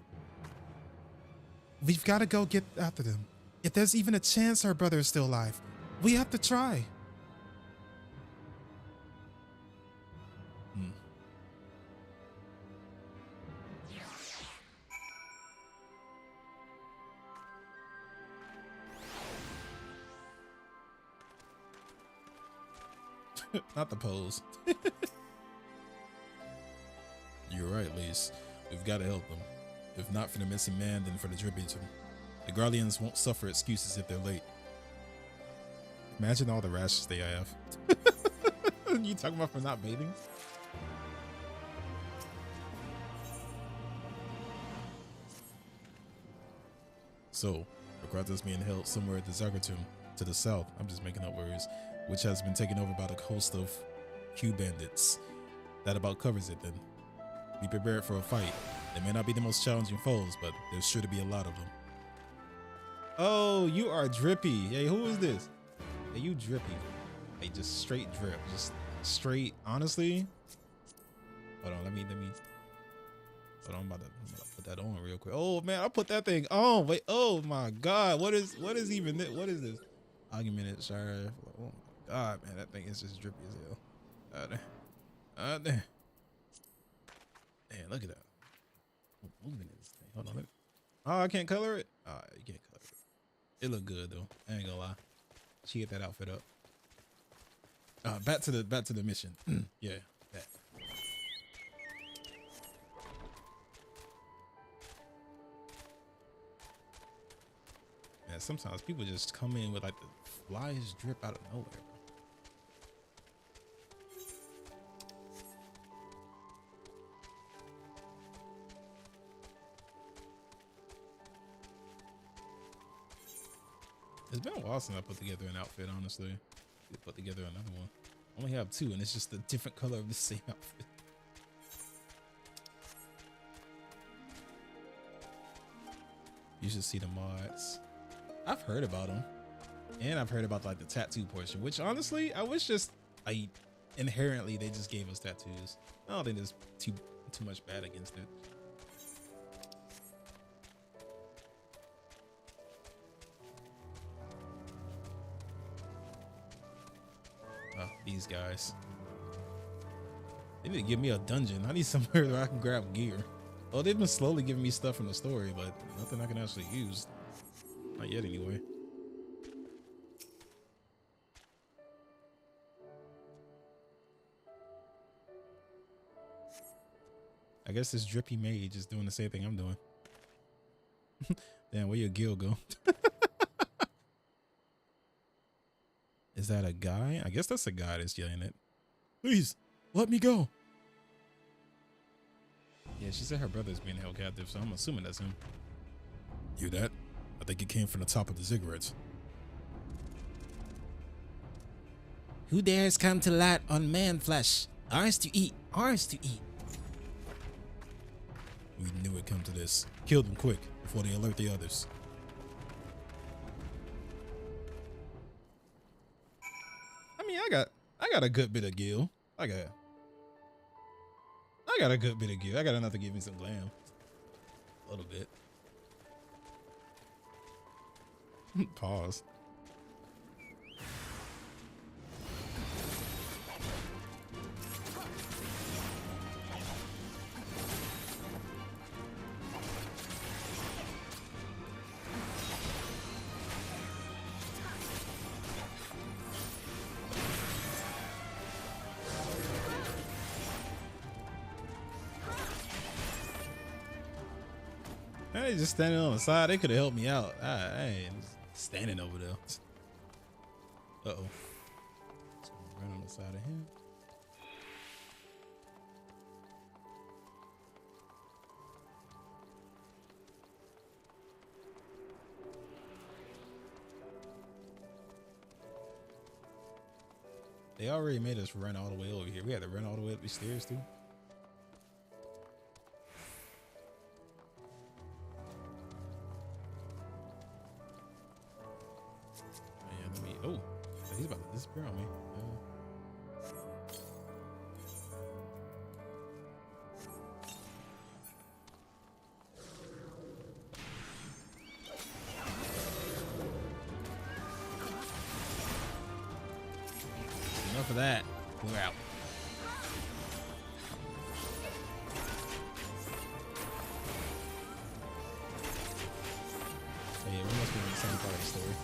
We've got to go get after them. If there's even a chance our brother is still alive, we have to try. Not the pose. You're right, Lise. We've got to help them. If not for the missing man, then for the Tributum. The Guardians won't suffer excuses if they're late. Imagine all the rashes they have. You talking about for not bathing? So, Rekrata's being held somewhere at the Zagretum to the south. I'm just making up words. Which has been taken over by the host of Q bandits. That about covers it then. Be prepared for a fight. They may not be the most challenging foes, but there's sure to be a lot of them. Oh, you are drippy. Hey, who is this? Hey, you drippy. Hey, just straight drip. Just straight, honestly. Hold on, let me. Hold on, I'm about to put that on real quick. Oh man, I put that thing on. Wait, oh my God. What is even this? What is this? Argumented, sure. Oh my God, man, that thing is just drippy as hell. There. Man, look at that. Moving this thing. Hold on. Oh, I can't color it? You can't color it. It looked good though. I ain't gonna lie. She get that outfit up. Back to the mission. Yeah, that. Yeah, sometimes people just come in with like the flies drip out of nowhere. It's been a while since I put together an outfit, honestly. Put together another one. I only have 2, and it's just a different color of the same outfit. You should see the mods. I've heard about them, and I've heard about like the tattoo portion, which honestly, I wish just inherently they just gave us tattoos. I don't think there's too much bad against it. These guys. They need to give me a dungeon. I need somewhere where I can grab gear. Oh, they've been slowly giving me stuff from the story, but nothing I can actually use. Not yet, anyway. I guess this drippy mage is doing the same thing I'm doing. Damn, where your guild go? Is that a guy? I guess that's a guy that's yelling it. Please, let me go. Yeah, she said her brother's being held captive, so I'm assuming that's him. Hear that? I think it came from the top of the cigarettes. Who dares come to light on man flesh? Ours to eat, ours to eat. We knew it'd come to this. Kill them quick before they alert the others. I mean, I got a good bit of gil. I got a good bit of gil. I got enough to give me some glam. A little bit. Pause. Hey, just standing on the side. They could have helped me out. I ain't standing over there. Uh-oh. Right on the side of him. They already made us run all the way over here. We had to run all the way up the stairs too. Oh, he's about to disappear on me. Enough of that. We're out. Oh, yeah, we must be in the same part of the story.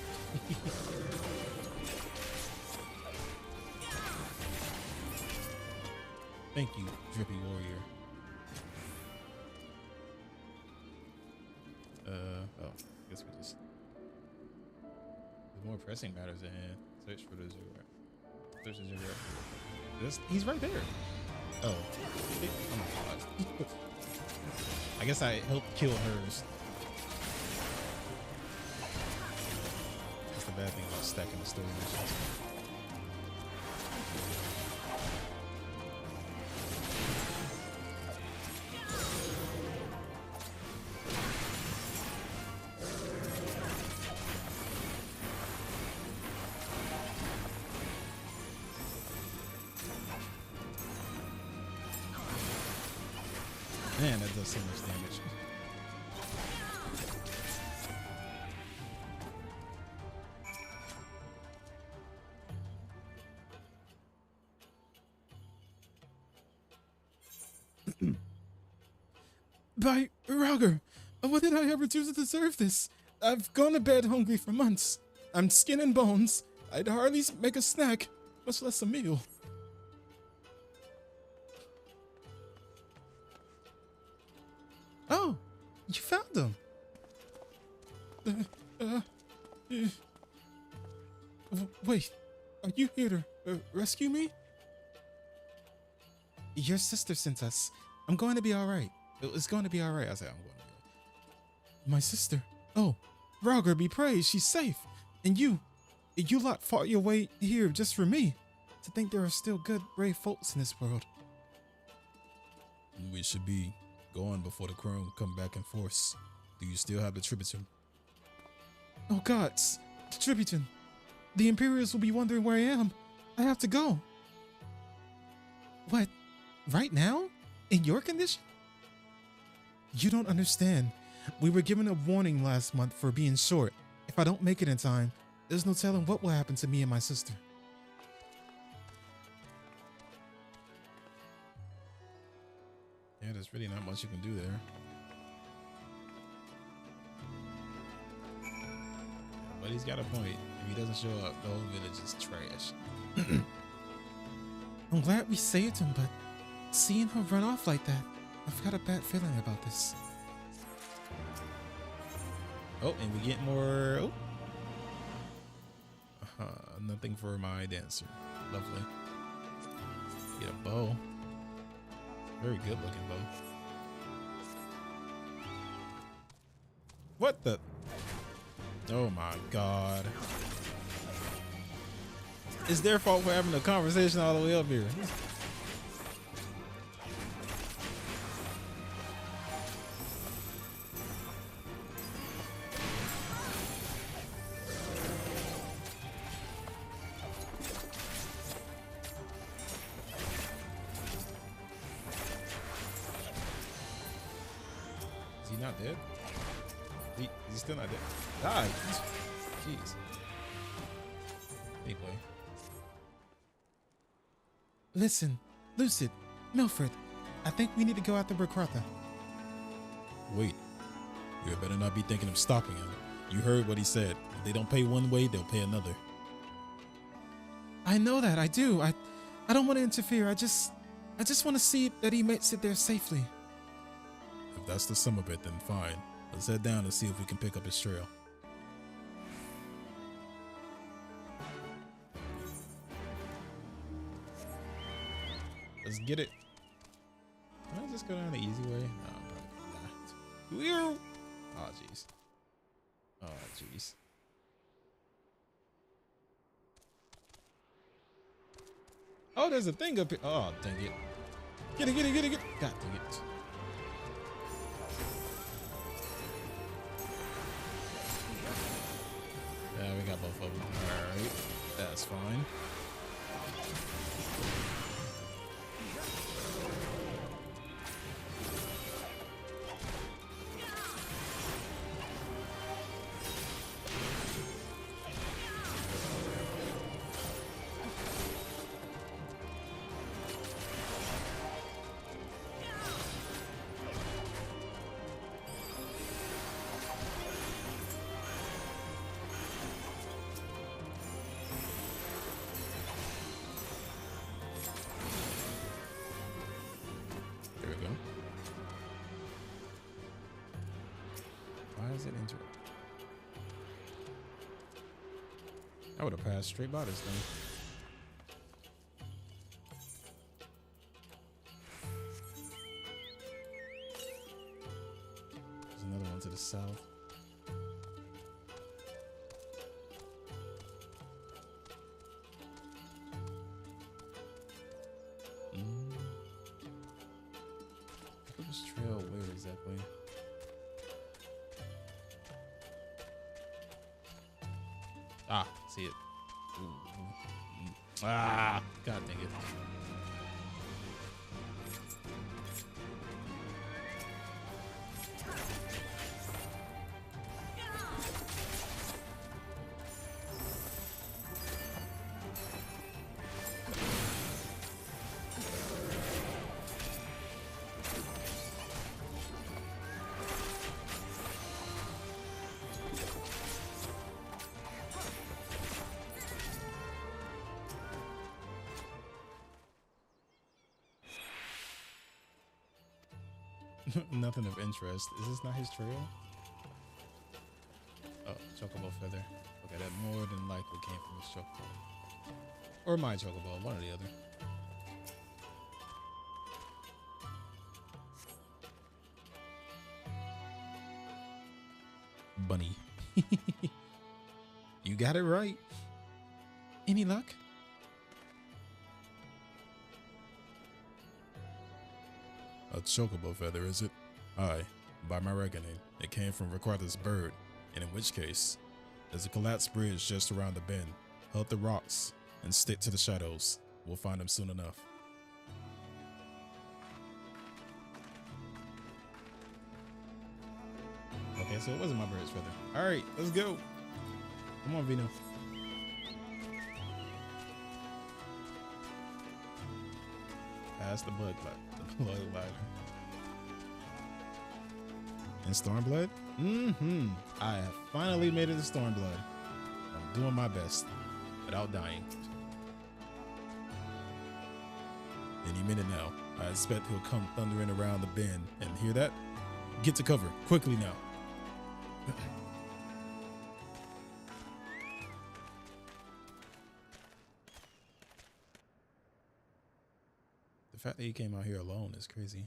Thank you, Drippy Warrior. Oh, I guess we just... There's more pressing matters at hand. Search for the Zurek. Search the Zurek. He's right there. Oh. Oh my god. I guess I helped kill hers. That's the bad thing about stacking the story missions. Man, that does so much damage. By Rauger, What did I ever do to deserve this? I've gone to bed hungry for months. I'm skin and bones. I'd hardly make a snack, much less a meal. Oh, you found them. Wait, are you here to rescue me? Your sister sent us. I'm going to be all right. It's going to be all right. I said, I'm going to be all right. My sister? Oh, Rauger be praised. She's safe. And you lot fought your way here just for me. To think there are still good, brave folks in this world. We should be going before the Crone come back in force. Do you still have the Tributon? Oh gods, the Tributon. The Imperials will be wondering where I am. I have to go. What? Right now? In your condition? You don't understand. We were given a warning last month for being short. If I don't make it in time, there's no telling what will happen to me and my sister. Yeah, there's really not much you can do there. But he's got a point. If he doesn't show up, the whole village is trash. I'm glad we saved him, but seeing her run off like that, I've got a bad feeling about this. Oh, and we get more. Oh. Nothing for my dancer. Lovely. Get a bow. Very good looking bow. What the? Oh my god. It's their fault for having a conversation all the way up here. Is he not dead? He's still not dead. Die. Jeez. Anyway. Listen, Lucid, Milford, I think we need to go after Berkrotha. Wait. You better not be thinking of stopping him. You heard what he said. If they don't pay one way, they'll pay another. I know that, I do. I don't want to interfere. I just want to see that he makes it there safely. If that's the sum of it, then fine. Let's head down and see if we can pick up his trail. Let's get it. Can I just go down the easy way? No, probably not. Oh, jeez. Oh, jeez. Oh, there's a thing up here. Oh, dang it. Get it, get it, get it, get it. God dang it. Yeah, we got both of them. Alright. That's fine. Is it interrupt? I would have passed straight by this thing. There's another one to the south. Pick up this trail where exactly? Ah, see it. Ooh. Ah, god dang it. Nothing of interest. Is this not his trail? Oh, chocobo feather. Okay, that more than likely came from his chocobo. Or my chocobo, one or the other. Bunny. You got it right. Any luck? A chocobo feather, is it? Aye, by my reckoning, it came from Ricardo's bird, and in which case, there's a collapsed bridge just around the bend. Hug the rocks and stick to the shadows. We'll find him soon enough. Okay, so it wasn't my bird's feather. All right, let's go. Come on, Vino. Pass the blood glider. And StormBlood? Mm-hmm. I have finally made it to StormBlood. I'm doing my best without dying. Any minute now, I expect he'll come thundering around the bend. And hear that? Get to cover quickly now. The fact that he came out here alone is crazy.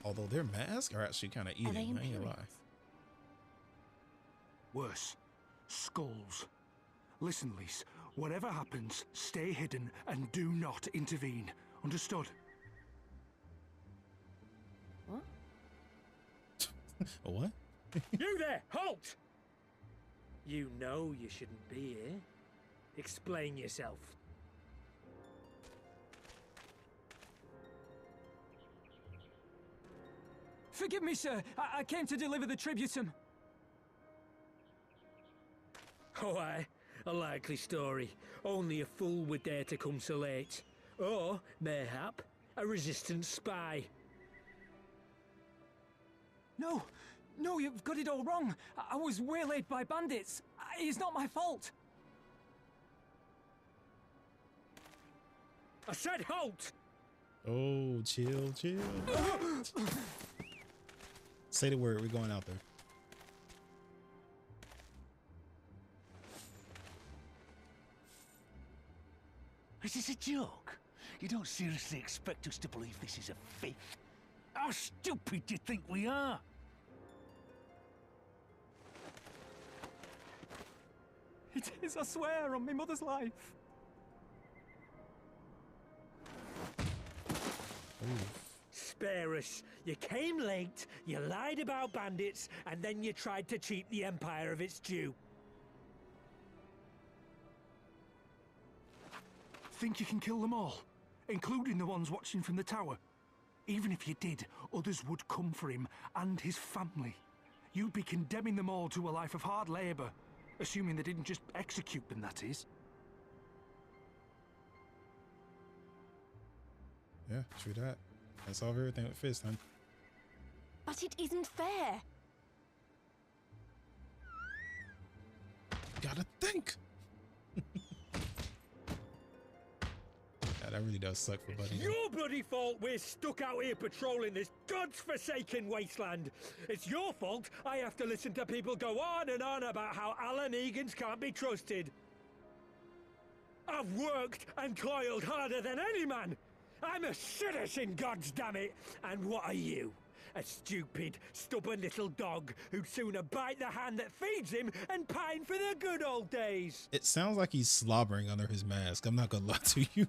Although their masks are actually kind of eating, I ain't gonna lie. Worse, skulls. Listen, Lise, whatever happens, stay hidden and do not intervene. Understood? What? What? You there, halt! You know you shouldn't be here. Explain yourself. Forgive me, sir. I came to deliver the tributum. Oh, aye. A likely story. Only a fool would dare to come so late. Or, mayhap, a resistance spy. No, you've got it all wrong. I was waylaid by bandits. It's not my fault. I said halt! Oh, chill. Say the word, we're going out there. Is this a joke? You don't seriously expect us to believe this is a fake? How stupid do you think we are? It is, I swear, on my mother's life. Spare us. You came late, you lied about bandits, and then you tried to cheat the Empire of its due. Think you can kill them all? Including the ones watching from the tower? Even if you did, others would come for him and his family. You'd be condemning them all to a life of hard labor. Assuming they didn't just execute them, that is. Yeah, true that. I solve everything with fist, huh? But it isn't fair. Gotta think. Yeah, that really does suck for Buddy. Your bloody fault we're stuck out here patrolling this god's-forsaken wasteland. It's your fault I have to listen to people go on and on about how Alan Egan's can't be trusted. I've worked and toiled harder than any man. I'm a citizen, goddammit! And what are you? A stupid, stubborn little dog who'd sooner bite the hand that feeds him and pine for the good old days. It sounds like he's slobbering under his mask. I'm not gonna lie to you.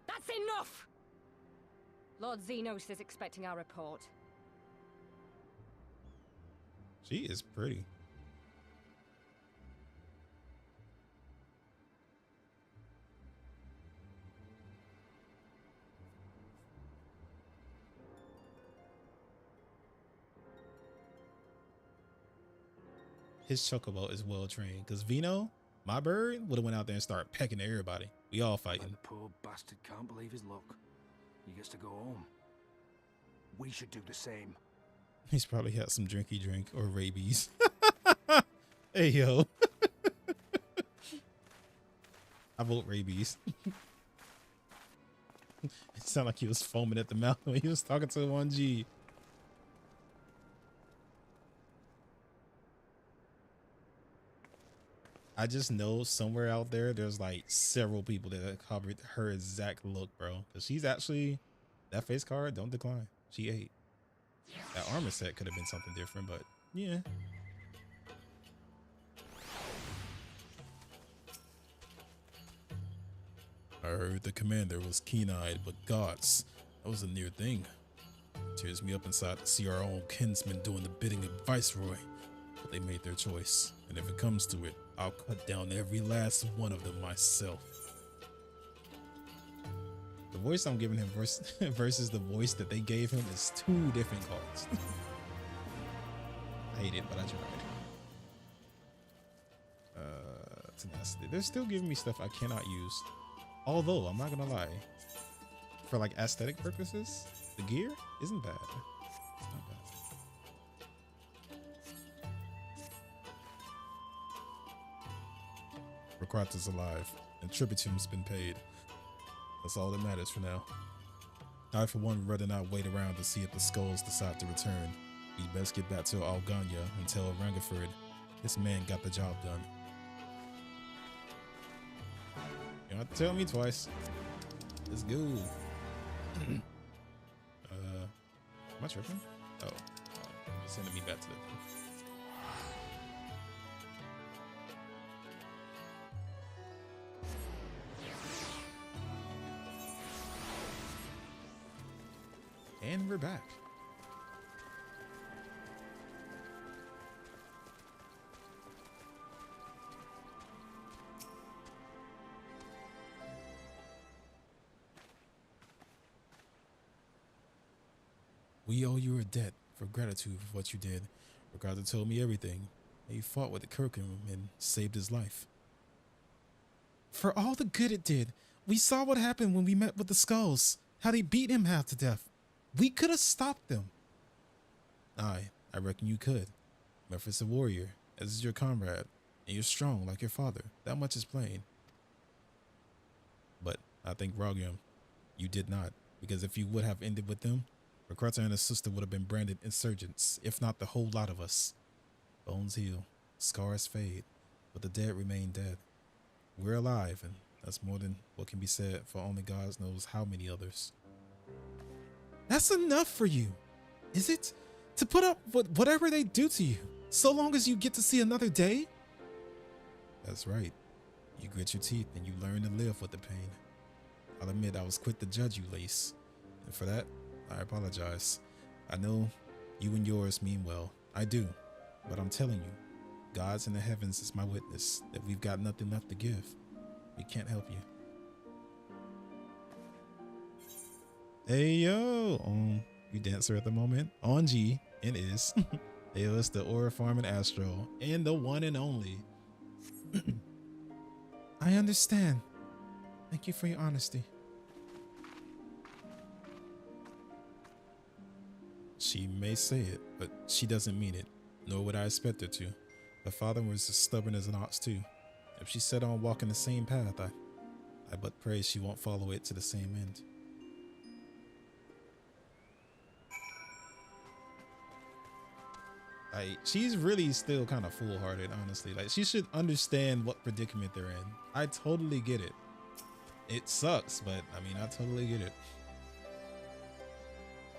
That's enough! Lord Xenos is expecting our report. She is pretty. His chocobo is well trained, because Vino, my bird, would have went out there and started pecking at everybody. We all fighting. And the poor bastard can't believe his luck. He gets to go home. We should do the same. He's probably had some drinky drink or rabies. Hey, yo. I vote rabies. It sounded like he was foaming at the mouth when he was talking to 1G. I just know somewhere out there, there's like several people that have covered her exact look, bro. Cause she's actually, that face card, don't decline. She ate. That armor set could have been something different, but yeah. I heard the commander was keen-eyed, but gods, that was a near thing. It tears me up inside to see our own kinsmen doing the bidding of Viceroy. But they made their choice, and if it comes to it, I'll cut down every last one of them myself. The voice I'm giving him versus the voice that they gave him is two different cards. I hate it, but I tried. Tenacity. They're still giving me stuff I cannot use. Although, I'm not gonna lie. For like aesthetic purposes, the gear isn't bad. It's not bad. Rekrata's alive, and tributum's been paid. That's all that matters for now. I, for one, would rather not wait around to see if the skulls decide to return. We best get back to Alganya and tell Rangaford this man got the job done. You don't have to tell me twice. Let's go. Am I tripping? Oh, it's sending me back to the. And we're back. We owe you a debt for gratitude for what you did. Ricardo told me everything. You fought with the Kirkham and saved his life. For all the good it did, we saw what happened when we met with the Skulls. How they beat him half to death. We could have stopped them. I reckon you could. Memphis a warrior, as is your comrade, and you're strong like your father. That much is plain. But I think, Rogium, you did not, because if you would have ended with them, Rikrata and his sister would have been branded insurgents, if not the whole lot of us. Bones heal, scars fade, but the dead remain dead. We're alive, and that's more than what can be said for only God knows how many others. That's enough for you, is it? To put up with whatever they do to you, so long as you get to see another day? That's right. You grit your teeth and you learn to live with the pain. I'll admit I was quick to judge you, Lace, and for that, I apologize. I know you and yours mean well. I do. But I'm telling you, God's in the heavens is my witness that we've got nothing left to give. We can't help you. Hey, yo. You dancer at the moment. On G and is. Hey, yo, it's the Aura Farm and Astro. And the one and only. I understand. Thank you for your honesty. She may say it, but she doesn't mean it, nor would I expect her to. Her father was as stubborn as an ox too. If she set on walking the same path, I but pray she won't follow it to the same end. She's really still kind of foolhardy, honestly. Like, she should understand what predicament they're in. I totally get it. It sucks, but I mean, I totally get it.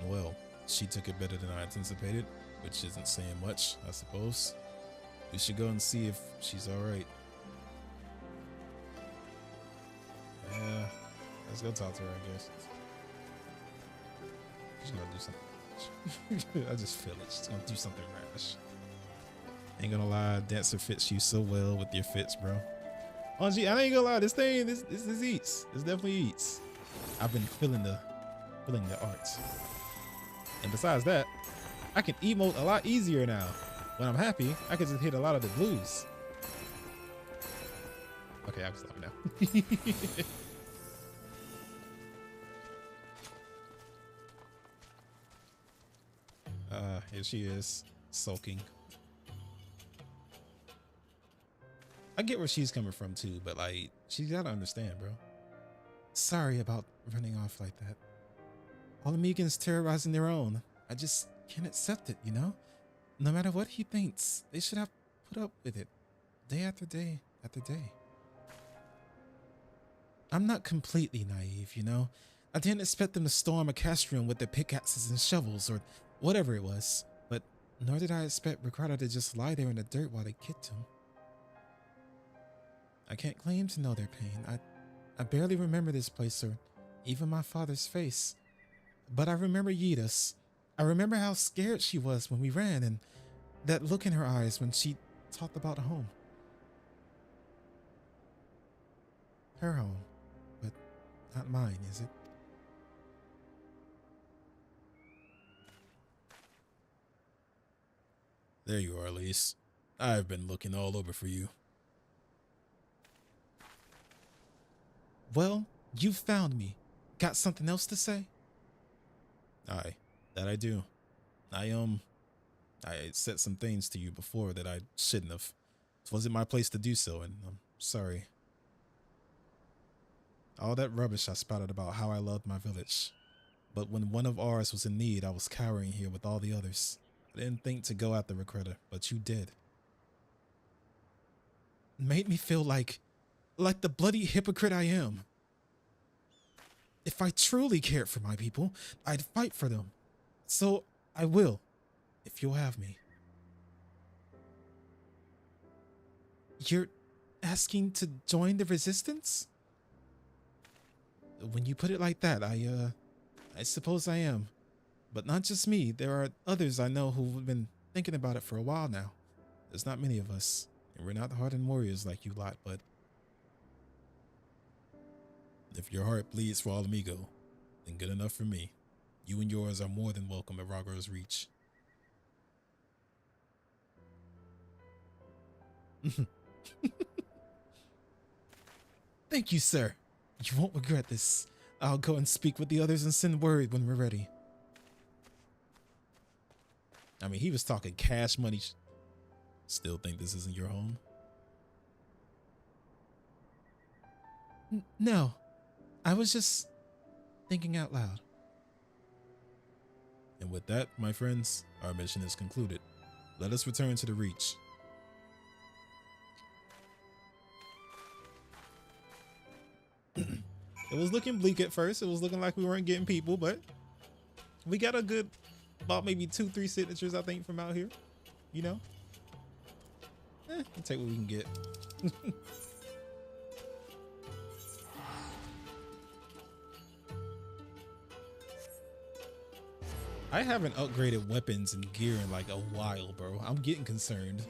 Well, she took it better than I anticipated, which isn't saying much, I suppose. We should go and see if she's alright. Yeah, let's go talk to her, I guess. She's gonna do something rash. I just feel it. She's gonna do something rash. Ain't gonna lie, Dancer fits you so well with your fits, bro. Oh, gee, I ain't gonna lie, this eats. This definitely eats. I've been feeling the arts. And besides that, I can emote a lot easier now. When I'm happy, I can just hit a lot of the blues. Okay, I'm stopping now. Here she is, sulking. I get where she's coming from too, but like, she's gotta understand, bro. Sorry about running off like that. All the Megans terrorizing their own. I just can't accept it, you know? No matter what he thinks, they should have put up with it. Day after day after day. I'm not completely naive, you know? I didn't expect them to storm a castrum with their pickaxes and shovels or whatever it was, but nor did I expect Ricardo to just lie there in the dirt while they kicked him. I can't claim to know their pain. I barely remember this place or even my father's face. But I remember Yita's. I remember how scared she was when we ran and that look in her eyes when she talked about home. Her home, but not mine, is it? There you are, Elise. I've been looking all over for you. Well, you found me. Got something else to say? Aye, that I do. I said some things to you before that I shouldn't have. It wasn't my place to do so, and I'm sorry. All that rubbish I spouted about how I loved my village. But when one of ours was in need, I was cowering here with all the others. I didn't think to go after Ricardo, but you did. Made me feel like the bloody hypocrite I am. If I truly cared for my people, I'd fight for them. So I will, if you'll have me. You're asking to join the resistance? When you put it like that, I suppose I am. But not just me. There are others I know who've been thinking about it for a while now. There's not many of us, and we're not hardened warriors like you lot, but if your heart bleeds for Alamigo, then good enough for me. You and yours are more than welcome at Rogger's Reach. Thank you, sir. You won't regret this. I'll go and speak with the others and send word when we're ready. I mean, he was talking cash money. Still think this isn't your home? No. I was just thinking out loud. And with that, my friends, our mission is concluded. Let us return to the Reach. It was looking bleak at first. It was looking like we weren't getting people, but we got a good, about maybe 2-3 signatures, I think, from out here. You know? We'll take what we can get. I haven't upgraded weapons and gear in like a while, bro. I'm getting concerned.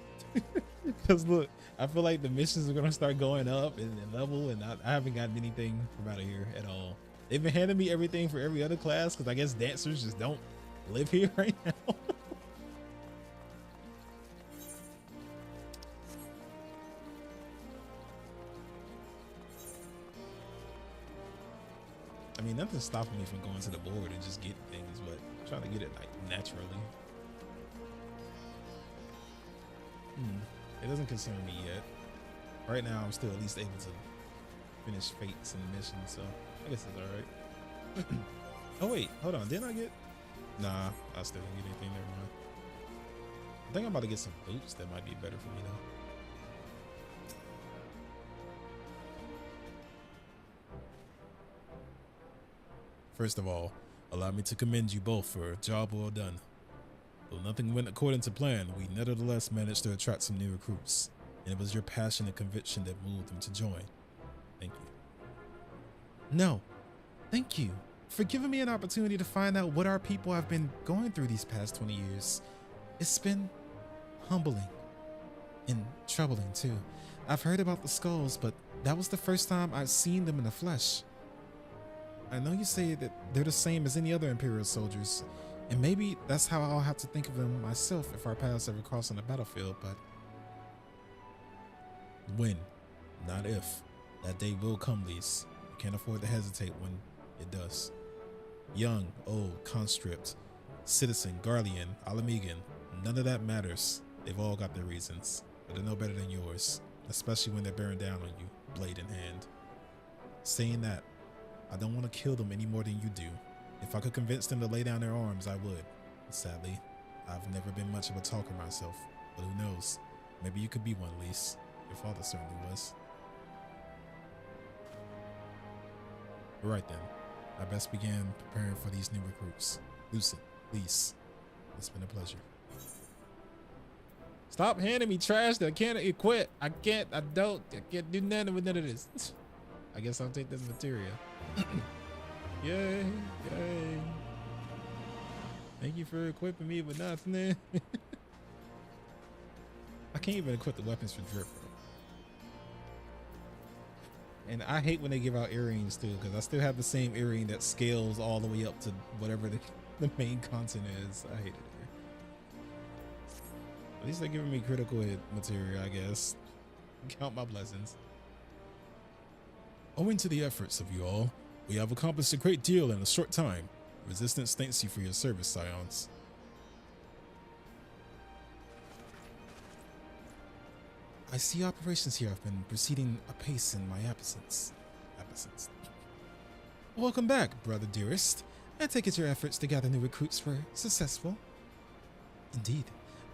Because look, I feel like the missions are going to start going up in level, and I haven't gotten anything from out of here at all. They've been handing me everything for every other class because I guess dancers just don't live here right now. I mean, nothing's stopping me from going to the board and just getting things, but I'm trying to get it like naturally. It doesn't concern me yet. Right now, I'm still at least able to finish fates and missions, so I guess it's all right. Oh wait, hold on. Didn't I get? Nah, I still didn't get anything. Never mind. I think I'm about to get some boots that might be better for me though. First of all, allow me to commend you both for a job well done. Though nothing went according to plan, we nevertheless managed to attract some new recruits, and it was your passion and conviction that moved them to join. Thank you. No, thank you for giving me an opportunity to find out what our people have been going through these past 20 years. It's been humbling and troubling too. I've heard about the skulls, but that was the first time I've seen them in the flesh. I know you say that they're the same as any other Imperial soldiers, and maybe that's how I'll have to think of them myself if our paths ever cross on the battlefield, but when, not if. That day will come, Lise. You can't afford to hesitate when it does. Young, old, conscript, citizen, guardian, Alamigan, none of that matters. They've all got their reasons, but they're no better than yours. especially when they're bearing down on you, blade in hand. Saying that, I don't want to kill them any more than you do. If I could convince them to lay down their arms, I would. Sadly, I've never been much of a talker myself, but who knows? Maybe you could be one, Lise. Your father certainly was. Alright then, I best begin preparing for these new recruits. Lucy, Lise, it's been a pleasure. Stop handing me trash that I can't equip. I can't do nothing with none of this. I guess I'll take this material. Yay, yay. Thank you for equipping me with nothing. I can't even equip the weapons for drip, bro. And I hate when they give out earrings too, because I still have the same earring that scales all the way up to whatever the main content is. I hate it here. At least they're giving me critical hit material, I guess. Count my blessings. Owing to the efforts of you all, we have accomplished a great deal in a short time. Resistance thanks you for your service, Scions. I see operations here have been proceeding apace in my absence. Welcome back, brother dearest. I take it your efforts to gather new recruits were successful. Indeed,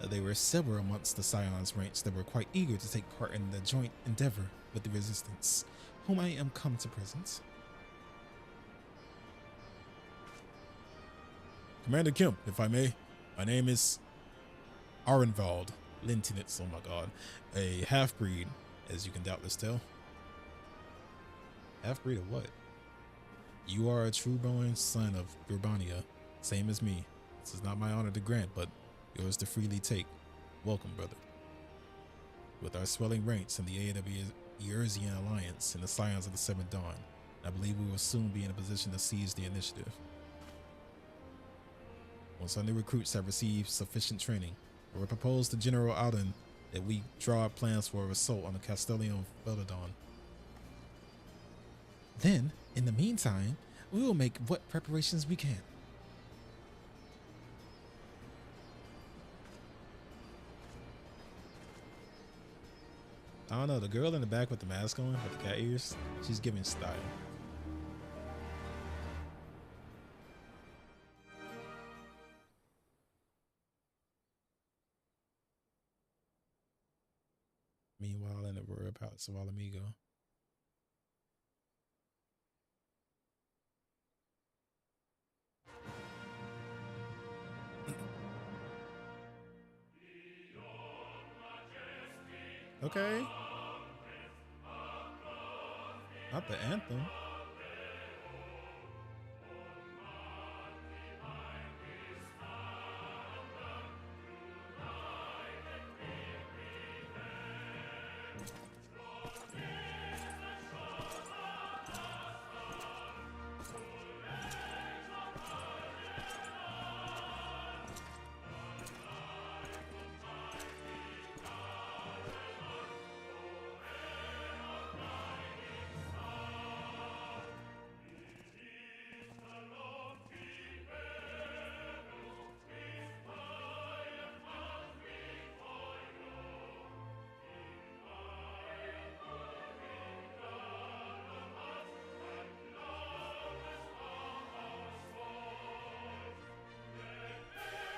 there were several amongst the Scions ranks that were quite eager to take part in the joint endeavor with the Resistance, whom I am come to present. Commander Kemp, if I may, my name is Arenvald Lintinitz, oh my god, a half-breed, as you can doubtless tell. Half-breed of what? You are a true-born son of Urbania, same as me. This is not my honor to grant, but yours to freely take. Welcome, brother. With our swelling ranks in the aid of the Earsian Alliance and the Scions of the Seventh Dawn, I believe we will soon be in a position to seize the initiative. Once our new recruits have received sufficient training, I will propose to General Alden that we draw up plans for an assault on the Castellium of Belladon. Then, in the meantime, we will make what preparations we can. I don't know, the girl in the back with the mask on, with the cat ears, she's giving style. Meanwhile, in the royal palace of Alamigo. Okay. Not the anthem.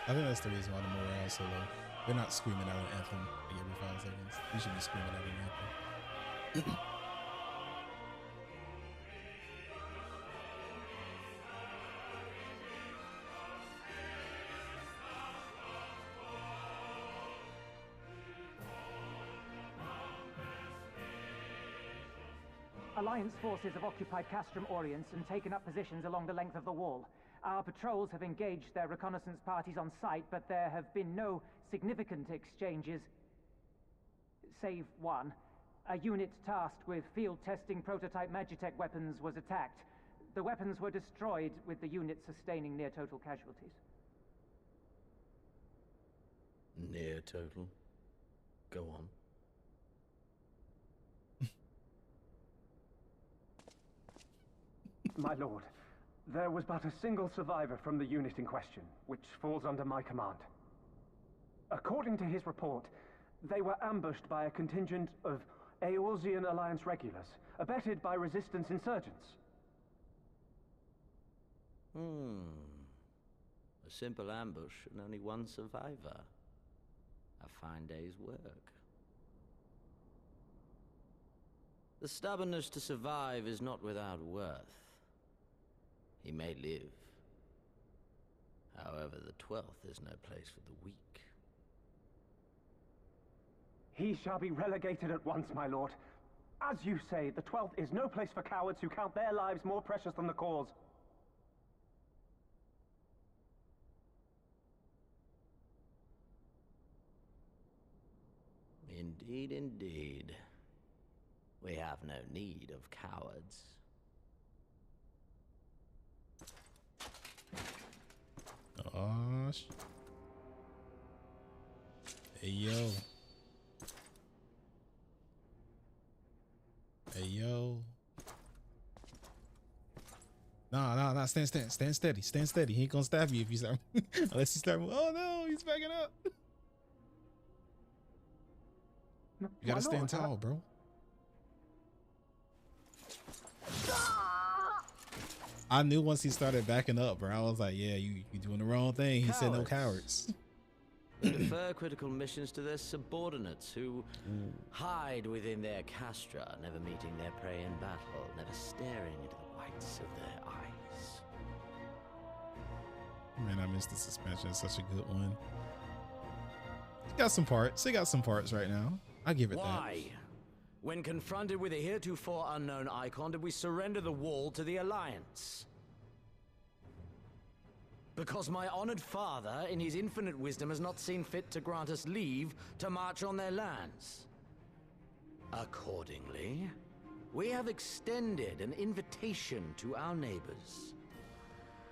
I think that's the reason why the morale is so low. They're not screaming out an anthem like every 5 seconds. You should be screaming out an anthem. Alliance forces have occupied Castrum Orients and taken up positions along the length of the wall. Our patrols have engaged their reconnaissance parties on site, but there have been no significant exchanges, save one. A unit tasked with field testing prototype Magitech weapons was attacked. The weapons were destroyed, with the unit sustaining near total casualties. Near total? Go on. My lord, there was but a single survivor from the unit in question, which falls under my command. According to his report, they were ambushed by a contingent of Eorzean Alliance regulars, abetted by resistance insurgents. A simple ambush and only one survivor. A fine day's work. The stubbornness to survive is not without worth. He may live. However, the 12th is no place for the weak. He shall be relegated at once, my lord. As you say, the 12th is no place for cowards who count their lives more precious than the cause. Indeed, indeed. We have no need of cowards. Gosh. Hey, yo. Hey, yo. Nah, stand steady. He ain't gonna stab you if you start, unless you start, oh no, he's backing up. You gotta stand tall, bro. I knew once he started backing up, bro. I was like, yeah, you doing the wrong thing. He said no cowards. They defer critical missions to their subordinates who hide within their castra, never meeting their prey in battle, never staring into the whites of their eyes. Man, I missed the suspension. It's such a good one. It got some parts. It got some parts right now. I give it Why? When confronted with a heretofore unknown icon, did we surrender the wall to the Alliance? Because my honored father, in his infinite wisdom, has not seen fit to grant us leave to march on their lands. Accordingly, we have extended an invitation to our neighbors.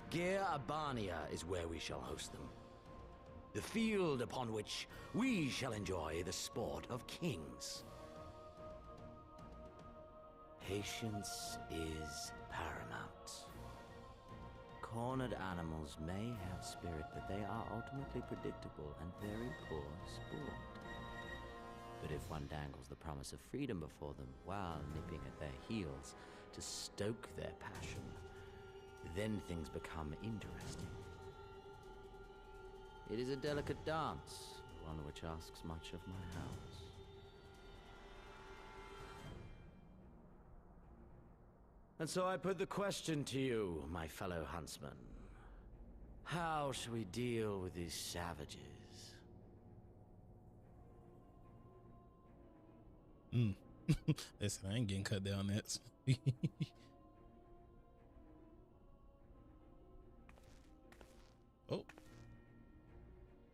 Gear-Abania is where we shall host them. The field upon which we shall enjoy the sport of kings. Patience is paramount. Cornered animals may have spirit, but they are ultimately predictable and very poor sport. But if one dangles the promise of freedom before them while nipping at their heels to stoke their passion, then things become interesting. It is a delicate dance, one which asks much of my house. And so I put the question to you, my fellow huntsman. How shall we deal with these savages? Listen, I ain't getting cut down that. Oh.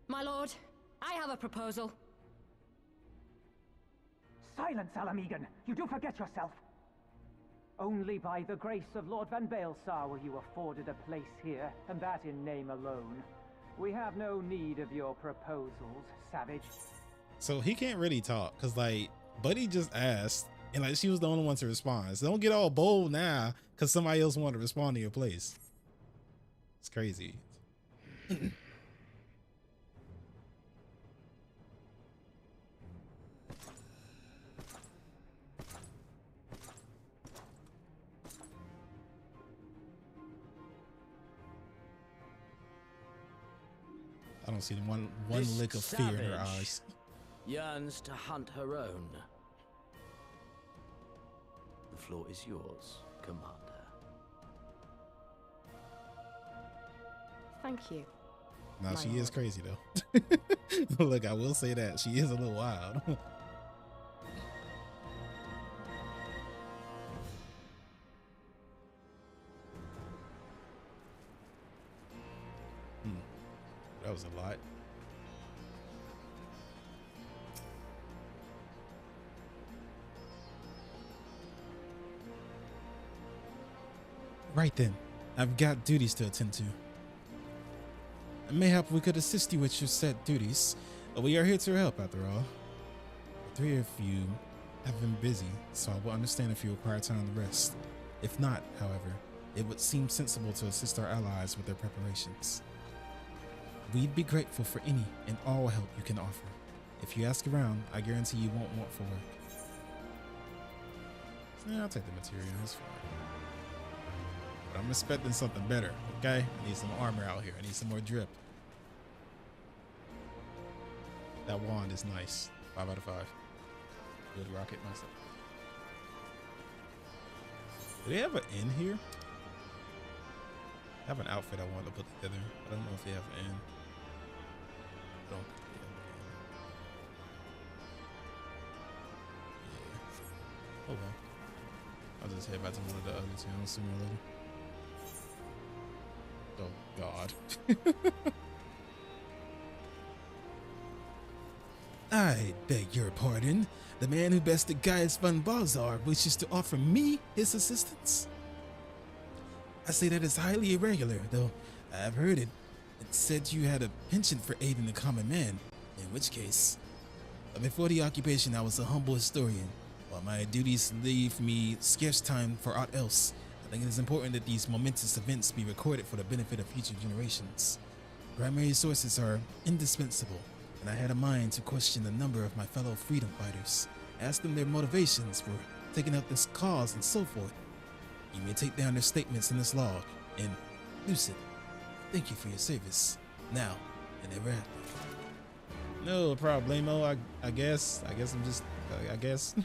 My lord, I have a proposal. Silence, Alamegan! You do forget yourself! Only by the grace of Lord Van Baelsar were you afforded a place here, and that in name alone. We have no need of your proposals, savage. So he can't really talk, because, like, Buddy just asked, and, like, she was the only one to respond. So don't get all bold now, because somebody else wanted to respond to your place. It's crazy. I don't see one lick of fear in her eyes. Yearns to hunt her own. The floor is yours, Commander. Thank you. No, she is crazy though. Look, I will say that she is a little wild. That was a lot. Right then, I've got duties to attend to. Mayhap we could assist you with your set duties. We are here to help after all. The three of you have been busy, so I will understand if you require time to rest. If not, however, it would seem sensible to assist our allies with their preparations. We'd be grateful for any and all help you can offer. If you ask around, I guarantee you won't want for work. Yeah, I'll take the material. That's fine. But I'm expecting something better. Okay, I need some armor out here. I need some more drip. That wand is nice. 5 out of 5. Good rocket myself. Do they have an inn here? I have an outfit I want to put together. I don't know if they have an inn. I don't think they have an inn. Yeah. Oh well. I'll just head back to one of the other towns sooner or later. Oh God. I beg your pardon. The man who bested Gaius von Balzar wishes to offer me his assistance. I say that is highly irregular, though I've heard it. It said you had a penchant for aiding the common man, in which case, before the occupation I was a humble historian. While my duties leave me scarce time for aught else, I think it is important that these momentous events be recorded for the benefit of future generations. Primary sources are indispensable, and I had a mind to question a number of my fellow freedom fighters, ask them their motivations for taking up this cause and so forth. You may take down their statements in this log, and Lucid, thank you for your service, now and ever after. No problemo, I guess I'm just, I guess.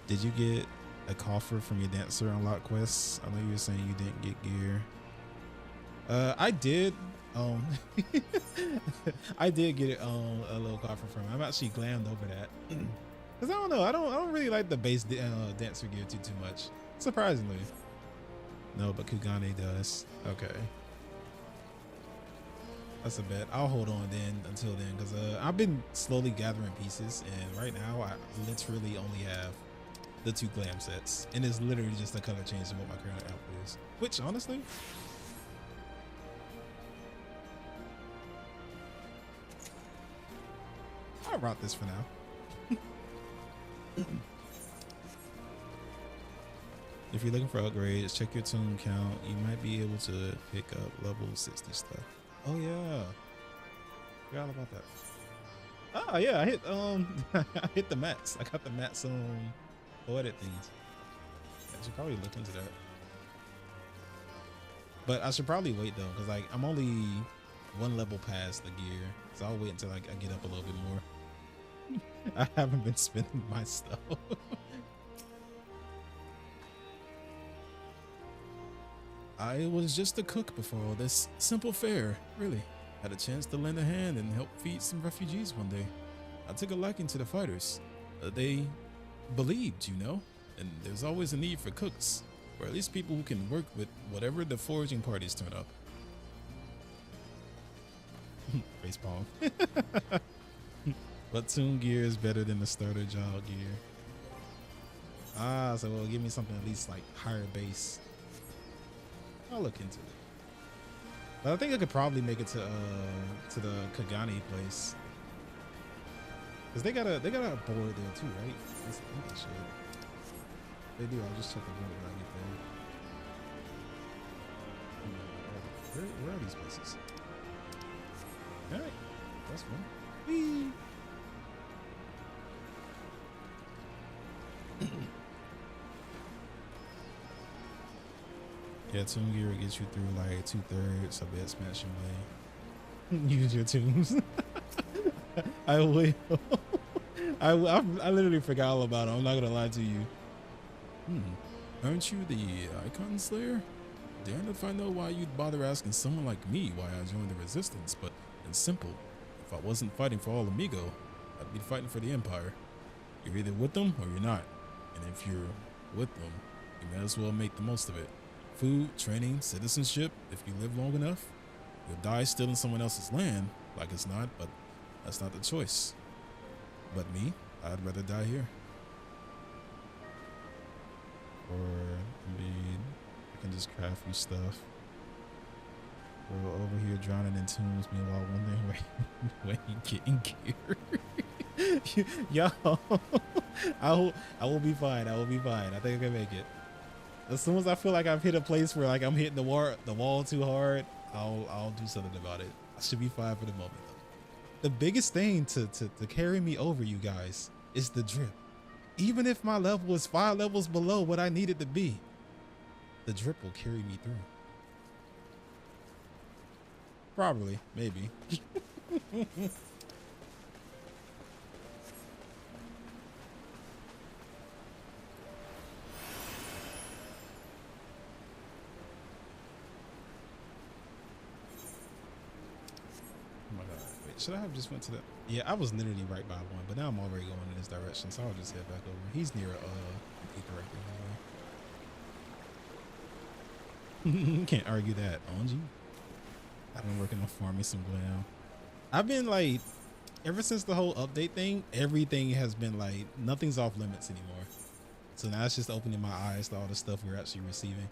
Did you get a coffer from your dancer unlock quests? I know you were saying you didn't get gear. I did. I did get a little coffer from him. I'm actually glammed over that. Cause I don't know. I don't really like the base dancer gear too much. Surprisingly. No, but Kugane does. Okay. That's a bet. I'll hold on then until then, because I've been slowly gathering pieces, and right now I literally only have the 2 glam sets, and it's literally just a color change in what my current outfit is. Which honestly, I'll rock this for now. If you're looking for upgrades, check your tune count. You might be able to pick up level 60 stuff. Oh yeah, forgot about that. Oh yeah, I hit I hit the mats. I got the mats poetic things. I should probably look into that. But I should probably wait though, because like I'm only 1 level past the gear, so I'll wait until I get up a little bit more. I haven't been spending my stuff. I was just a cook before all this. Simple fare, really. Had a chance to lend a hand and help feed some refugees one day. I took a liking to the fighters. They believed, you know, and there's always a need for cooks, or at least people who can work with whatever the foraging parties turn up. Facepalm. Platoon gear is better than the starter job gear. Ah, so well, give me something at least like higher base. I'll look into it. But I think I could probably make it to the Kagane place, cause they got a board there too, right? I think they should. They do. I'll just check the board when I get there. Where are these places? All right, that's fun. Whee! Yeah, tune gear gets you through like 2/3 of that smashing way. Use your tunes. I will. I literally forgot all about it. I'm not gonna lie to you. Aren't you the Icon Slayer? Darned if I know why you'd bother asking someone like me why I joined the Resistance, but it's simple. If I wasn't fighting for all Amigo, I'd be fighting for the Empire. You're either with them or you're not. And if you're with them, you might as well make the most of it. Food, training, citizenship, if you live long enough. You'll die still in someone else's land, like it's not, but that's not the choice. But me, I'd rather die here. Or, I mean, I can just craft you stuff. We're over here drowning in tombs, meanwhile wondering when you getting gear. Yo, I will be fine. I will be fine. I think I can make it. As soon as I feel like I've hit a place where like I'm hitting the wall too hard, I'll do something about it. I should be fine for the moment though. The biggest thing to carry me over, you guys, is the drip. Even if my level was 5 levels below what I needed to be, the drip will carry me through. Probably, maybe. Oh my god, wait, should I have just went to the... Yeah, I was literally right by one, but now I'm already going in this direction, so I'll just head back over. He's near ether right there. Can't argue that, Onji. I've been working on farming some glam. I've been like, ever since the whole update thing, everything has been like, nothing's off limits anymore. So now it's just opening my eyes to all the stuff we're actually receiving.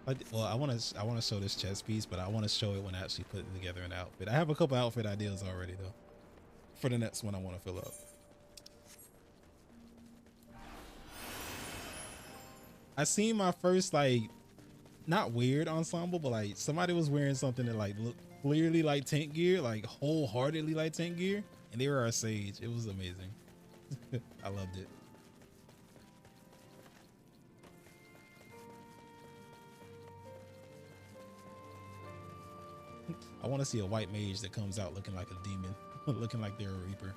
Like, well, I want to show this chest piece, but I want to show it when I actually put it together in an outfit. I have a couple outfit ideas already though. For the next one, I want to fill up. I seen my first like, not weird ensemble, but like somebody was wearing something that like looked clearly like tank gear, like wholeheartedly like tank gear, and they were our sage. It was amazing. I loved it. I want to see a white mage that comes out looking like a demon, looking like they're a reaper.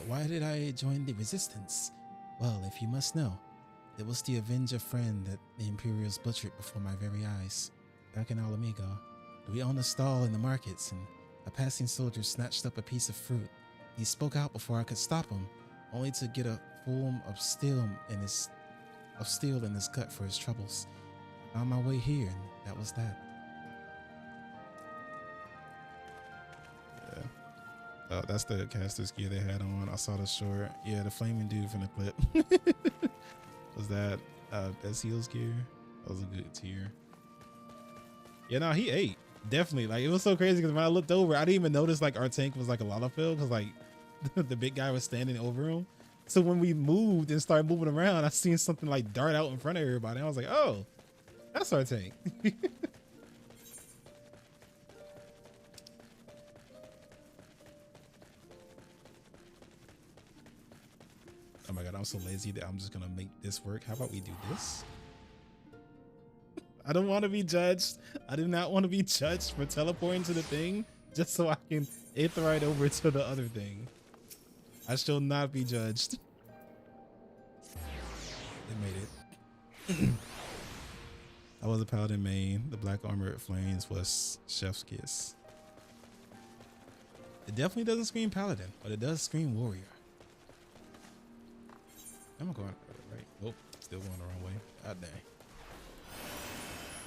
Why did I join the resistance? Well, if you must know, it was the Avenger friend that the Imperials butchered before my very eyes. Back in Alamigo, we owned a stall in the markets, and a passing soldier snatched up a piece of fruit. He spoke out before I could stop him, only to get a form of steel in his gut for his troubles. Found my way here, and that was that. Yeah. Oh, that's the caster's gear they had on. I saw the short. Yeah, the flaming dude from the clip. Was that Bezhiel's gear? That was a good tier. Yeah, no, he ate. Definitely. Like, it was so crazy because when I looked over, I didn't even notice like our tank was like a Lalafell because like the big guy was standing over him. So when we moved and started moving around, I seen something like dart out in front of everybody. I was like, oh, that's our tank. Oh my god, I'm so lazy that I'm just gonna make this work. How about we do this? I don't want to be judged. I do not want to be judged for teleporting to the thing just so I can aether right over to the other thing. I shall not be judged. It made it. I was a paladin main. The black armored flames was chef's kiss. It definitely doesn't scream paladin, but it does scream warrior. Am I going right? Nope, still going the wrong way. God dang.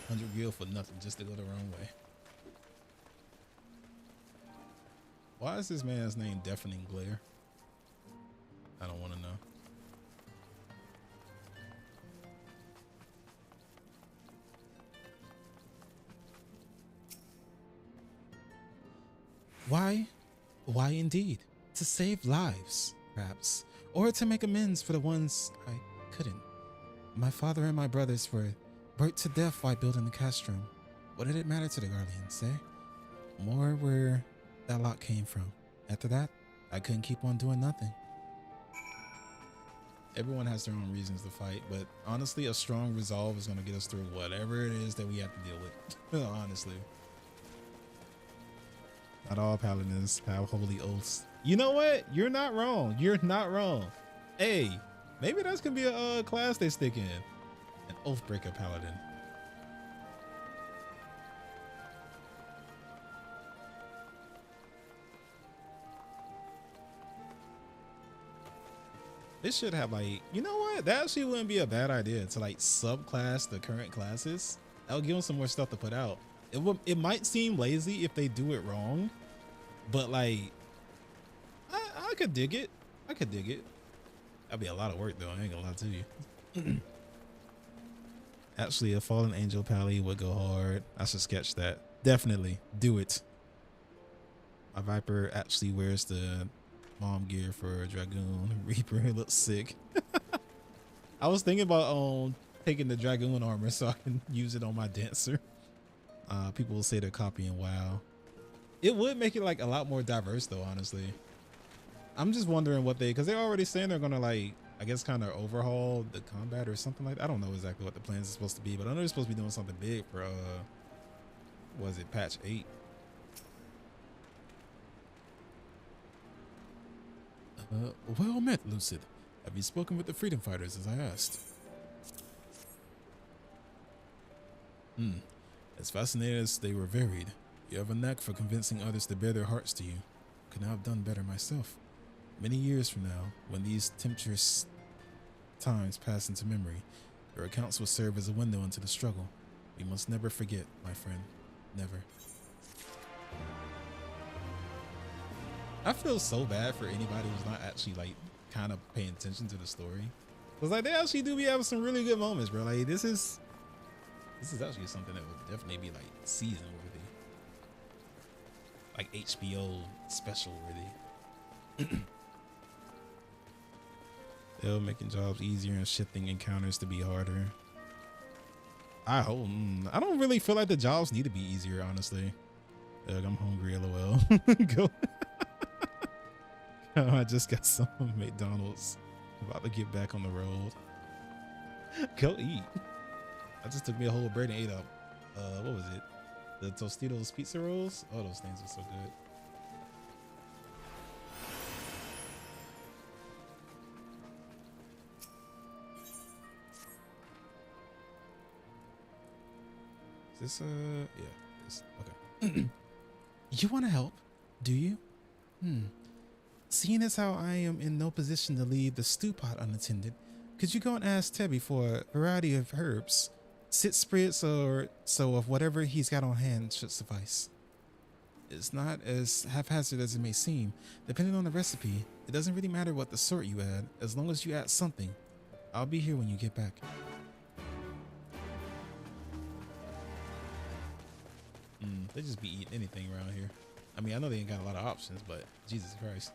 100 gil for nothing just to go the wrong way. Why is this man's name Deafening Glare? I don't want to know. Why? Why indeed? To save lives, perhaps. Or to make amends for the ones I couldn't. My father and my brothers were burnt to death while building the castrum. What did it matter to the Guardians, eh? More where that lot came from. After that, I couldn't keep on doing nothing. Everyone has their own reasons to fight, but honestly, a strong resolve is going to get us through whatever it is that we have to deal with. Honestly. Not all paladins have holy oaths. You know what? You're not wrong. You're not wrong. Hey, maybe that's gonna be a class they stick in. An Oathbreaker paladin. This should have like, you know what? That actually wouldn't be a bad idea to like subclass the current classes. That'll give them some more stuff to put out. It might seem lazy if they do it wrong, but like, I could dig it. I could dig it. That'd be a lot of work though. I ain't gonna lie to you. Actually, a fallen angel pally would go hard. I should sketch that. Definitely do it. My Viper actually wears the mom gear for a Dragoon Reaper. It looks sick. I was thinking about taking the Dragoon armor so I can use it on my Dancer. People will say they're copying WoW. It would make it like a lot more diverse though, honestly. I'm just wondering what because they're already saying they're gonna like, I guess, kind of overhaul the combat or something like that. I don't know exactly what the plans are supposed to be, but I know they're supposed to be doing something big for was it patch 8? Well met, Lucid. Have you spoken with the freedom fighters as I asked? As fascinating as they were varied, you have a knack for convincing others to bear their hearts to you. Could not have done better myself. Many years from now, when these tempestuous times pass into memory, your accounts will serve as a window into the struggle. We must never forget, my friend. Never. I feel so bad for anybody who's not actually like kind of paying attention to the story. Cause like they actually do be having some really good moments, bro. Like this is actually something that would definitely be like season worthy. Like HBO special worthy. They're making jobs easier and shifting encounters to be harder. I hope. I don't really feel like the jobs need to be easier, honestly. I'm hungry, lol. Go. I just got some McDonald's. About to get back on the road. Go eat. I just took me a whole bread and ate up. What was it? The Tostitos pizza rolls? Oh, those things are so good. Is this yeah, this okay. You want to help, do you? Seeing as how I am in no position to leave the stew pot unattended, could you go and ask Tebby for a variety of herbs, spirits or so of whatever he's got on hand should suffice. It's not as haphazard as it may seem. Depending on the recipe, it doesn't really matter what the sort you add, as long as you add something. I'll be here when you get back. They just be eating anything around here. I mean, I know they ain't got a lot of options, but Jesus Christ.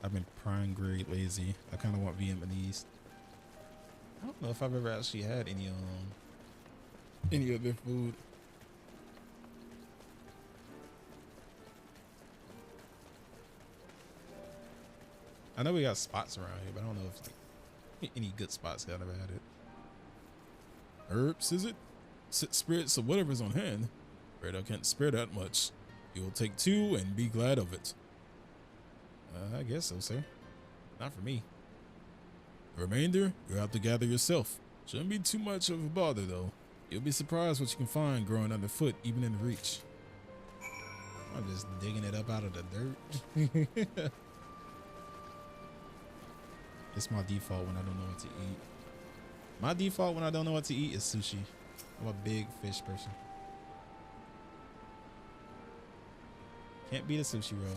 I've been prime grade lazy. I kind of want Vietnamese. I don't know if I've ever actually had any of their food. I know we got spots around here, but I don't know if like any good spots. I've never had it. Herbs, is it? Spirits or whatever's on hand. Afraid I can't spare that much. You will take 2 and be glad of it. I guess so, sir. Not for me. The remainder, you'll have to gather yourself. Shouldn't be too much of a bother, though. You'll be surprised what you can find growing underfoot, even in the reach. I'm just digging it up out of the dirt. It's my default when I don't know what to eat. My default when I don't know what to eat is sushi. I'm a big fish person. Can't beat a sushi roll.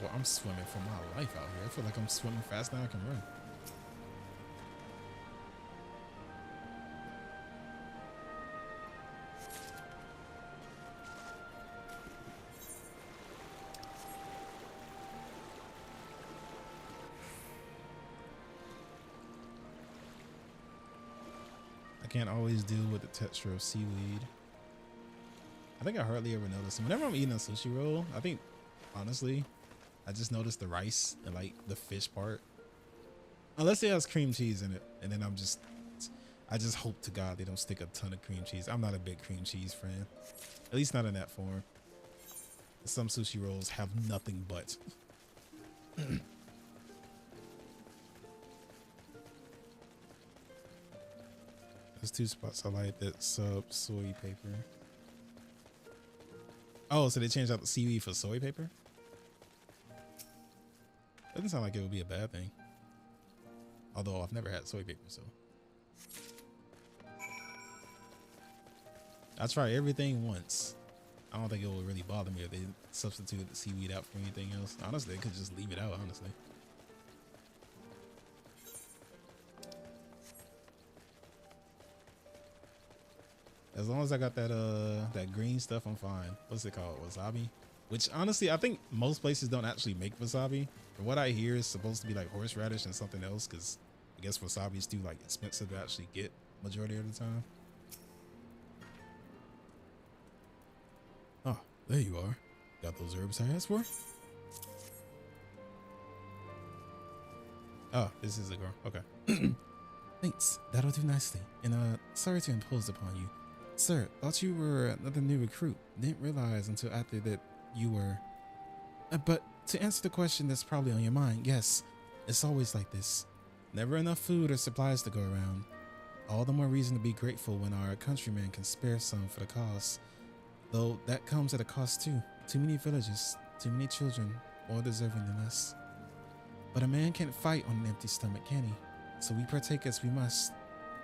Well, I'm swimming for my life out here. I feel like I'm swimming faster than I can run. Can't always deal with the texture of seaweed. I think I hardly ever notice them. Whenever I'm eating a sushi roll, I think, honestly, I just notice the rice and like the fish part. Unless it has cream cheese in it. And then I just hope to God they don't stick a ton of cream cheese. I'm not a big cream cheese fan. At least not in that form. Some sushi rolls have nothing but. There's 2 spots I like that soy paper. Oh, so they changed out the seaweed for soy paper? Doesn't sound like it would be a bad thing. Although I've never had soy paper, so. I try everything once. I don't think it would really bother me if they substituted the seaweed out for anything else. Honestly, they could just leave it out, honestly. As long as I got that that green stuff, I'm fine. What's it called? Wasabi? which honestly, I think most places don't actually make wasabi. From what I hear, it's supposed to be like horseradish and something else, because I guess wasabi is too like expensive to actually get majority of the time. Oh, there you are. Got those herbs I asked for? Oh, this is a girl. Okay. Thanks. That'll do nicely. And sorry to impose upon you. Sir, thought you were another new recruit. Didn't realize until after that you were... but to answer the question that's probably on your mind, yes, it's always like this. Never enough food or supplies to go around. All the more reason to be grateful when our countrymen can spare some for the cause. Though that comes at a cost too. Too many villages, too many children, more deserving than us. But a man can't fight on an empty stomach, can he? So we partake as we must,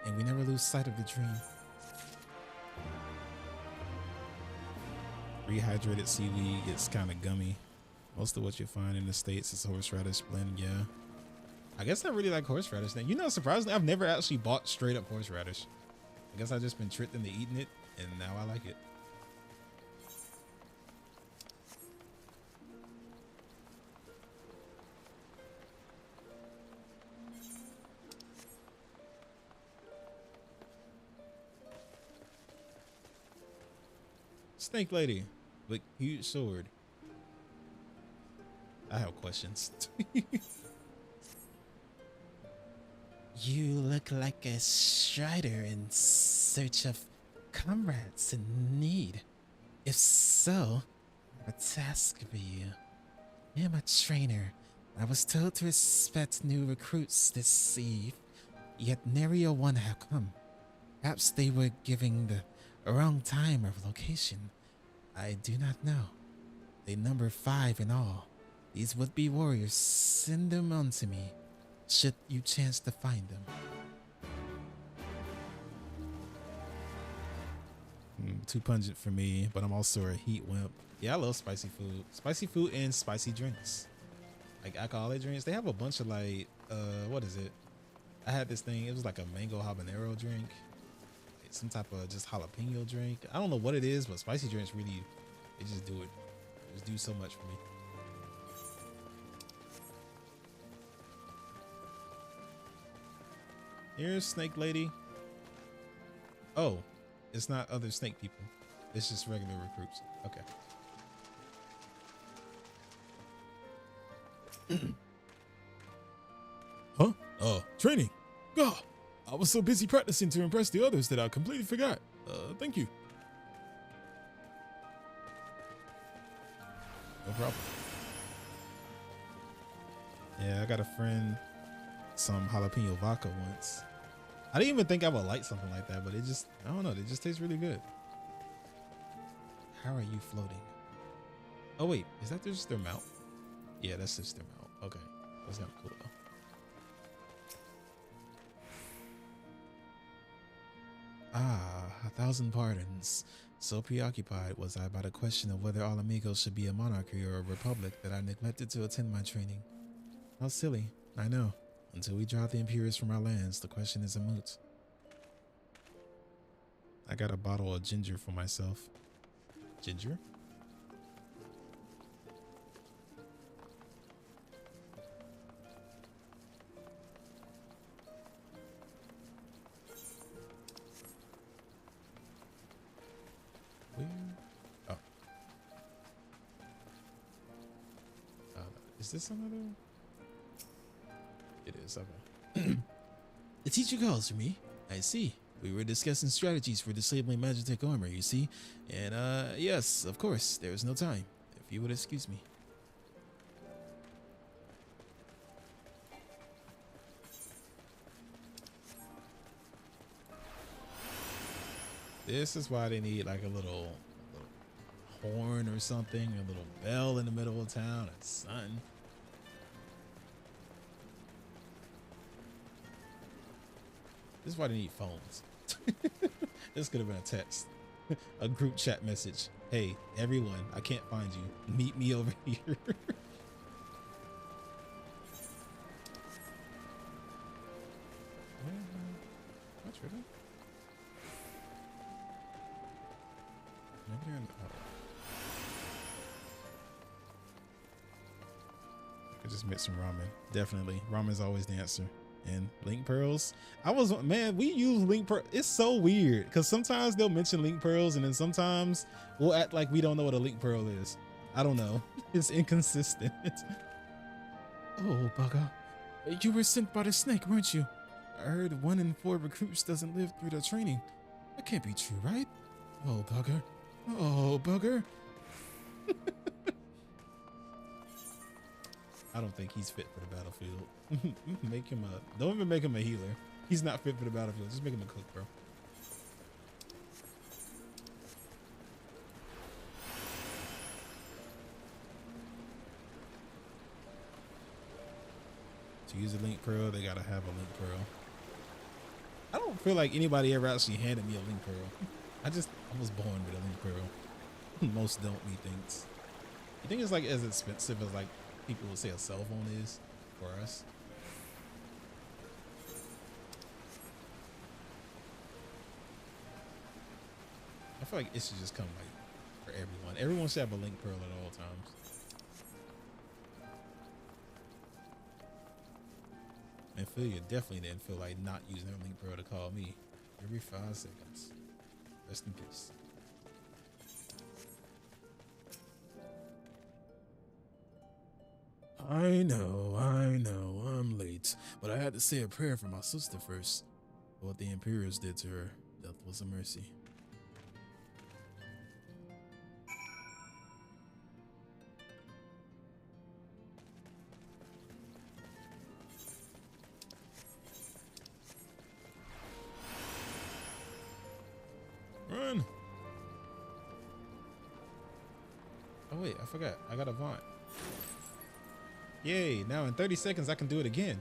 and we never lose sight of the dream. Rehydrated seaweed gets kind of gummy. Most of what you find in the States is horseradish blend, yeah. I guess I really like horseradish then. You know, surprisingly, I've never actually bought straight up horseradish. I guess I've just been tricked into eating it, and now I like it. Snake lady with huge sword. I have questions. You look like a strider in search of comrades in need. If so, I have a task for you. I am a trainer. I was told to expect new recruits this eve, yet nary a one have come. Perhaps they were giving the wrong time or location. I do not know. They number 5 in all. These would-be warriors, send them on to me, should you chance to find them. Too pungent for me, but I'm also a heat wimp. Yeah, I love spicy food. Spicy food and spicy drinks. Like alcoholic drinks. They have a bunch of like, what is it? I had this thing, it was like a mango habanero drink. Some type of just jalapeno drink. I don't know what it is, but spicy drinks really, they just do it. They just do so much for me. Here's Snake Lady. Oh, it's not other snake people. It's just regular recruits. Okay. Huh? Training. God. I was so busy practicing to impress the others that I completely forgot. Thank you. No problem. Yeah, I got a friend some jalapeno vodka once. I didn't even think I would like something like that, but it just, I don't know, it just tastes really good. How are you floating? Oh wait, is that just their mouth? Yeah, that's just their mouth. Okay, that's kind of cool though. Ah, 1,000 pardons. So preoccupied was I by the question of whether All Amigos should be a monarchy or a republic that I neglected to attend my training. How silly, I know. Until we drive the Imperials from our lands, the question is a moot. I got a bottle of ginger for myself. Ginger? Oh. Is this another? It is, okay. The teacher calls for me. I see. We were discussing strategies for disabling magic armor, you see. And, yes, of course, there is no time. If you would excuse me. This is why they need like a little horn or something, a little bell in the middle of town or something. This is why they need phones. This could have been a text, a group chat message. Hey, everyone, I can't find you. Meet me over here. Am I tripping? Maybe they're in the, I just mixed some ramen. Definitely. Ramen's always the answer. And link pearls. Man, we use link pearl. It's so weird because sometimes they'll mention link pearls and then sometimes we'll act like we don't know what a link pearl is. I don't know. It's inconsistent. Oh, bugger. You were sent by the snake, weren't you? I heard 1 in 4 recruits doesn't live through the training. That can't be true, right? Oh, bugger. Oh, bugger. I don't think he's fit for the battlefield. Don't even make him a healer. He's not fit for the battlefield. Just make him a cook, bro. To use a link pearl, they gotta have a link pearl. I don't feel like anybody ever actually handed me a link pearl. I was born with a link pearl. Most don't, methinks. You think it's like as expensive as like people would say a cell phone is for us? I feel like it should just come like for everyone. Everyone should have a link pearl at all times. And Philia definitely didn't feel like not using her link pearl to call me every 5 seconds. Rest in peace. I know, I'm late, but I had to say a prayer for my sister first. What the Imperials did to her, death was a mercy. Run! Oh wait, I forgot. I got a Vaunt. Yay, now in 30 seconds I can do it again.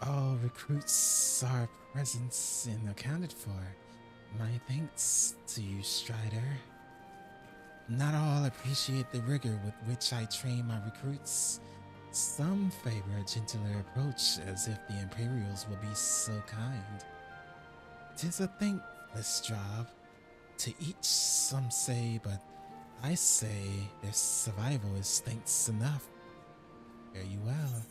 All recruits are present and accounted for. My thanks to you, Strider. Not all appreciate the rigor with which I train my recruits. Some favor a gentler approach, as if the Imperials will be so kind. 'Tis a thankless job. To each some say, but I say their survival is thanks enough. Fare you well.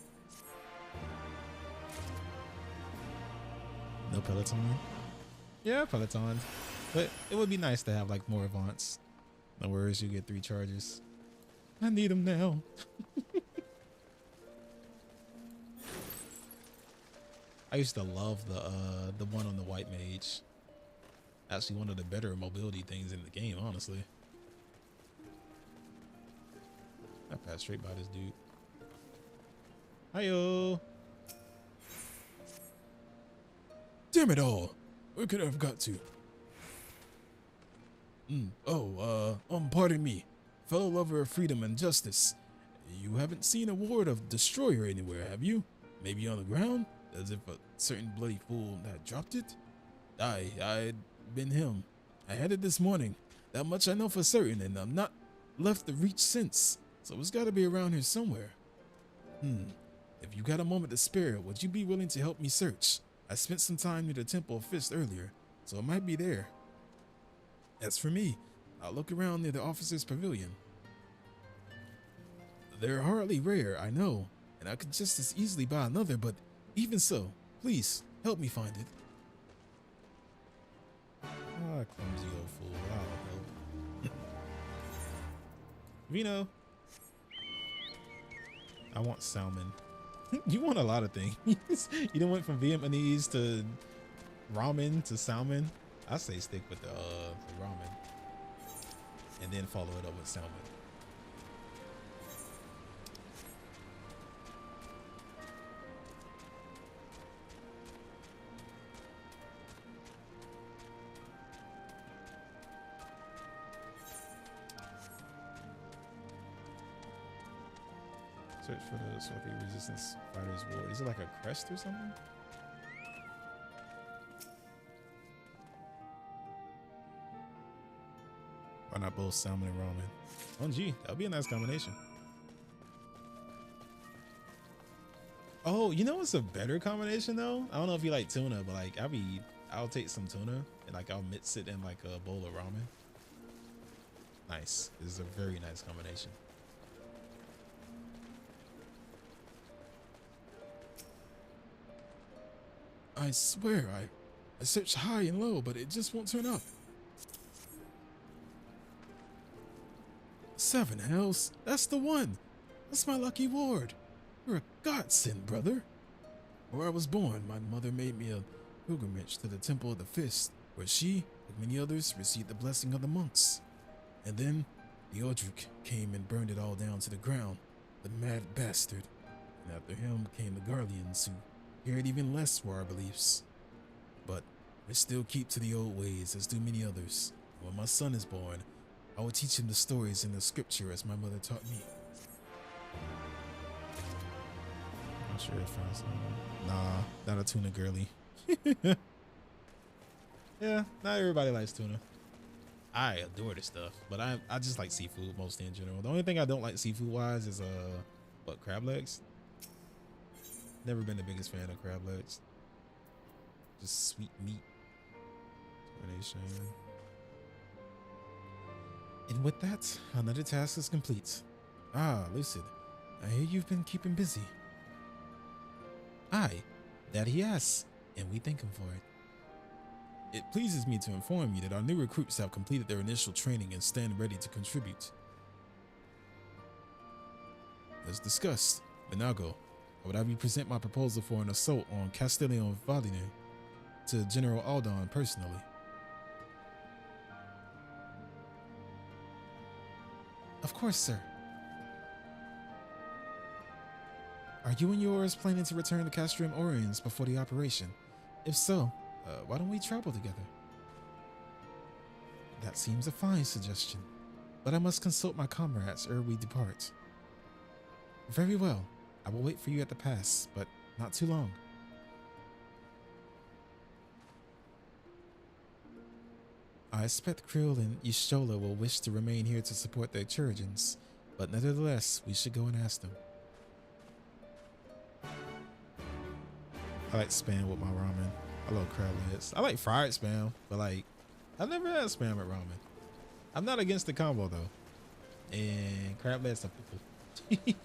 No Peloton? Yeah, Peloton. But it would be nice to have like more Avants. No worries, you get 3 charges. I need them now. I used to love the one on the white mage. Actually, one of the better mobility things in the game, honestly. I passed straight by this dude. Hiyo. Damn it all! Where could I have got to? Pardon me, fellow lover of freedom and justice. You haven't seen a ward of destroyer anywhere, have you? Maybe on the ground, as if a certain bloody fool had dropped it? I'd been him. I had it this morning. That much I know for certain, and I'm not left the reach since. So it's gotta be around here somewhere. If you got a moment to spare, would you be willing to help me search? I spent some time near the Temple of Fist earlier, so it might be there. As for me, I'll look around near the officer's pavilion. They're hardly rare, I know, and I could just as easily buy another, but even so, please, help me find it. Ah, clumsy old fool, I'll help. Vino. I want salmon. You want a lot of things. You done went from Vietnamese to ramen to salmon. I say stick with the ramen. And then follow it up with salmon. Search for the Swathi Resistance Fighters Ward. Is it like a crest or something? Why not both salmon and ramen? Oh, gee, that would be a nice combination. Oh, you know what's a better combination though? I don't know if you like tuna, but like I'll take some tuna and like I'll mix it in like a bowl of ramen. Nice. This is a very nice combination. I swear, I searched high and low, but it just won't turn up. 7 hells, that's the one. That's my lucky ward. You're a godsend, brother. Where I was born, my mother made me a pilgrimage to the Temple of the Fist, where she, like many others, received the blessing of the monks. And then, the Odric came and burned it all down to the ground, the mad bastard. And after him came the Guardians, who cared even less for our beliefs. But we still keep to the old ways, as do many others. When my son is born, I will teach him the stories in the scripture as my mother taught me. Not sure if I was... Nah, not a tuna girly. Yeah, not everybody likes tuna. I adore this stuff, but I just like seafood mostly in general. The only thing I don't like seafood wise is what, crab legs? Never been the biggest fan of crab legs. Just sweet meat. And with that, another task is complete. Ah, Lucid, I hear you've been keeping busy. Aye, that he has, and we thank him for it. It pleases me to inform you that our new recruits have completed their initial training and stand ready to contribute. As discussed, Minago, I would have you present my proposal for an assault on Castellion Valine to General Aldon personally. Of course, sir. Are you and yours planning to return to Castrum Oriens before the operation? If so, why don't we travel together? That seems a fine suggestion, but I must consult my comrades ere we depart. Very well. I will wait for you at the pass, but not too long. I expect Krill and Y'shtola will wish to remain here to support the Chirurgeons, but nevertheless, we should go and ask them. I like spam with my ramen. I love crab legs. I like fried spam, but like, I've never had spam with ramen. I'm not against the combo though. And crab legs are pickle.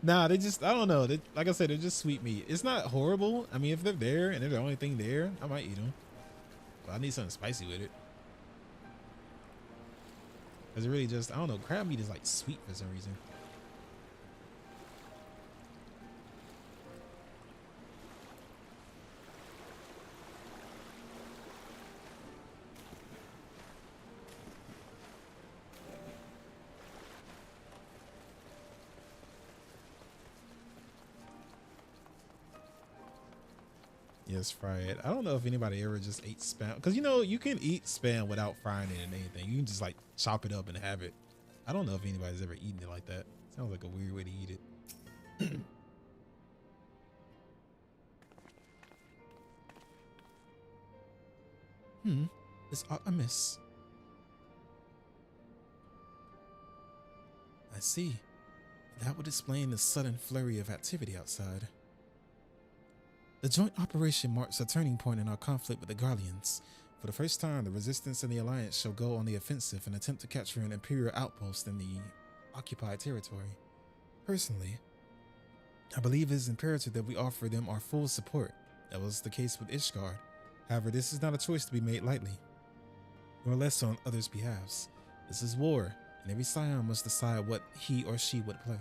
Nah, they just, I don't know. They, like I said, they're just sweet meat. It's not horrible. I mean, if they're there and they're the only thing there, I might eat them. But I need something spicy with it. Cause it really just, I don't know, crab meat is like sweet for some reason. Yes, fry it. I don't know if anybody ever just ate spam, because you know you can eat spam without frying it in anything. You can just like chop it up and have it. I don't know if anybody's ever eaten it like that. Sounds like a weird way to eat it. Is aught amiss? I see. That would explain the sudden flurry of activity outside. The joint operation marks a turning point in our conflict with the Garleans. For the first time, the Resistance and the Alliance shall go on the offensive and attempt to capture an Imperial outpost in the occupied territory. Personally, I believe it is imperative that we offer them our full support. That was the case with Ishgard. However, this is not a choice to be made lightly, nor less on others' behalves. This is war, and every scion must decide what he or she would play.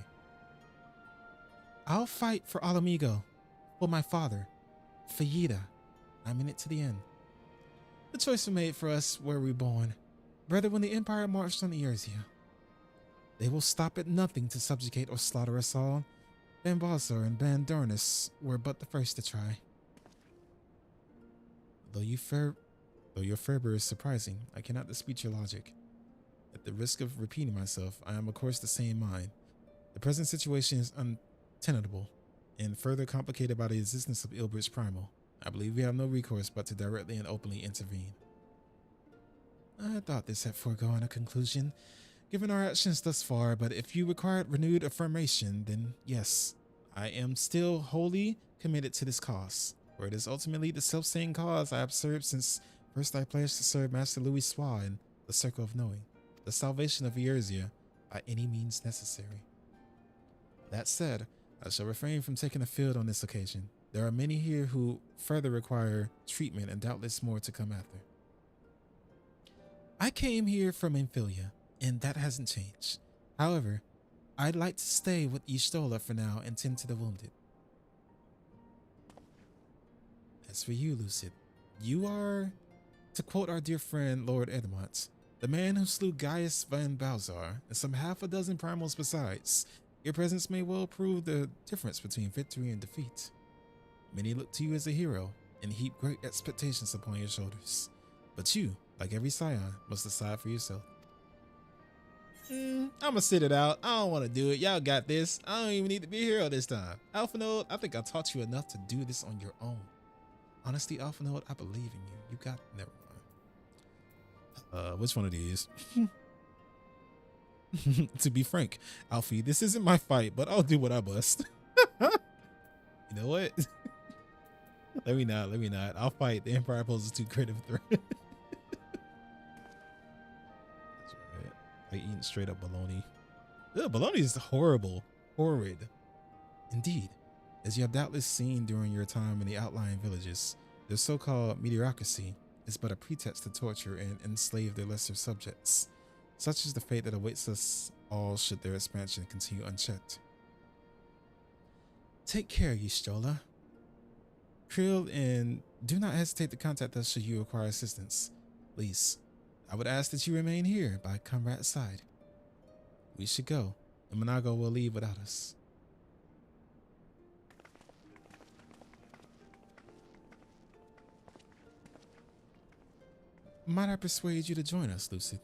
I'll fight for Alamigo. For my father, for Yida. I'm in it to the end. The choice was made for us where we were born. Brother, when the Empire marched on Erzia, they will stop at nothing to subjugate or slaughter us all. Banbazar and Bandornis were but the first to try. Though your fervor is surprising, I cannot dispute your logic. At the risk of repeating myself, I am of course the same mind. The present situation is untenable, and further complicated by the existence of Ilbridge Primal. I believe we have no recourse but to directly and openly intervene. I thought this had foregone a conclusion, given our actions thus far, but if you required renewed affirmation, then yes, I am still wholly committed to this cause. for it is ultimately the self-same cause I have served since first I pledged to serve Master Louis Swa in the Circle of Knowing, the salvation of Erzia by any means necessary. That said, I shall refrain from taking the field on this occasion. There are many here who further require treatment and doubtless more to come after. I came here from Amphilia, and that hasn't changed. However, I'd like to stay with Y'shtola for now and tend to the wounded. As for you, Lucid, you are, to quote our dear friend Lord Edmont, the man who slew Gaius van Balzar and some half a dozen primals besides. Your presence may well prove the difference between victory and defeat. Many look to you as a hero and heap great expectations upon your shoulders. But you, like every scion, must decide for yourself. I'ma sit it out. I don't want to do it. Y'all got this. I don't even need to be a hero this time. Alpha Node, I think I taught you enough to do this on your own. Honestly, Alpha Node, I believe in you. You got, never mind. Which one of these? To be frank, Alfie, this isn't my fight, but I'll do what I must. You know what? Let me not. I'll fight. The Empire poses too great of a threat. That's right. I eating straight up bologna. Ugh, bologna is horrible. Horrid. Indeed. As you have doubtless seen during your time in the outlying villages, their so-called meteorocracy is but a pretext to torture and enslave their lesser subjects. Such is the fate that awaits us all should their expansion continue unchecked. Take care, Y'shtola. Krill, and do not hesitate to contact us should you require assistance. Please, I would ask that you remain here by Comrade's side. We should go, and Monago will leave without us. Might I persuade you to join us, Lucid?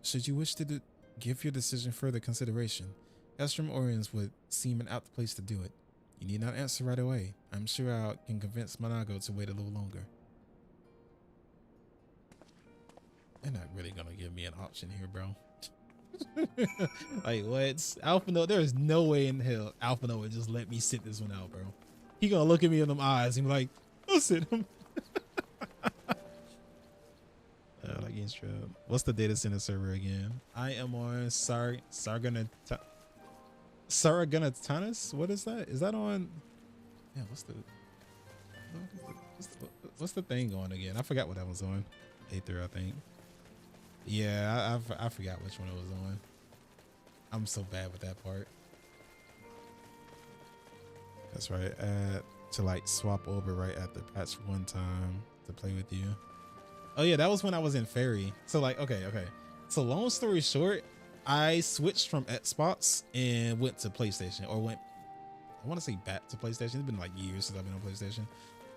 Should you wish to give your decision further consideration, Castrum Oriens would seem an apt place to do it. You need not answer right away. I'm sure I can convince Monago to wait a little longer. They're not really gonna give me an option here, bro. Like what? Alpha Node, there is no way in hell Alpha Node would just let me sit this one out, bro. He gonna look at me in them eyes and be like, I'll sit him. Like intro. What's the data center server again? I am on Sarganatanus. What is that? Is that on? Yeah. What's the thing going again? I forgot what that was on. Aether, I think. Yeah, I forgot which one it was on. I'm so bad with that part. That's right. To like swap over right at the patch one time to play with you. Oh yeah, that was when I was in Fairy. So like, okay. So long story short, I switched from Xbox and went to PlayStation, or I want to say back to PlayStation. It's been like years since I've been on PlayStation.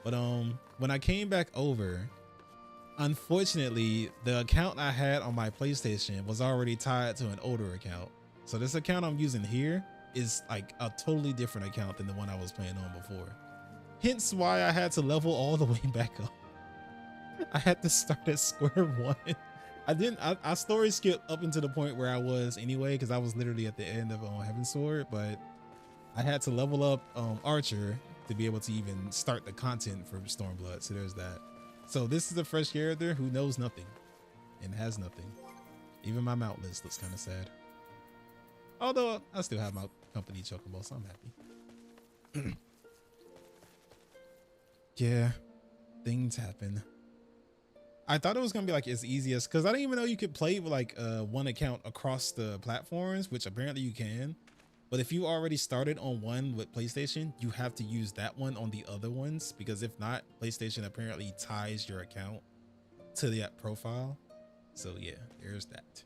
But when I came back over, unfortunately, the account I had on my PlayStation was already tied to an older account. So this account I'm using here is like a totally different account than the one I was playing on before. Hence why I had to level all the way back up. I had to start at square one. I story skipped up into the point where I was anyway, because I was literally at the end of Heaven's Sword, but I had to level up Archer to be able to even start the content for StormBlood. So there's that. So this is a fresh character who knows nothing and has nothing. Even my mount list looks kind of sad. Although I still have my company Chocobo, so I'm happy. Yeah, things happen. I thought it was gonna be like as easy as, because I didn't even know you could play with like one account across the platforms, which apparently you can. But if you already started on one with PlayStation, you have to use that one on the other ones, because if not, PlayStation apparently ties your account to that profile. So yeah, there's that.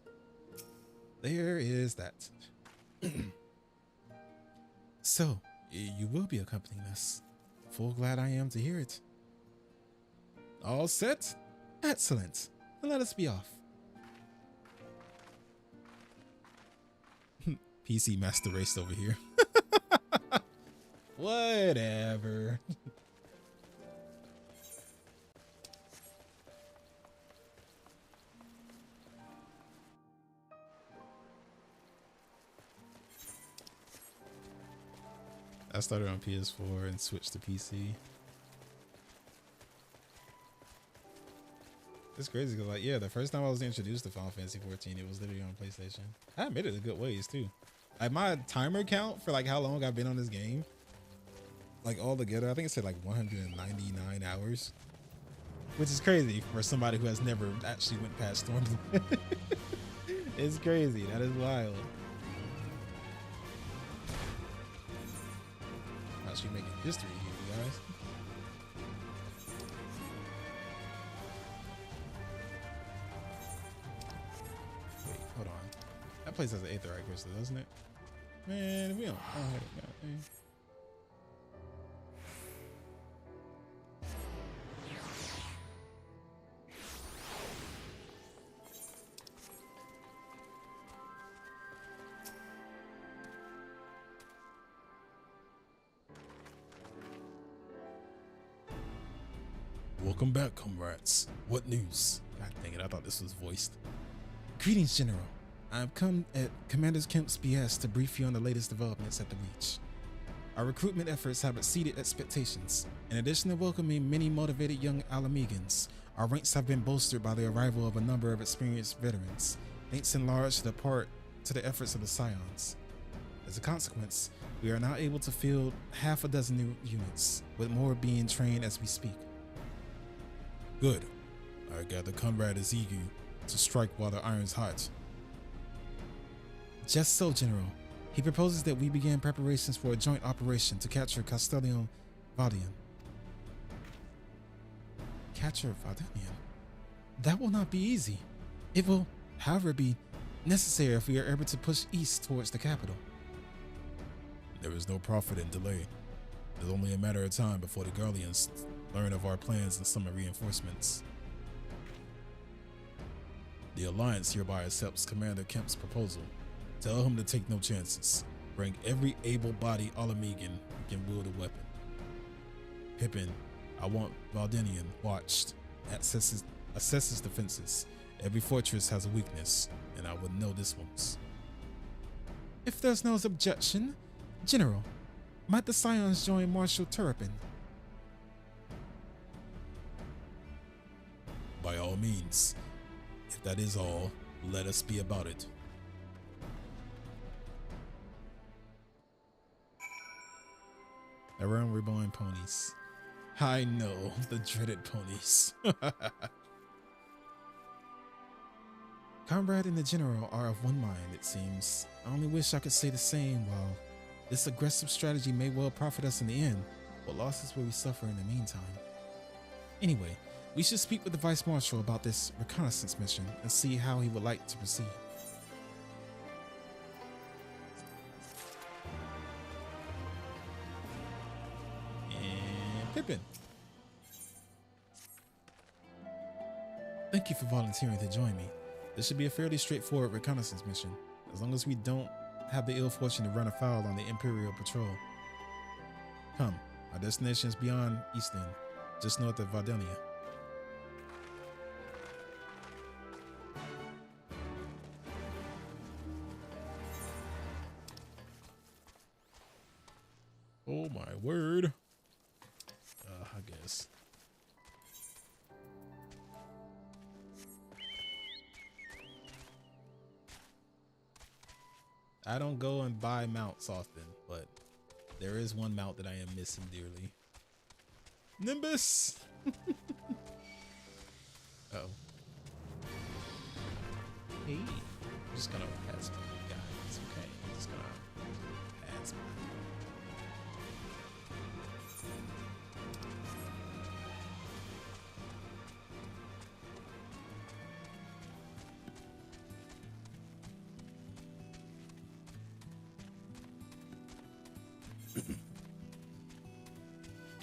There is that. So you will be accompanying us. Full glad I am to hear it. All set? Excellent. Then let us be off. PC Master Race over here. Whatever. I started on PS4 and switched to PC. It's crazy because, like, yeah, the first time I was introduced to Final Fantasy 14, it was literally on PlayStation. I admit it in good ways too. Like my timer count for like how long I've been on this game, like all together, I think it said like 199 hours, which is crazy for somebody who has never actually went past StormBlood. It's crazy. That is wild. Actually making history here, you guys. Wait, hold on. That place has an aetherite crystal, doesn't it? Man, we don't. Oh, man. Welcome back, comrades. What news? God dang it, I thought this was voiced. Greetings, General. I have come at Commander Kemp's behest to brief you on the latest developments at the Reach. Our recruitment efforts have exceeded expectations. In addition to welcoming many motivated young Alamegans, our ranks have been bolstered by the arrival of a number of experienced veterans, thanks in large part to the efforts of the Scions. As a consequence, we are now able to field half a dozen new units, with more being trained as we speak. Good. I gather Comrade is eager to strike while the iron's hot. Just so, General. He proposes that we begin preparations for a joint operation to capture Castellion Vaudian. Capture Vaudian? That will not be easy. It will, however, be necessary if we are able to push east towards the capital. There is no profit in delay. It is only a matter of time before the Guardians learn of our plans and summon reinforcements. The Alliance hereby accepts Commander Kemp's proposal. Tell him to take no chances. Bring every able-bodied Alamegan who can wield a weapon. Pippin, I want Valdinian watched. Assess his defenses. Every fortress has a weakness, and I would know this one's. If there's no objection, General, might the Scions join Marshal Turpin? By all means. If that is all, let us be about it. Around reborn ponies. I know, the dreaded ponies. Comrade and the General are of one mind, it seems. I only wish I could say the same. While this aggressive strategy may well profit us in the end, what losses will we suffer in the meantime? Anyway, we should speak with the Vice Marshal about this reconnaissance mission and see how he would like to proceed. And Pippin. Thank you for volunteering to join me. This should be a fairly straightforward reconnaissance mission, as long as we don't have the ill fortune to run afoul on the Imperial patrol. Come, our destination is beyond East End, just north of Valdenia. Oh my word. I guess. I don't go and buy mounts often, but there is one mount that I am missing dearly. Nimbus! Uh-oh. Hey, I'm just gonna pass by the guy. It's okay. I'm just gonna pass by.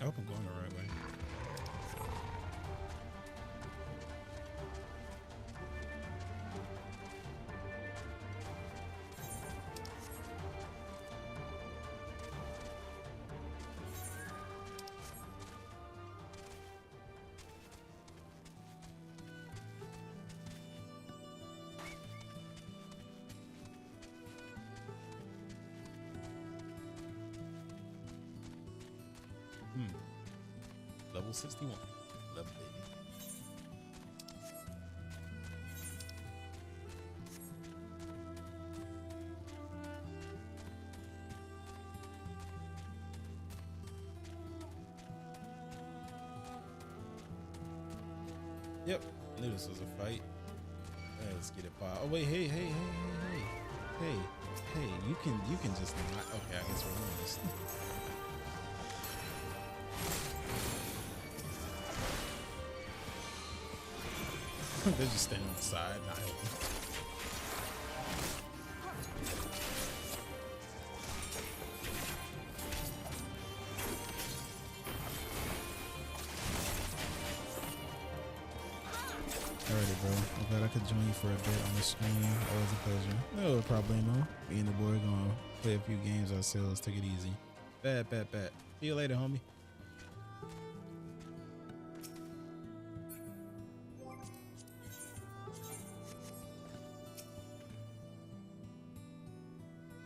I hope I'm going the right way. Level 61. Level 80. Yep, I knew this was a fight. Let's get it by. Oh wait, hey, you can just not. Okay, I guess we're doing this. They're just standing on the side, not helping. Alrighty, bro. I'm glad I could join you for a bit on the stream. Always a pleasure. No problemo. Me and the boy gonna play a few games ourselves. Take it easy. Bet. See you later, homie.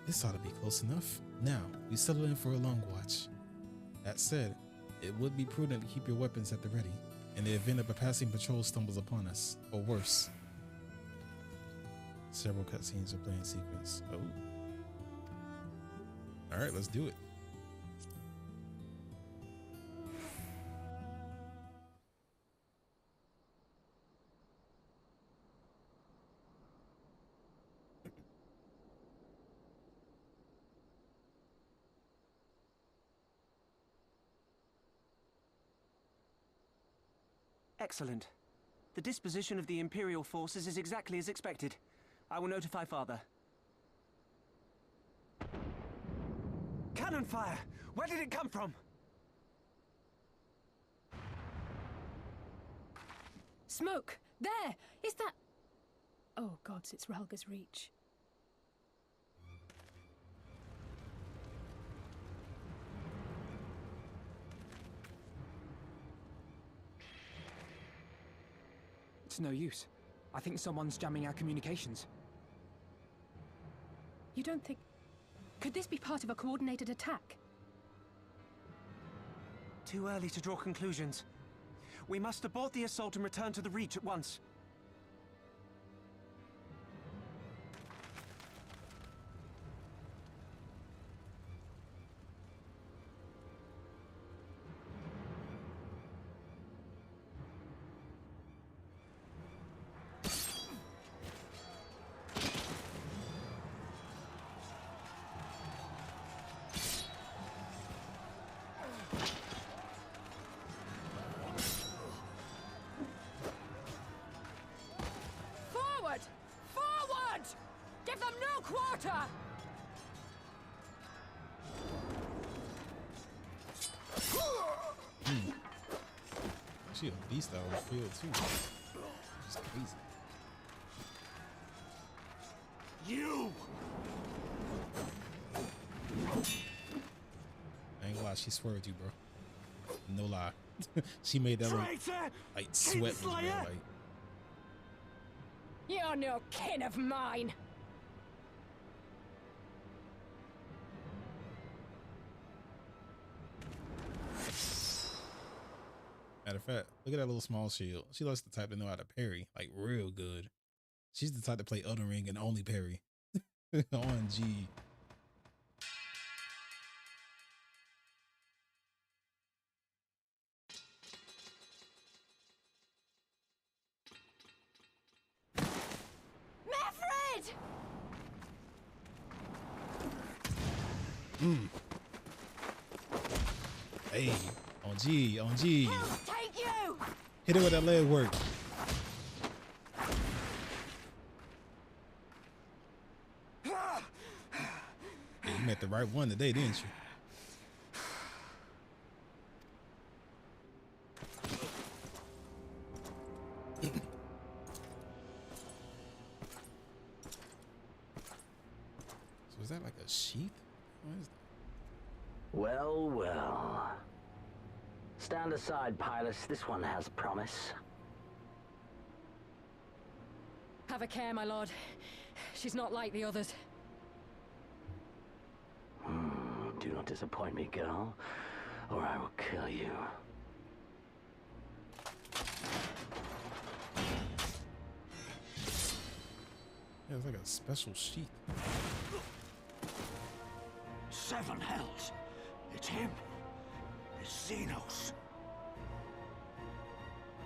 This ought to be close enough. Now, we settle in for a long watch. That said, it would be prudent to keep your weapons at the ready, in the event of a passing patrol stumbles upon us, or worse. Several cutscenes are playing in sequence. Oh. Alright, let's do it. Excellent. The disposition of the Imperial forces is exactly as expected. I will notify Father. Cannon fire! Where did it come from? Smoke! There! Is that... Oh gods, it's Ralga's Reach. It's no use. I think someone's jamming our communications. You don't think... Could this be part of a coordinated attack? Too early to draw conclusions. We must abort the assault and return to the Reach at once. She a beast out on the field too. It's crazy. You! I ain't gonna lie, she swerved you, bro. No lie. She made that like sweat was real, like. You're no kin of mine! Matter of fact, look at that little small shield. She looks the type to know how to parry, like real good. She's the type to play Elden Ring and only parry. OMG. Mefred! Hey, on G. Take you! Hit it with that leg work. Hey, you met the right one today, didn't you? So is that like a sheath? What is that? Well, well. Stand aside, Pilus. This one has promise. Have a care, my lord. She's not like the others. Do not disappoint me, girl, or I will kill you. Yeah, it's like a special sheath. 7 hells! It's him! It's Xenos!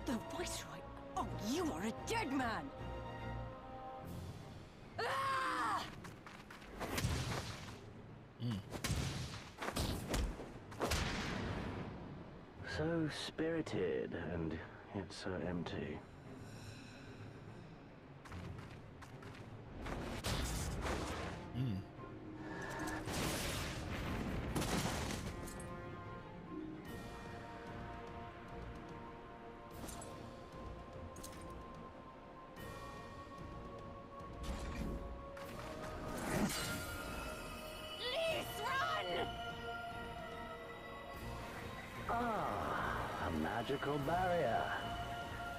The Viceroy! Oh, you are a dead man! Ah! So spirited, and yet so empty. Ah, a magical barrier.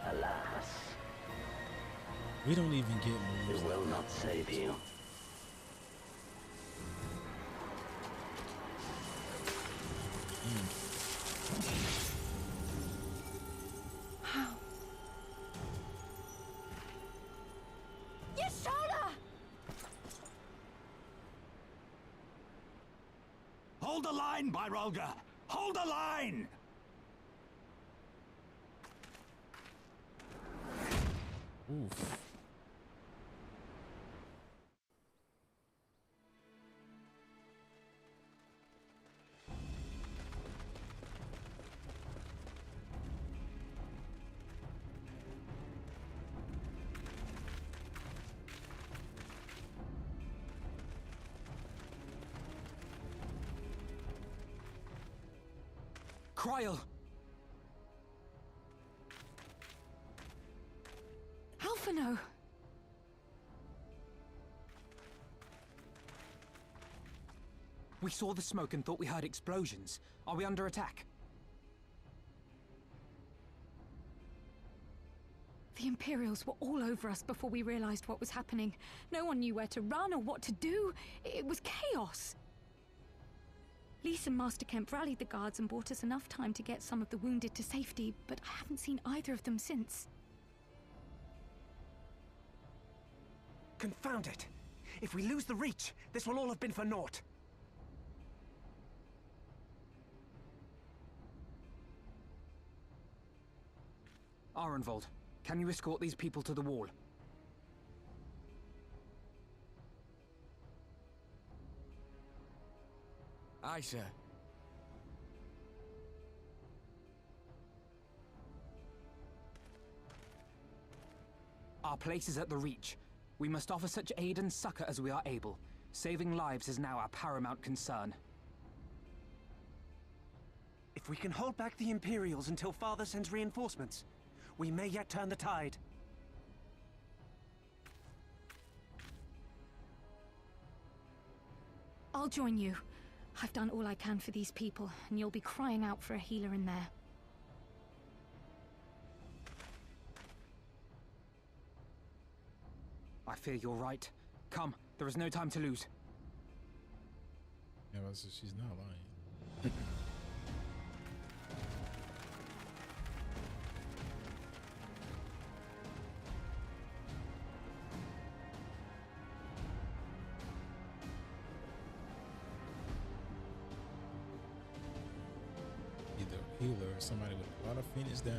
Alas. We don't even get moves. It will not save you. How? Your shoulder! Hold the line, Byrolga! Hold the line! Oof. Kryl! Alphino! We saw the smoke and thought we heard explosions. Are we under attack? The Imperials were all over us before we realized what was happening. No one knew where to run or what to do. It was chaos. Lise and Master Kemp rallied the guards and bought us enough time to get some of the wounded to safety, but I haven't seen either of them since. Confound it! If we lose the Reach, this will all have been for naught. Arenvold, can you escort these people to the wall? Aye, sir. Our place is at the Reach. We must offer such aid and succor as we are able. Saving lives is now our paramount concern. If we can hold back the Imperials until Father sends reinforcements, we may yet turn the tide. I'll join you. I've done all I can for these people, and you'll be crying out for a healer in there. I fear you're right. Come, there is no time to lose. Yeah, she's not lying. Either a healer or somebody with a lot of Phoenix Downs.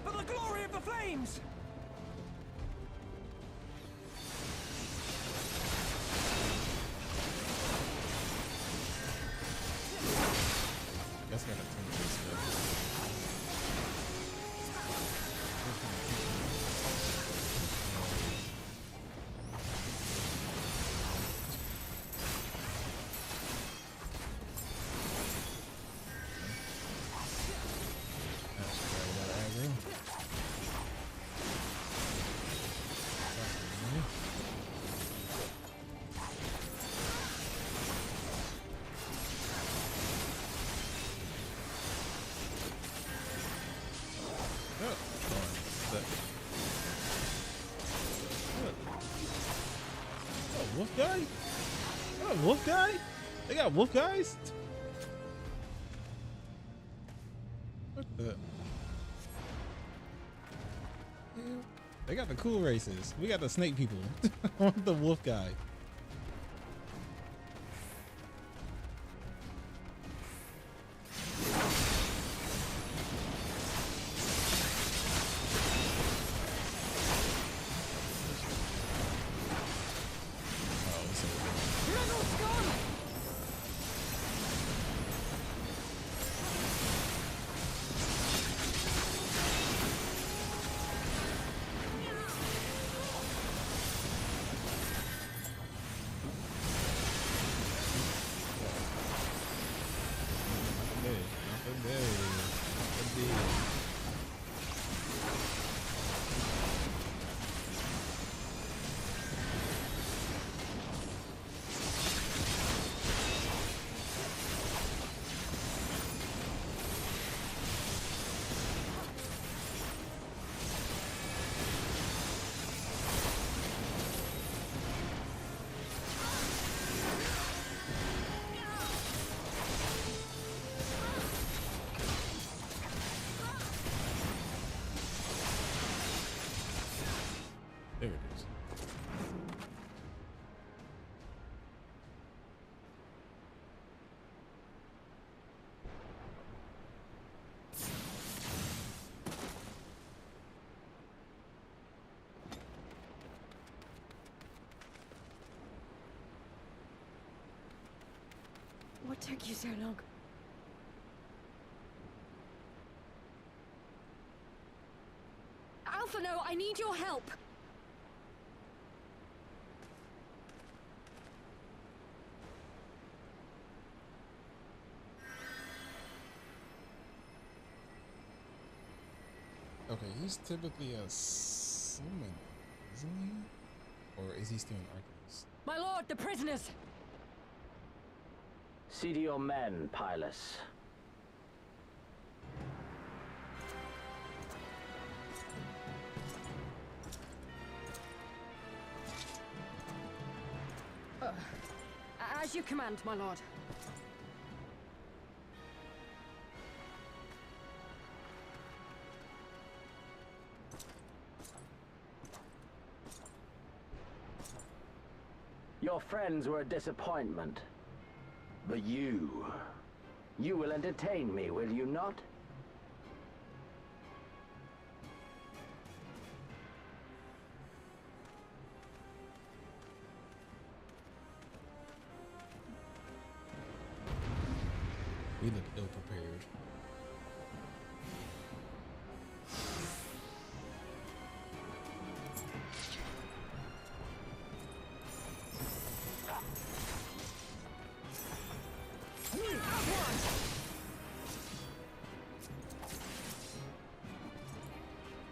For the glory of the flames! Guess I gotta turn this stuff. Wolf guy? Oh, wolf guy? They got wolf guys? What the? They got the cool races. We got the snake people. I want the wolf guy. There it is. What took you so long? Alphino, I need your help! Okay, he's typically a summon, isn't he? Or is he still an archivist? My lord, the prisoners! See to your men, Pylus. As you command, my lord. Your friends were a disappointment. But you will entertain me, will you not? look ill prepared.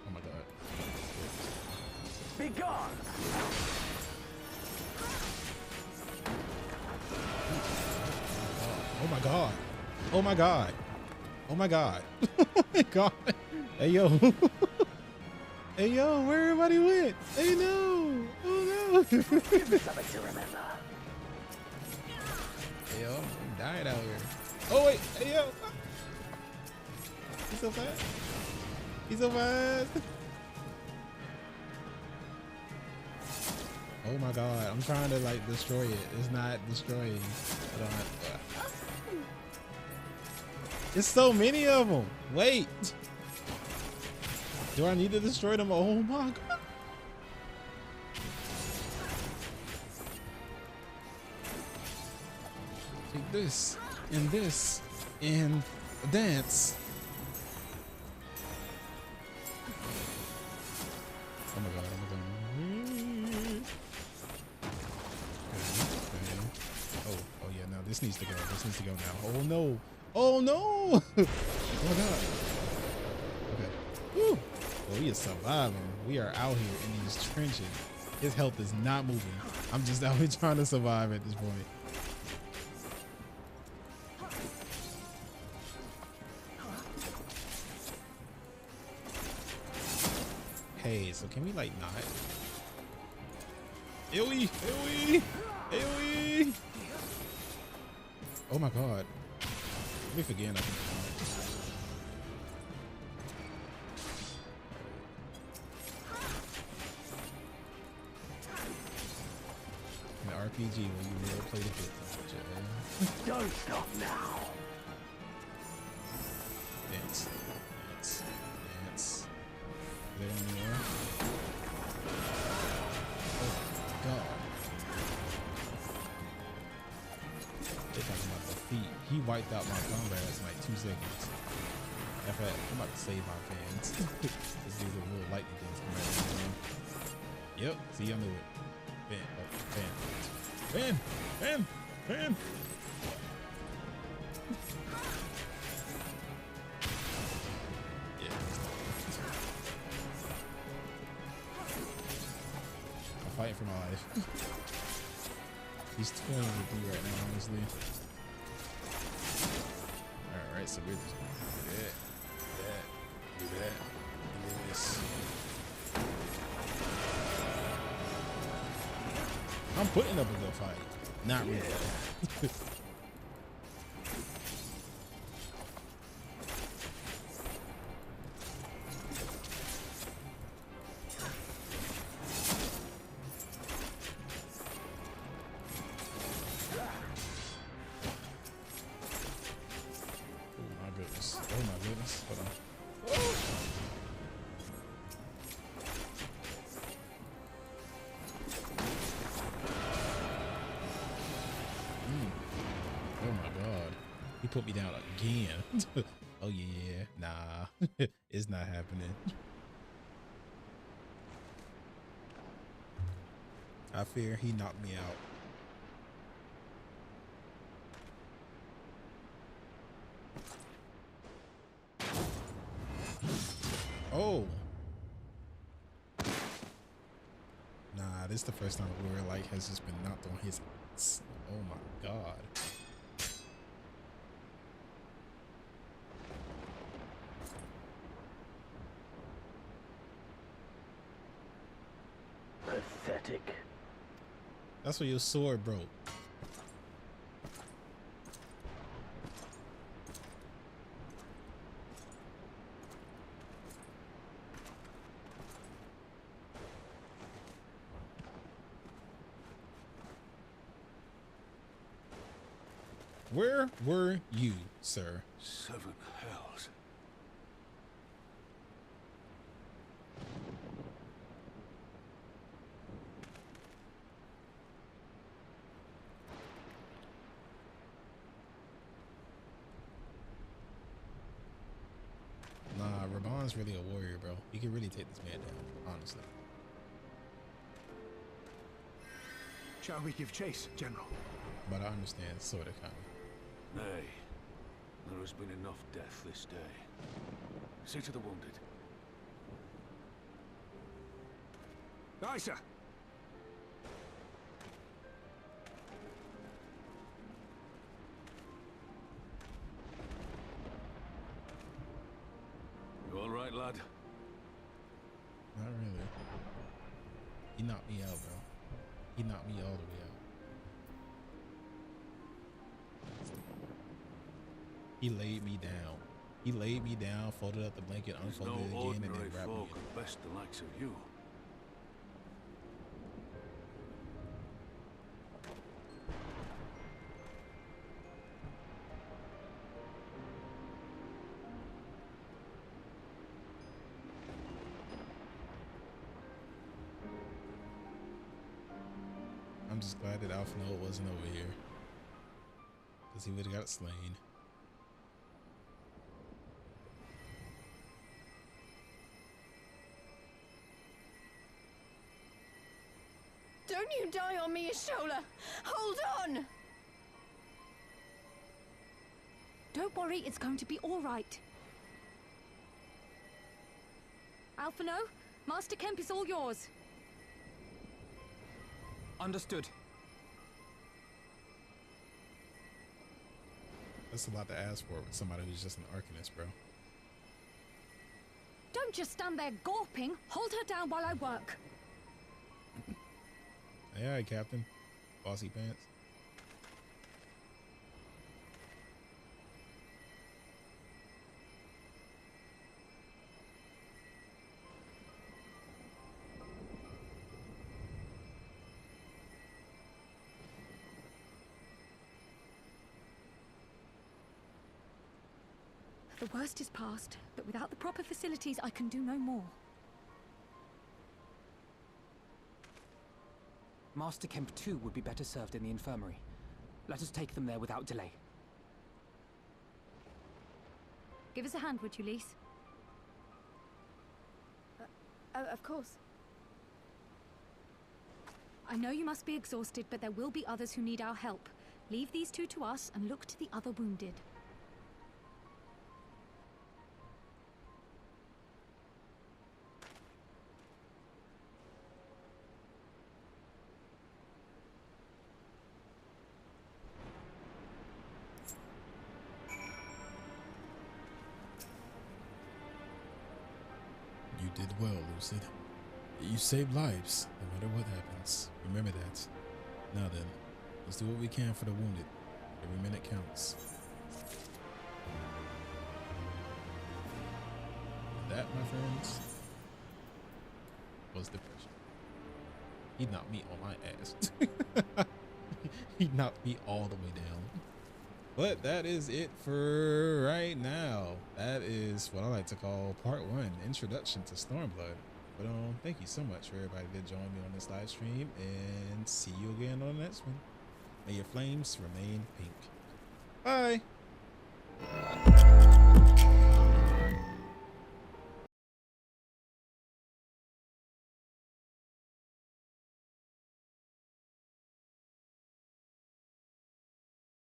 Oh my god. Be gone! Oh my god. Oh my god. Oh my god. Oh my god. Hey yo. Hey yo, where everybody went? Hey no. Oh no. Give me something to remember. Hey yo, I'm dying out here. Oh wait, hey yo. He's so fast. He's so fast. Oh my god, I'm trying to like destroy it. It's not destroying. I don't have, There's so many of them. Wait. Do I need to destroy them? Oh my god. Take this and this and dance. Oh my god, oh my god. Okay. Oh yeah, no, this needs to go. This needs to go now. Oh no. Oh no! Oh my god. Okay. Woo. Well, we are surviving. We are out here in these trenches. His health is not moving. I'm just out here trying to survive at this point. Hey, so can we like not? AoE! AoE! AoE! Oh my god. Let me forget. In an RPG when you will play the victim. Don't stop now. Dance. Dance. Dance. Is there any more? Oh my god. They're talking about the feet. He wiped out my comrades in like 2 seconds. In fact, I'm about to save my fans. This dude's a little lightning things coming out. Yep, see, I knew it. Fan. Yeah. I'm fighting for my life. He's toying with me right now, honestly. Alright, so we're just gonna do that, and do this. I'm putting up a good fight. Not really. Oh my goodness. Hold on. Oh my god. He put me down again. Oh yeah. Nah. It's not happening. I fear he knocked me out. Oh. Nah, this is the first time where like has just been knocked on his ass. Oh my god. Pathetic. That's where your sword broke. Where were you, sir? 7 hells. Sion's really a warrior, bro. He can really take this man down, honestly. Shall we give chase, General? But I understand, sort of, kind of. Nay. There has been enough death this day. See to the wounded. Aye, sir. You all right, lad? Not really. He knocked me out, bro. He knocked me all the way out. He laid me down. He laid me down, folded up the blanket, unfolded it again, and then ordinary wrapped me folk in. who best the likes of you. I'm just glad that Alphino wasn't over here, because he would have got slain. Don't you die on me, Ashola! Hold on! Don't worry, it's going to be all right. Alphino, Master Kemp is all yours. Understood. That's a lot to ask for with somebody who's just an Arcanist, bro. Don't just stand there gawping. Hold her down while I work. Aye, aye, Captain. Bossy pants. The worst is past, but without the proper facilities, I can do no more. Master Kemp too would be better served in the infirmary. Let us take them there without delay. Give us a hand, would you, Lise? Of course. I know you must be exhausted, but there will be others who need our help. Leave these two to us and look to the other wounded. You did well, Lucid. You saved lives, no matter what happens. Remember that. Now then, let's do what we can for the wounded. Every minute counts. That, my friends, was depression. He knocked me on my ass. He knocked me all the way down. But that is it for right now. That is what I like to call part 1, Introduction to StormBlood. But thank you so much for everybody that joined me on this live stream, and see you again on the next one. May your flames remain pink. Bye.